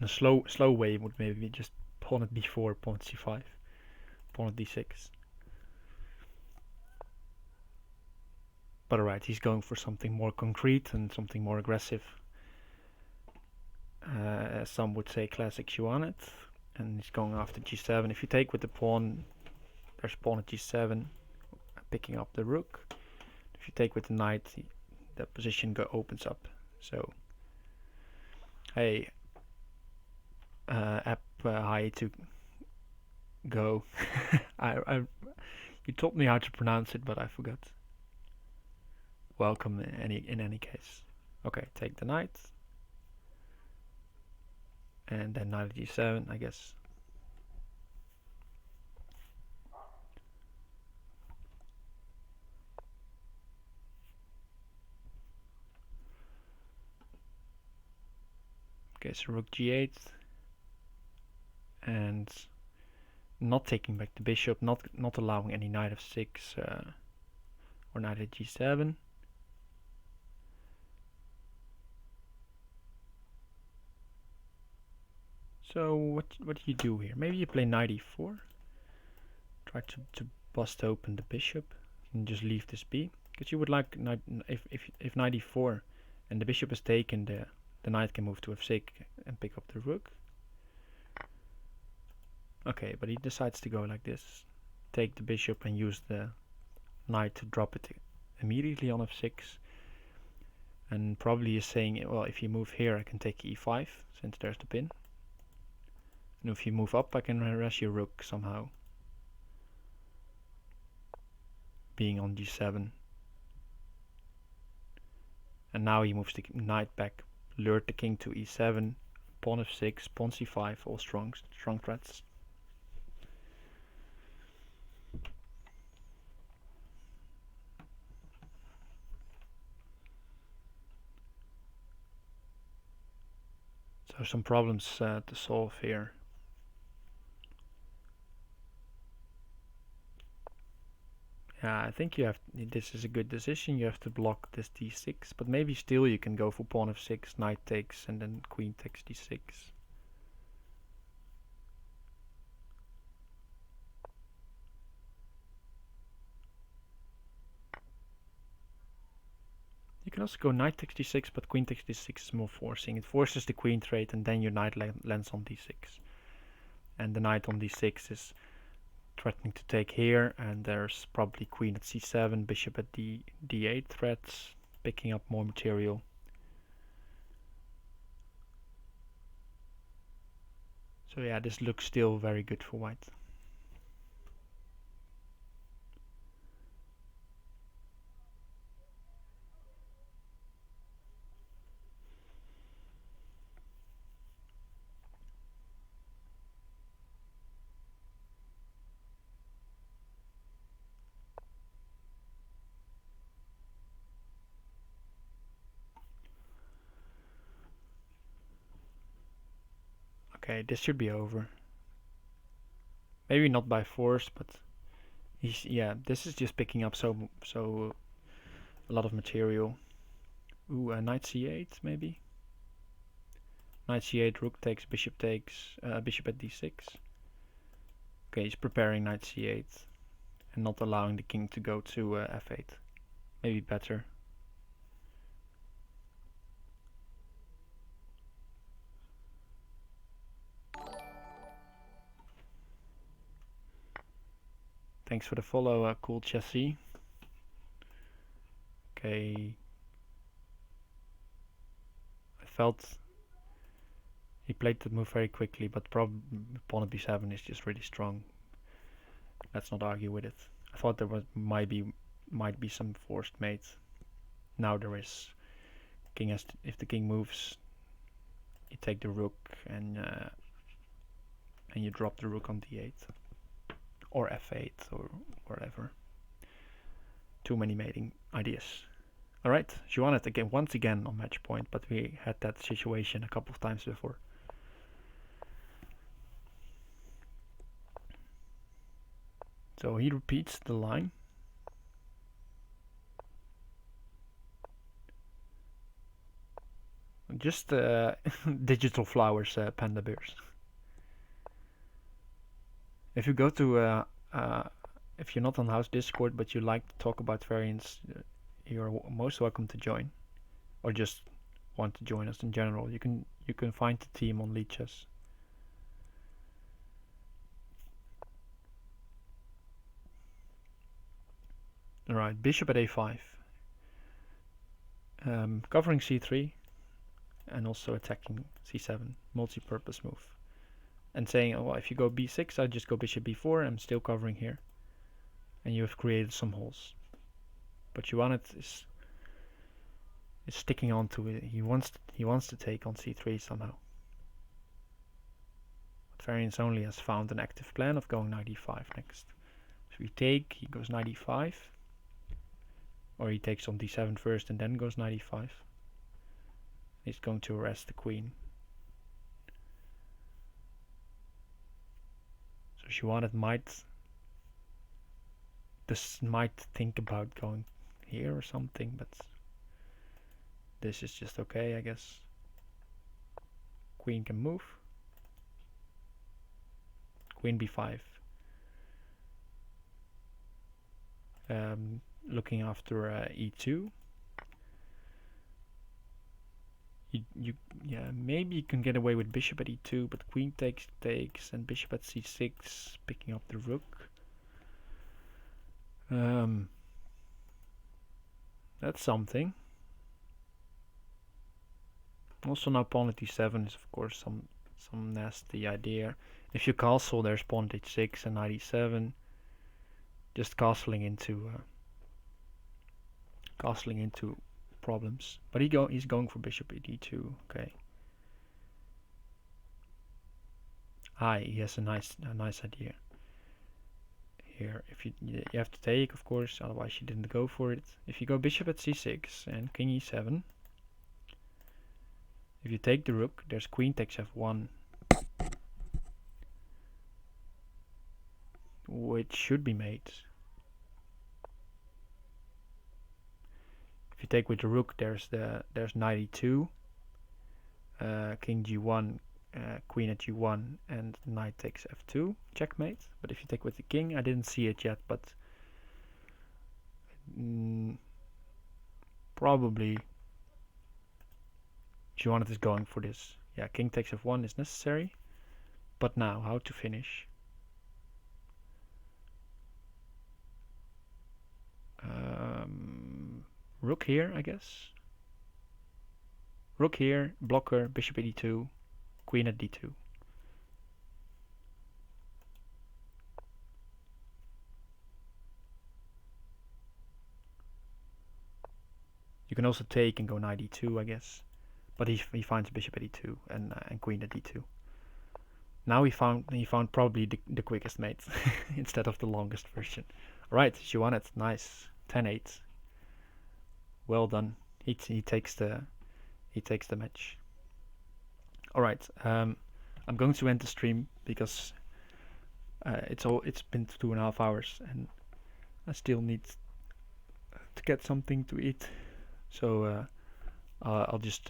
A slow way would maybe just pawn at d4, pawn at c5, pawn at d6. But alright, he's going for something more concrete and something more aggressive. Some would say classic xuanet, and he's going after g7. If you take with the pawn, there's pawn at g7, picking up the rook. If you take with the knight, the position opens up. So, hey, app hi to go. You taught me how to pronounce it, but I forgot. Welcome in any case. Okay, take the knight. And then knight g7, I guess. Okay, so rook g8. And not taking back the bishop, not allowing any knight f6 or knight at g7. So what do you do here? Maybe you play knight e4. Try to bust open the bishop and just leave this be, because you would like knight, if knight e4 and the bishop is taken, the knight can move to f6 and pick up the rook. Okay, but he decides to go like this, take the bishop and use the knight to drop it immediately on f6, and probably is saying, well, if you move here I can take e5 since there's the pin, and if you move up I can harass your rook somehow, being on g7. And now he moves the knight back, lured the king to e7, pawn f6, pawn c5, all strong threats. So some problems to solve here. Yeah, I think this is a good decision. You have to block this d6, but maybe still you can go for pawn f6, knight takes, and then queen takes d6. You can also go knight takes d6, but queen takes d6 is more forcing. It forces the queen trade, and then your knight lands on d6. And the knight on d6 is threatening to take here, and there's probably queen at c7, bishop at d8 threats, picking up more material. So yeah, this looks still very good for white. Okay, this should be over. Maybe not by force, but yeah, this is just picking up so a lot of material. Ooh, knight c8 maybe. Knight c8, rook takes, bishop at d6. Okay, he's preparing knight c8 and not allowing the king to go to f8. Maybe better. Thanks for the follow, cool chassis. Okay. I felt he played that move very quickly, but pawn at b7 is just really strong. Let's not argue with it. I thought there might be some forced mate. Now there is. King has if the king moves, you take the rook and you drop the rook on d8 or f8 or whatever. Too many mating ideas. Alright, xuanet again once again on match point, but we had that situation a couple of times before. So he repeats the line. Just digital flowers, panda bears. If you go to if you're not on House Discord but you like to talk about variants, you're most welcome to join, or just want to join us in general. You can find the team on Leechess. Alright, bishop at a5. Covering c3 and also attacking c7, multi-purpose move. And saying, oh, well, if you go b6, I just go bishop b4, I'm still covering here. And you have created some holes. But xuanet is sticking on to it. He wants to take on c3 somehow. But VariantsOnly has found an active plan of going knight e5 next. So we take, he goes knight e5. Or he takes on d7 first and then goes knight e5. He's going to arrest the queen. So xuanet might think about going here or something, but this is just okay, I guess. Queen can move. queen b5. Looking after e2. Yeah, maybe you can get away with bishop at e2, but queen takes, and bishop at c6, picking up the rook. That's something. Also now pawn at e7 is of course some nasty idea. If you castle, there's pawn at h6 and knight e7, just castling into problems. But he's going for bishop at e2. Okay. He has a nice idea here. If you have to take, of course, otherwise you didn't go for it. If you go bishop at c6 and king e7, if you take the rook, there's queen takes f1, which should be mate. If you take with the rook, there's knight e2, king g1, queen at g1, and knight takes f2, checkmate. But if you take with the king, I didn't see it yet, but probably xuanet is going for this. Yeah, king takes f1 is necessary. But now, how to finish? Rook here, I guess. Rook here, blocker, bishop at d2, queen at d2. You can also take and go knight e2, I guess. But he finds bishop at e2 and queen at d2. Now he found probably the quickest mate instead of the longest version. Alright, xuanet, nice. 10-8. Well done. He takes the match. Alright, I'm going to end the stream because it's been 2.5 hours and I still need to get something to eat. So I'll just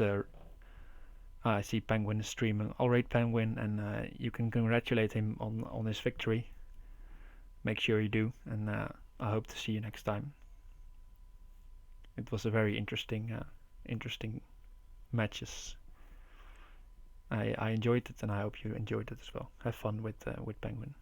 I see Penguin is streaming. I'll rate Penguin, and you can congratulate him on his victory. Make sure you do, and I hope to see you next time. It was a very interesting matches. I enjoyed it, and I hope you enjoyed it as well. Have fun with Penguin.